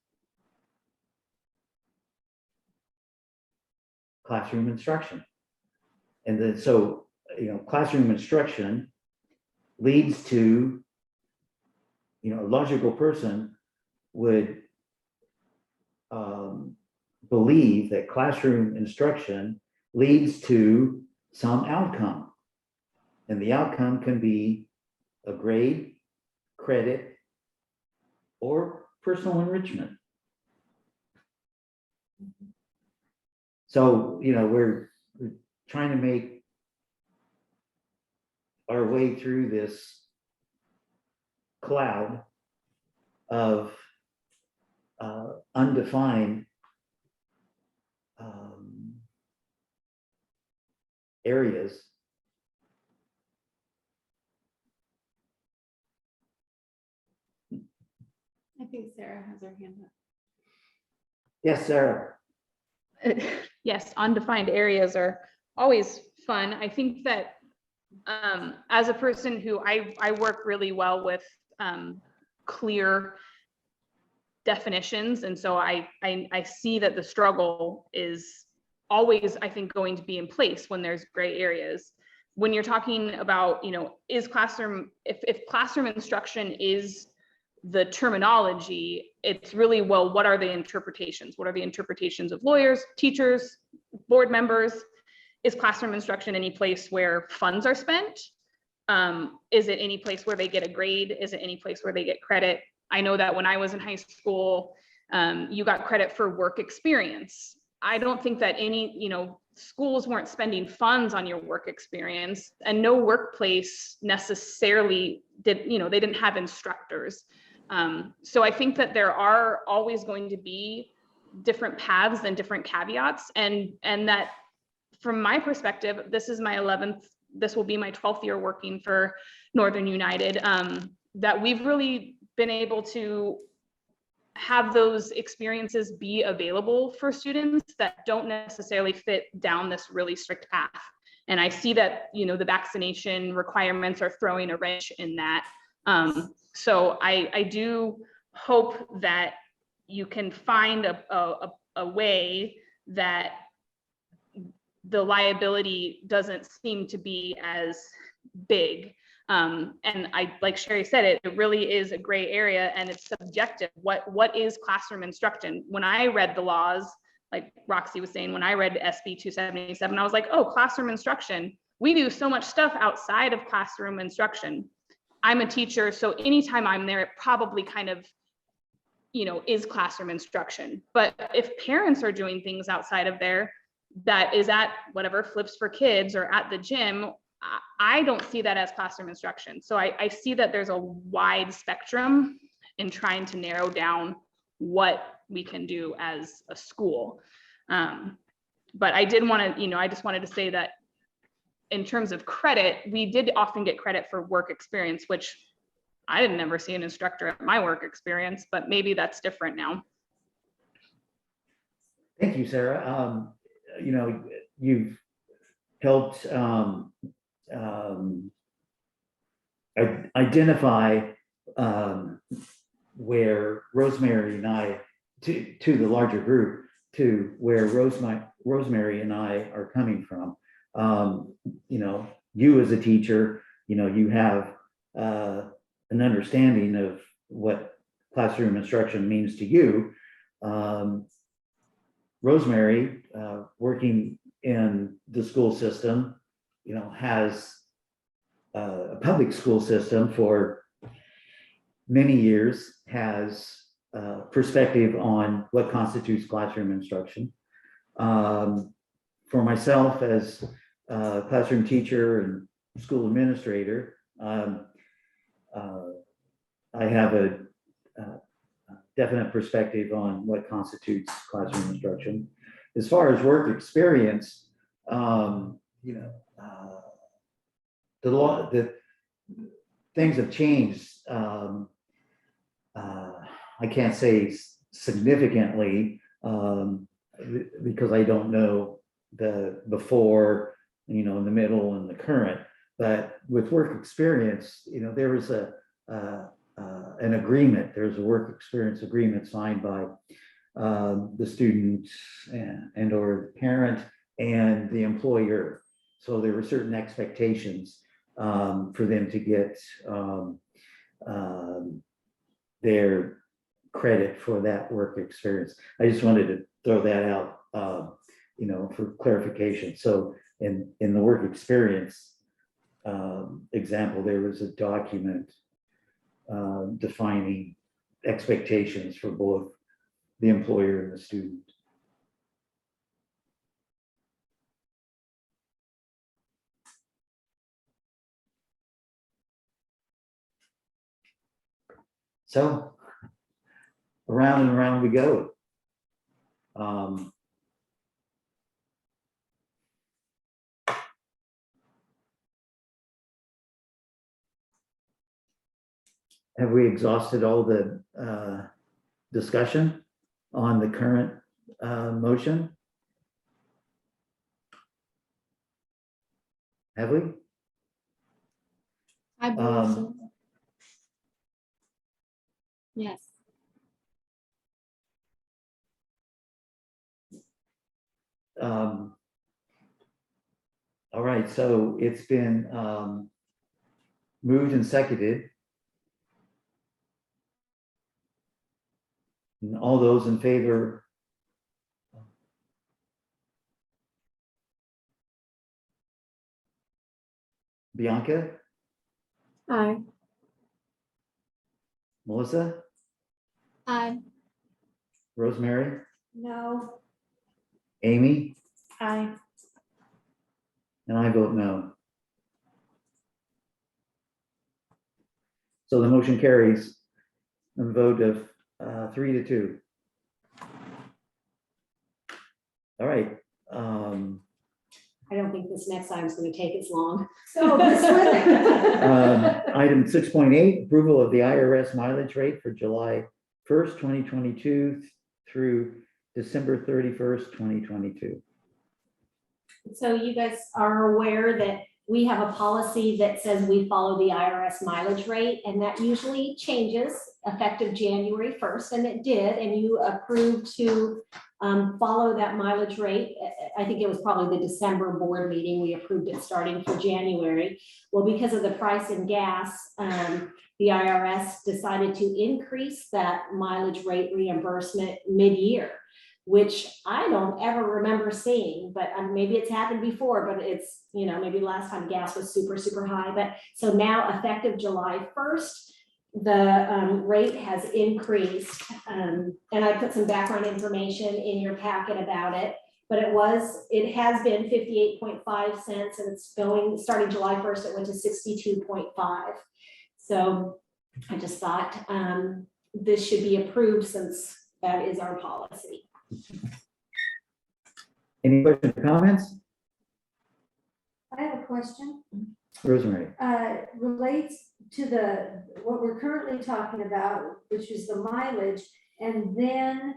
classroom instruction. And then, so, you know, classroom instruction leads to, you know, a logical person would believe that classroom instruction leads to some outcome. And the outcome can be a grade, credit, or personal enrichment. So, we're trying to make our way through this cloud of undefined areas. I think Sarah has her hand up. Yes, Sarah. Yes, undefined areas are always fun. I think that as a person who I work really well with clear definitions, and so I see that the struggle is always, I think, going to be in place when there's gray areas. When you're talking about, is classroom, if classroom instruction is the terminology, it's really, well, what are the interpretations? What are the interpretations of lawyers, teachers, board members? Is classroom instruction any place where funds are spent? Is it any place where they get a grade? Is it any place where they get credit? I know that when I was in high school, you got credit for work experience. I don't think that any, schools weren't spending funds on your work experience, and no workplace necessarily did, they didn't have instructors. So I think that there are always going to be different paths and different caveats, and that from my perspective, this is my 11th, this will be my 12th year working for Northern United, that we've really been able to have those experiences be available for students that don't necessarily fit down this really strict path. And I see that, the vaccination requirements are throwing a wrench in that. So I do hope that you can find a way that the liability doesn't seem to be as big. And like Sherry said, it really is a gray area, and it's subjective. What is classroom instruction? When I read the laws, like Roxy was saying, when I read SB 277, I was like, oh, classroom instruction. We do so much stuff outside of classroom instruction. I'm a teacher, so anytime I'm there, it probably kind of, is classroom instruction. But if parents are doing things outside of there, that is at whatever Flips for Kids or at the gym, I don't see that as classroom instruction. So I see that there's a wide spectrum in trying to narrow down what we can do as a school. But I did want to, I just wanted to say that in terms of credit, we did often get credit for work experience, which I didn't ever see an instructor at my work experience, but maybe that's different now. Thank you, Sarah. You've helped identify where Rosemary and I, to the larger group, to where Rosemary and I are coming from. You as a teacher, you have an understanding of what classroom instruction means to you. Rosemary, working in the school system, has a public school system for many years, has perspective on what constitutes classroom instruction. For myself as a classroom teacher and school administrator, I have a definite perspective on what constitutes classroom instruction. As far as work experience, the things have changed. I can't say significantly because I don't know the before, in the middle and the current. But with work experience, there was an agreement. There's a work experience agreement signed by the student and or parent and the employer. So there were certain expectations for them to get their credit for that work experience. I just wanted to throw that out, for clarification. So in the work experience example, there was a document defining expectations for both the employer and the student. So around and around we go. Have we exhausted all the discussion on the current motion? Have we? I believe so. Yes. All right, so it's been moved and seconded. And all those in favor? Bianca, Aye. Melissa, Aye. Rosemary, No, Amy, Aye. and I vote no. So the motion carries a vote of 3-2. All right. I don't think this next item's gonna take as long. so this way. Item 6.8, approval of the IRS mileage rate for July 1st, 2022 through December 31st, 2022. So you guys are aware that we have a policy that says we follow the IRS mileage rate, and that usually changes effective January 1st, and it did, and you approved to follow that mileage rate. I think it was probably the December board meeting, we approved it starting for January. Well, because of the price in gas, the IRS decided to increase that mileage rate reimbursement mid-year, which I don't ever remember seeing, but maybe it's happened before, but it's, maybe last time gas was super, super high. But so now effective July 1st, the rate has increased. And I put some background information in your packet about it, but it has been 58.5 cents, and it's starting July 1st, it went to 62.5. So I just thought this should be approved since that is our policy. Any questions or comments? I have a question. Rosemary? Relates to what we're currently talking about, which is the mileage, and then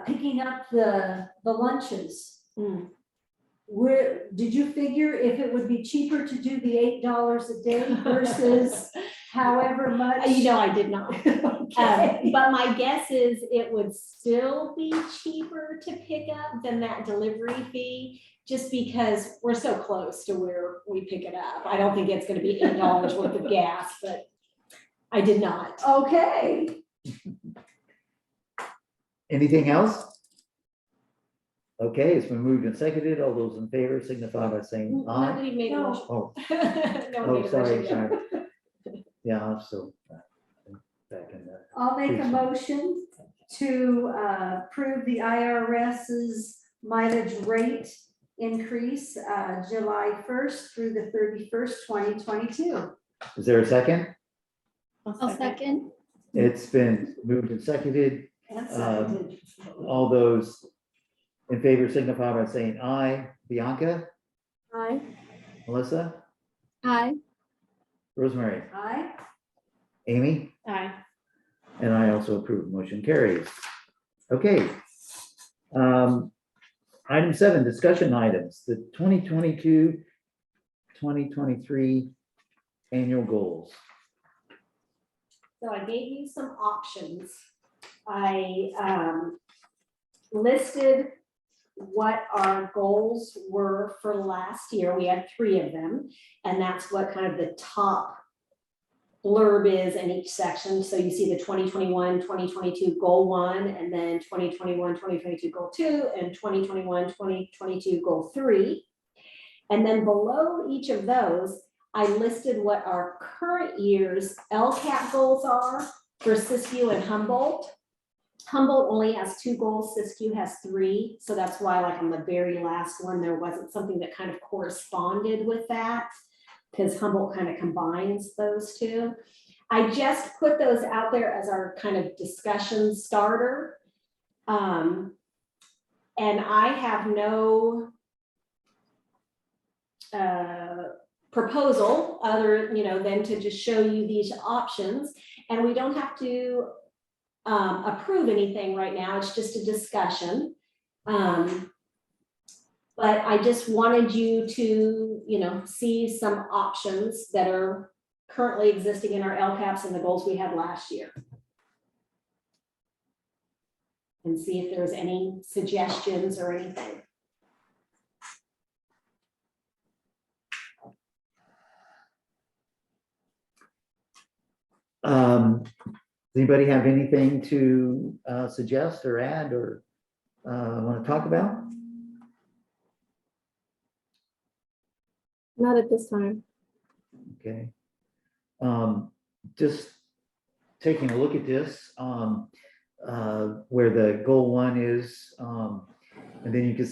picking up the lunches. Did you figure if it would be cheaper to do the $8 a day versus however much? I did not. Okay. But my guess is it would still be cheaper to pick up than that delivery fee, just because we're so close to where we pick it up. I don't think it's gonna be $8 worth of gas, but I did not. Okay. Anything else? Okay, it's been moved and seconded. All those in favor signify by saying aye. Nobody made a No. motion. Oh, No one made a sorry, motion yet. sorry. Yeah, I'm still back in that. I'll make a motion to approve the IRS's mileage rate increase July 1st through the 31st, 2022. Is there a second? I'll second. It's been moved and seconded. And seconded. All those in favor signify by saying aye. Bianca, Aye. Melissa, Aye. Rosemary, Aye. Amy, Aye. and I also approve. Motion carries. Okay. Item 7, discussion items, the 2022-2023 annual goals. So I gave you some options. I listed what our goals were for last year. We had 3 of them, and that's what kind of the top blurb is in each section. So you see the 2021, 2022 goal 1, and then 2021, 2022 goal 2, and 2021, 2022 goal 3. And then below each of those, I listed what our current year's LCAP goals are for Siskiyou and Humboldt. Humboldt only has 2 goals, Siskiyou has 3. So that's why, like on the very last one, there wasn't something that kind of corresponded with that, because Humboldt kind of combines those 2. I just put those out there as our kind of discussion starter. And I have no proposal other, than to just show you these options. And we don't have to approve anything right now. It's just a discussion. But I just wanted you to, see some options that are currently existing in our LCAPs and the goals we had last year. And see if there's any suggestions or anything. Does anybody have anything to suggest or add or want to talk about? Not at this time. Okay. Just taking a look at this, where the goal 1 is, and then you can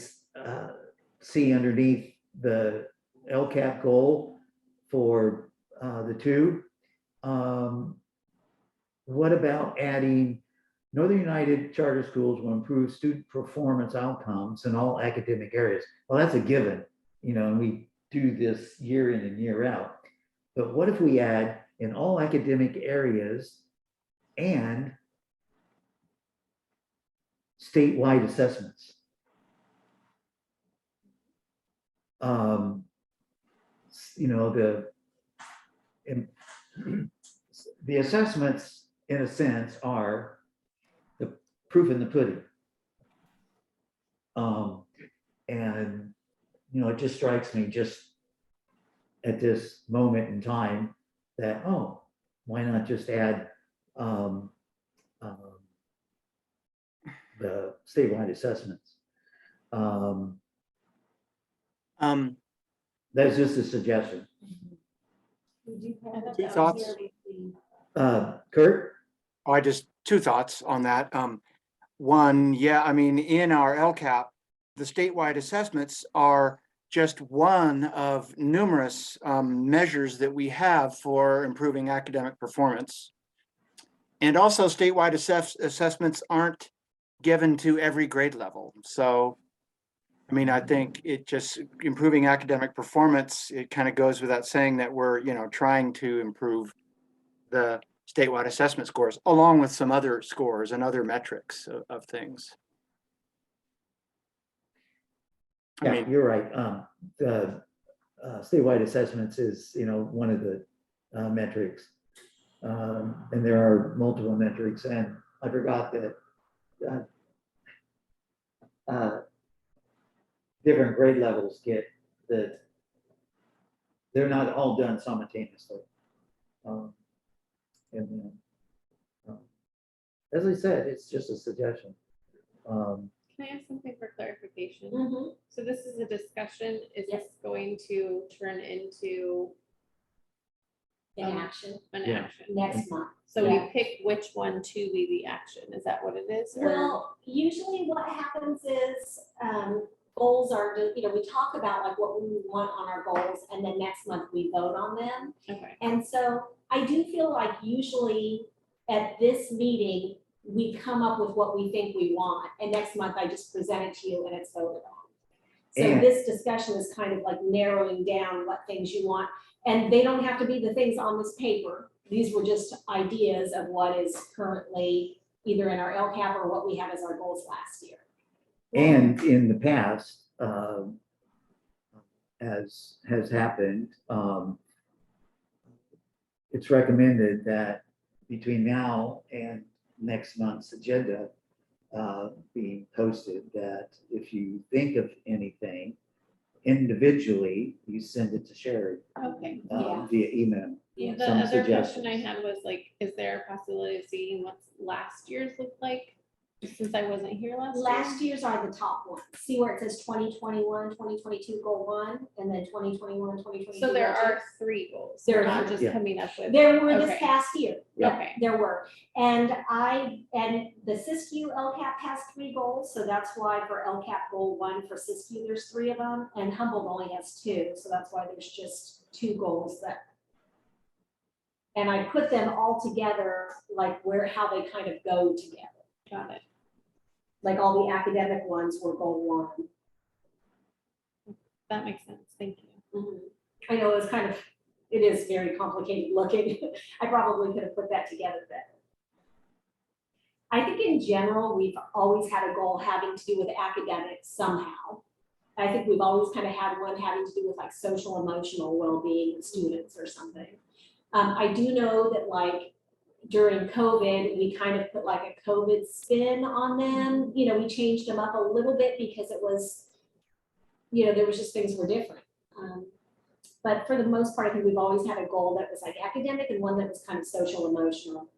see underneath the LCAP goal for the 2. What about adding Northern United Charter Schools will improve student performance outcomes in all academic areas? Well, that's a given, and we do this year in and year out. But what if we add in all academic areas and statewide assessments? The assessments, in a sense, are the proof in the pudding. And, it just strikes me just at this moment in time that, why not just add the statewide assessments? That's just a suggestion. Two thoughts. Kurt? I just 2 thoughts on that. One, yeah, I mean, in our LCAP, the statewide assessments are just one of numerous measures that we have for improving academic performance. And also statewide assessments aren't given to every grade level. So, I mean, I think it just improving academic performance, it kind of goes without saying that we're, trying to improve the statewide assessment scores along with some other scores and other metrics of things. Yeah, I mean, you're right. The statewide assessments is, one of the metrics. And there are multiple metrics, and I forgot that different grade levels get they're not all done simultaneously. As I said, it's just a suggestion. Can I ask something for clarification? Mm-hmm. So this is a discussion. Is Yes. this going to turn into In action an Yeah. action? next month. So Yeah. we pick which one to be the action. Is that what it is? Or- Well, usually what happens is, goals are, we talk about like what we want on our goals, and then next month we vote on them. Okay. And so I do feel like usually at this meeting, we come up with what we think we want, and next month I just present it to you and it's voted on. So And- this discussion is kind of like narrowing down what things you want, and they don't have to be the things on this paper. These were just ideas of what is currently either in our LCAP or what we have as our goals last year. And in the past, as has happened, it's recommended that between now and next month's agenda being posted, that if you think of anything individually, you send it to Sherry Okay. Yeah. via email. The some other question I suggestions. had was like, is there a possibility of seeing what last year's looked like? Since I wasn't here last year. Last year's are the top ones. See where it says 2021, 2022 goal one, and then 2021, 2022. So there goal two? are 3 goals. There We're are. not just Yeah. coming up with. There were this Okay. past year. Yeah. Okay. There were. And the Siskiyou LCAP has 3 goals, so that's why for LCAP goal 1 for Siskiyou, there's 3 of them, and Humboldt only has 2, so that's why there's just 2 goals that. And I put them all together, like how they kind of go together. Got it. Like all the academic ones were goal 1. That makes sense. Thank you. I know it is very complicated looking. I probably could have put that together better. I think in general, we've always had a goal having to do with academics somehow. I think we've always kind of had one having to do with like social emotional well-being of students or something. I do know that like during COVID, we kind of put like a COVID spin on them. You know, we changed them up a little bit because it was, you know, there was just things were different. But for the most part, I think we've always had a goal that was like academic and one that was kind of social emotional.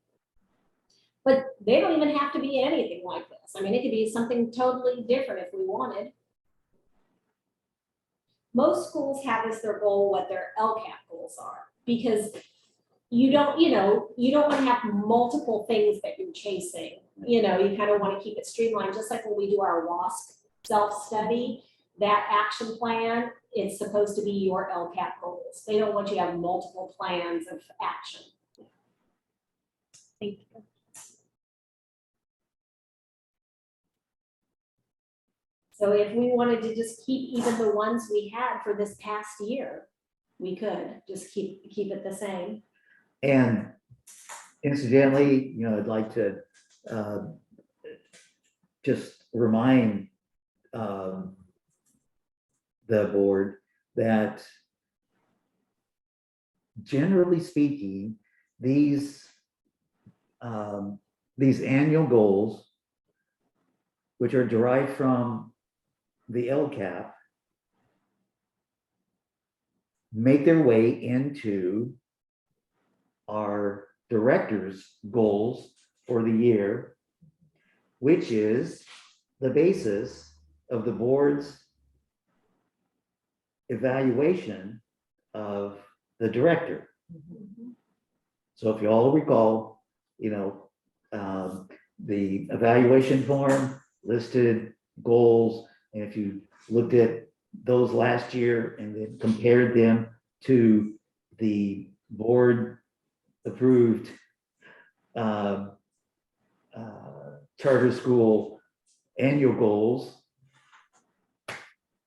But they don't even have to be anything like this. I mean, it could be something totally different if we wanted. Most schools have as their goal what their LCAP goals are, because you don't want to have multiple things that you're chasing. You know, you kind of want to keep it streamlined, just like when we do our WASC self-study, that action plan, it's supposed to be your LCAP goals. They don't want you to have multiple plans of action. Thank you. So if we wanted to just keep even the ones we had for this past year, we could just keep it the same. And incidentally, you know, I'd like to just remind the board that generally speaking, these annual goals, which are derived from the LCAP, make their way into our director's goals for the year, which is the basis of the board's evaluation of the director. So if you all recall, you know, the evaluation form listed goals, and if you looked at those last year and then compared them to the board approved charter school annual goals,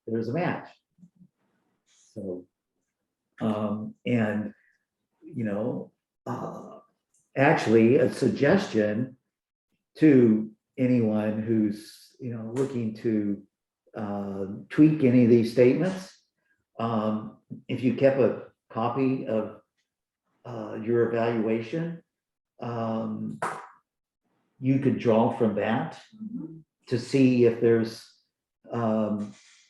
there's a match. So, and, you know, actually a suggestion to anyone who's, you know, looking to tweak any of these statements, if you kept a copy of your evaluation, you could draw from that to see if there's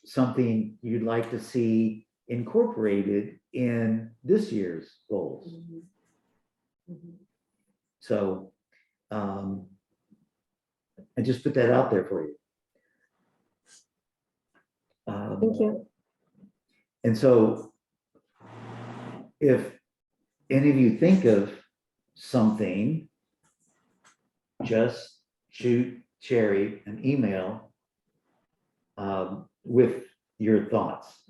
something you'd like to see incorporated in this year's goals. So I just put that out there for you. Thank you. And so if any of you think of something, just shoot Sherry an email with your thoughts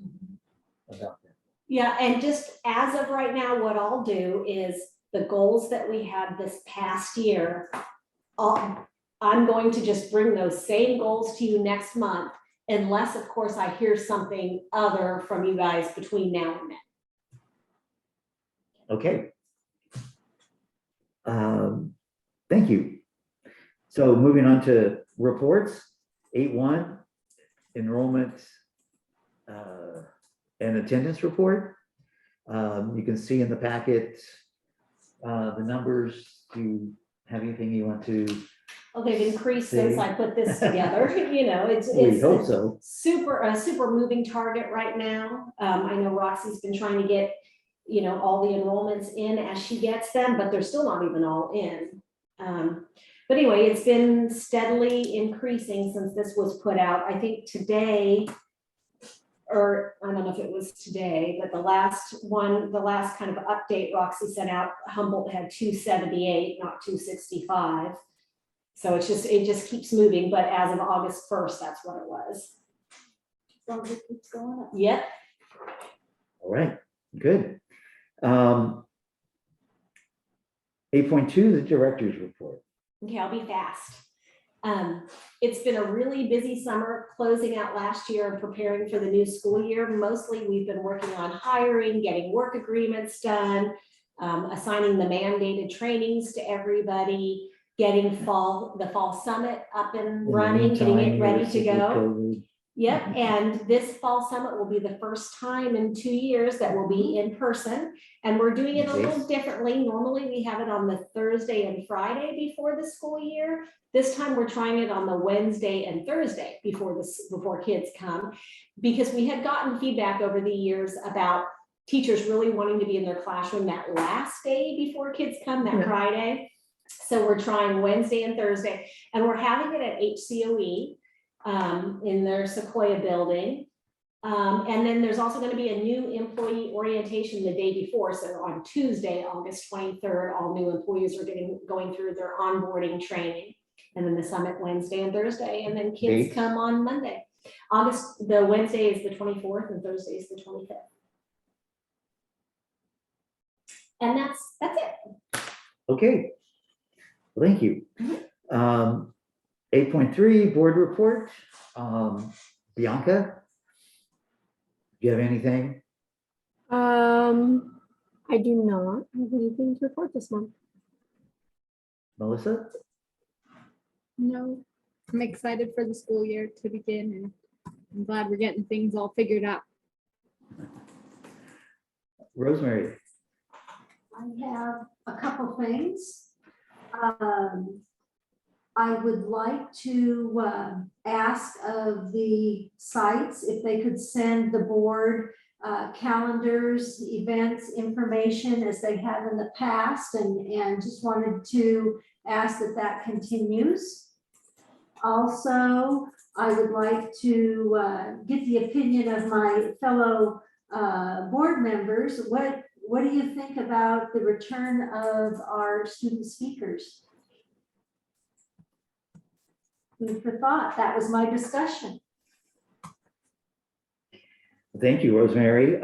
about that. Yeah, and just as of right now, what I'll do is the goals that we had this past year, I'm going to just bring those same goals to you next month, unless, of course, I hear something other from you guys between now and then. Okay. Thank you. So moving on to reports, 8.1, enrollment and attendance report. You can see in the packet the numbers. Do you have anything you want to? Well, they've increased since I put this together. You know, it's We hope so. a super moving target right now. I know Roxy's been trying to get, you know, all the enrollments in as she gets them, but they're still not even all in. But anyway, it's been steadily increasing since this was put out. I think today, or I don't know if it was today, but the last kind of update Roxy sent out, Humboldt had 278, not 265. So it just keeps moving, but as of August 1st, that's what it was. As long as it keeps going up. Yep. All right, good. 8.2, the director's report. Okay, I'll be fast. It's been a really busy summer, closing out last year and preparing for the new school year. Mostly we've been working on hiring, getting work agreements done, assigning the mandated trainings to everybody, getting the fall summit up and running, getting it ready to go. Yep, and this fall summit will be the first time in 2 years that will be in person, and we're doing it a little differently. Normally, we have it on the Thursday and Friday before the school year. This time, we're trying it on the Wednesday and Thursday before kids come, because we had gotten feedback over the years about teachers really wanting to be in their classroom that last day before kids come, that Friday. So we're trying Wednesday and Thursday, and we're having it at HCOE. In their Sequoia building. And then there's also going to be a new employee orientation the day before. So on Tuesday, August 23rd, all new employees are going through their onboarding training. And then the summit Wednesday and Thursday, and then kids come on Monday. The Wednesday is the 24th and Thursday is the 25th. And that's it. Okay, Well, thank you. 8.3, board report. Bianca, do you have anything? I do not have anything to report this month. Melissa? No, I'm excited for the school year to begin, and I'm glad we're getting things all figured out. Rosemary? I have a couple things. I would like to ask of the sites if they could send the board calendars, events, information as they have in the past, and just wanted to ask that continues. Also, I would like to get the opinion of my fellow board members. What do you think about the return of our student speakers? Food for thought. That was my discussion. Thank you, Rosemary.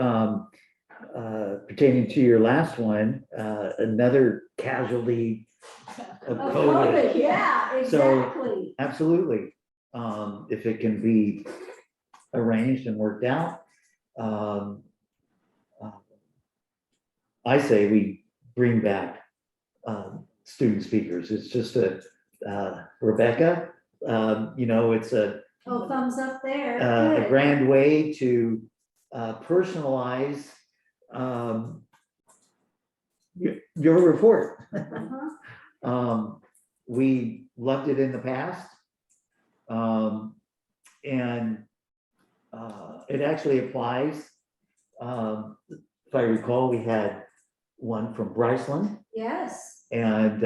Pertaining to your last one, another casualty of COVID. Yeah, exactly. Absolutely. If it can be arranged and worked out, I say we bring back student speakers. It's just Rebecca, it's a thumbs up there. a grand way to personalize your report. We loved it in the past. And it actually applies. If I recall, we had one from Bryceland, Yes. and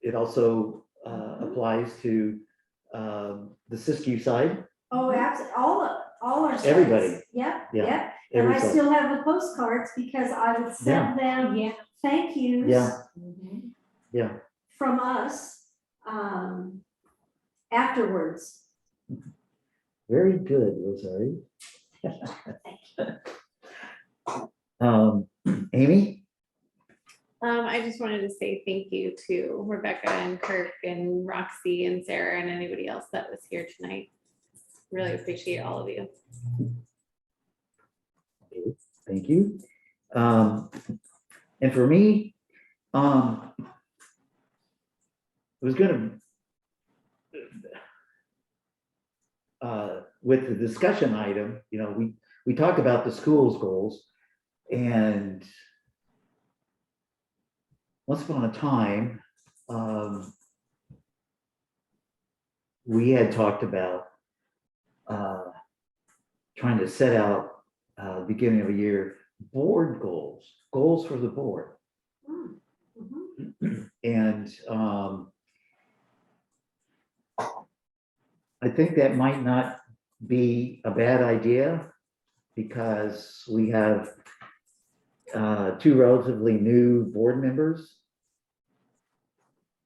it also applies to the Siskiyou side. Oh, absolutely. All our sites. Everybody. Yep. Yeah, Yep. And every I site. still have the postcards because I would send them thank yous. Yeah. Yeah. From us afterwards. Very good, Rosemary. Amy? I just wanted to say thank you to Rebecca and Kirk and Roxy and Sarah and anybody else that was here tonight. Really appreciate all of you. Thank you. And for me, I was gonna, with the discussion item, we talk about the school's goals, and once upon a time, we had talked about trying to set out beginning of the year board goals, goals for the board. Mhm. And I think that might not be a bad idea because we have two relatively new board members.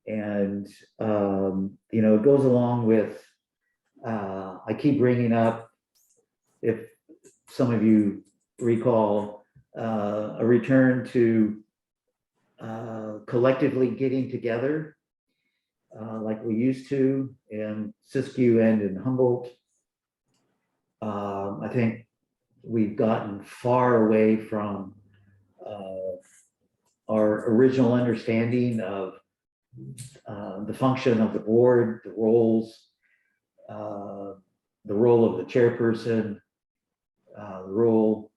And, you know, it goes along with, I keep bringing up, if some of you recall, a return to collectively getting together like we used to in Siskiyou and in Humboldt. I think we've gotten far away from our original understanding of the function of the board, the roles, the role of the chairperson, the role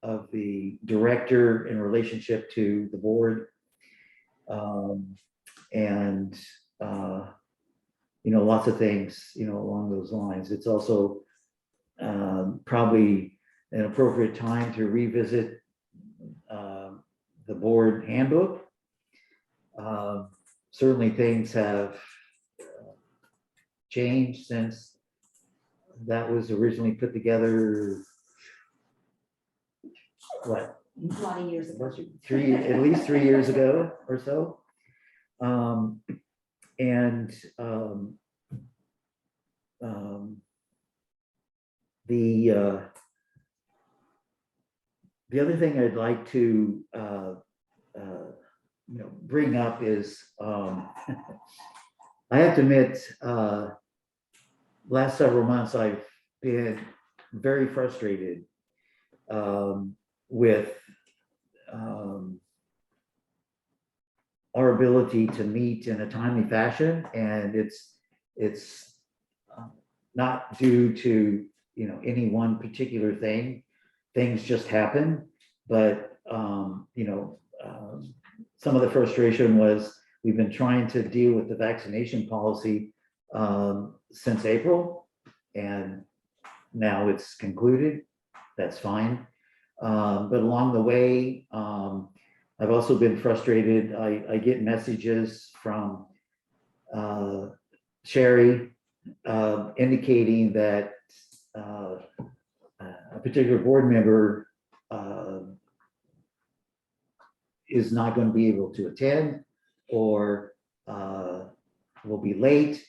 of the director in relationship to the board. And, you know, lots of things, you know, along those lines. It's also probably an appropriate time to revisit the board handbook. Certainly things have changed since that was originally put together. What? A lot of years ago. At least 3 years ago or so. The other thing I'd like to you know, bring up is I have to admit, last several months I've been very frustrated with our ability to meet in a timely fashion, and it's not due to, you know, any one particular thing. Things just happen, but you know, some of the frustration was we've been trying to deal with the vaccination policy since April, and now it's concluded. That's fine. But along the way, I've also been frustrated. I get messages from Sherry indicating that a particular board member is not going to be able to attend or will be late.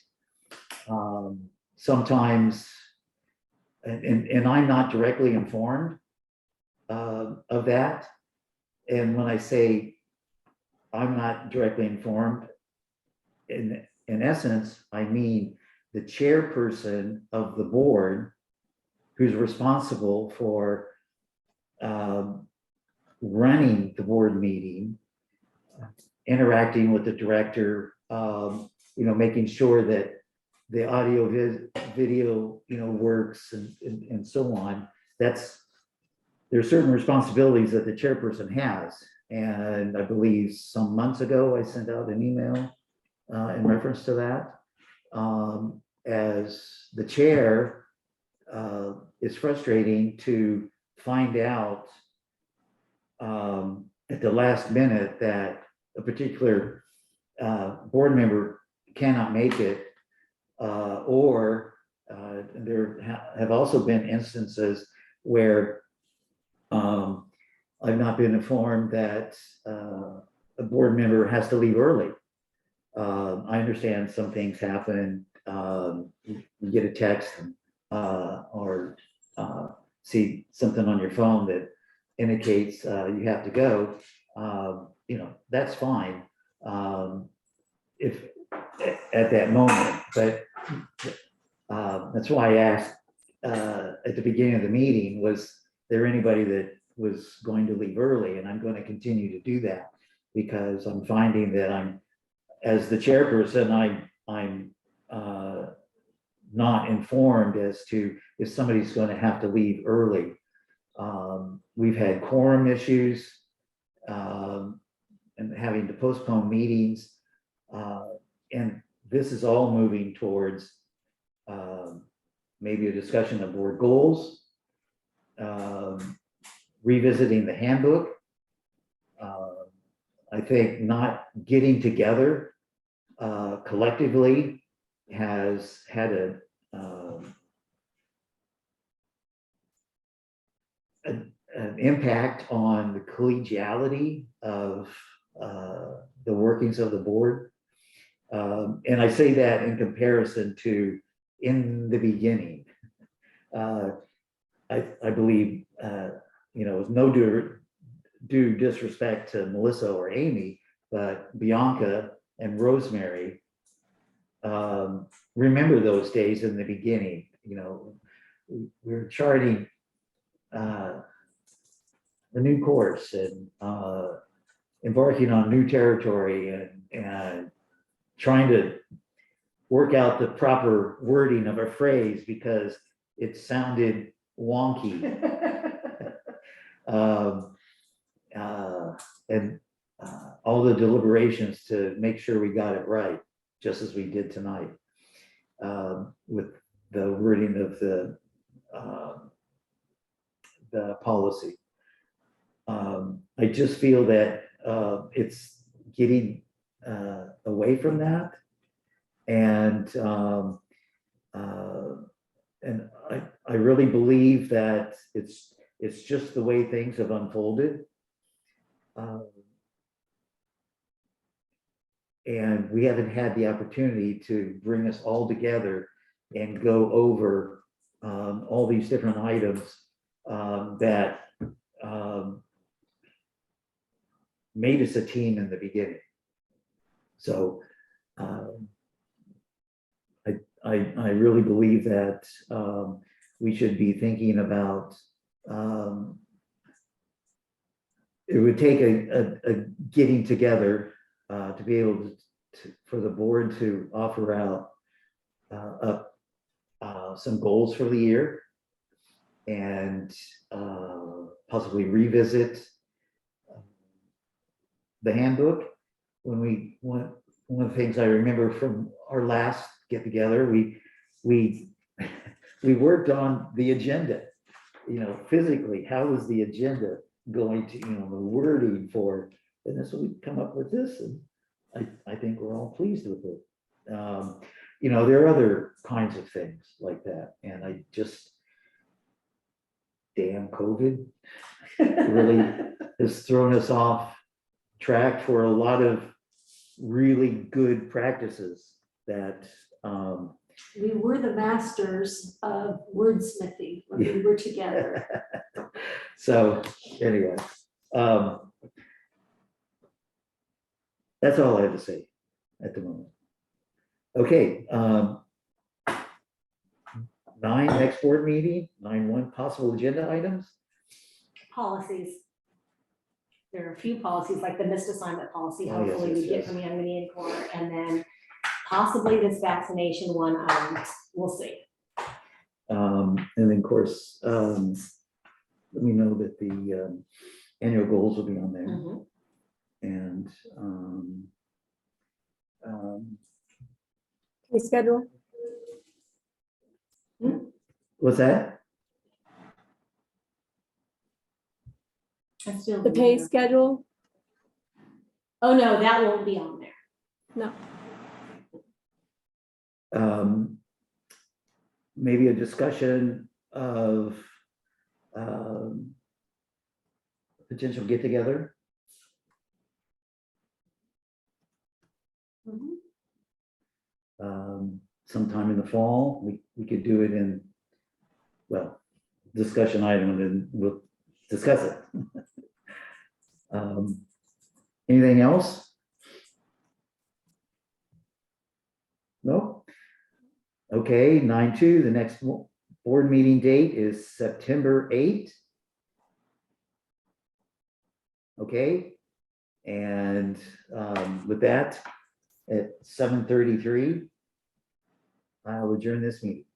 Sometimes, and I'm not directly informed of that. And when I say I'm not directly informed, in essence, I mean the chairperson of the board who's responsible for running the board meeting, interacting with the director, you know, making sure that the audio video, you know, works and so on. There are certain responsibilities that the chairperson has. And I believe some months ago, I sent out an email in reference to that. As the chair, it's frustrating to find out at the last minute that a particular board member cannot make it, or there have also been instances where I've not been informed that a board member has to leave early. I understand some things happen. You get a text or see something on your phone that indicates you have to go. You know, that's fine if at that moment, but that's why I asked at the beginning of the meeting, was there anybody that was going to leave early? And I'm going to continue to do that because I'm finding that as the chairperson, I'm not informed as to if somebody's going to have to leave early. We've had quorum issues and having to postpone meetings. And this is all moving towards maybe a discussion of board goals, revisiting the handbook. I think not getting together collectively has had an impact on the collegiality of the workings of the board. And I say that in comparison to in the beginning. I believe, with no due disrespect to Melissa or Amy, but Bianca and Rosemary, remember those days in the beginning. We were charting a new course and embarking on new territory and trying to work out the proper wording of a phrase because it sounded wonky. And all the deliberations to make sure we got it right, just as we did tonight, with the wording of the policy. I just feel that it's getting away from that, and I really believe that it's just the way things have unfolded. And we haven't had the opportunity to bring us all together and go over all these different items that made us a team in the beginning. So I really believe that we should be thinking about it would take a getting together to be able for the board to offer out some goals for the year and possibly revisit the handbook. One of the things I remember from our last get together, we worked on the agenda, physically, how was the agenda going to, the wording for, and so we come up with this, and I think we're all pleased with it. There are other kinds of things like that, and I just, damn COVID really has thrown us off track for a lot of really good practices that We were the masters of wordsmithing when we were together. So anyway, that's all I have to say at the moment. Okay, 9, next board meeting, 9.1, possible agenda items. Policies. There are a few policies, like the missed assignment policy, Oh, yes, hopefully yes, we get yes. from Young Indian Corps, and then possibly this vaccination one, we'll see. And then, of course, let me know that the annual goals will be on there. Mhm. And Pay schedule. what's that? That's still The pay schedule. Oh, no, that won't be on there. No. Maybe a discussion of potential get together. Mhm. Sometime in the fall, we could do it in, well, discussion item, and then we'll discuss it. Anything else? No? Okay, 9.2, the next board meeting date is September 8th. Okay, and with that, at 7:33, I'll adjourn this meeting.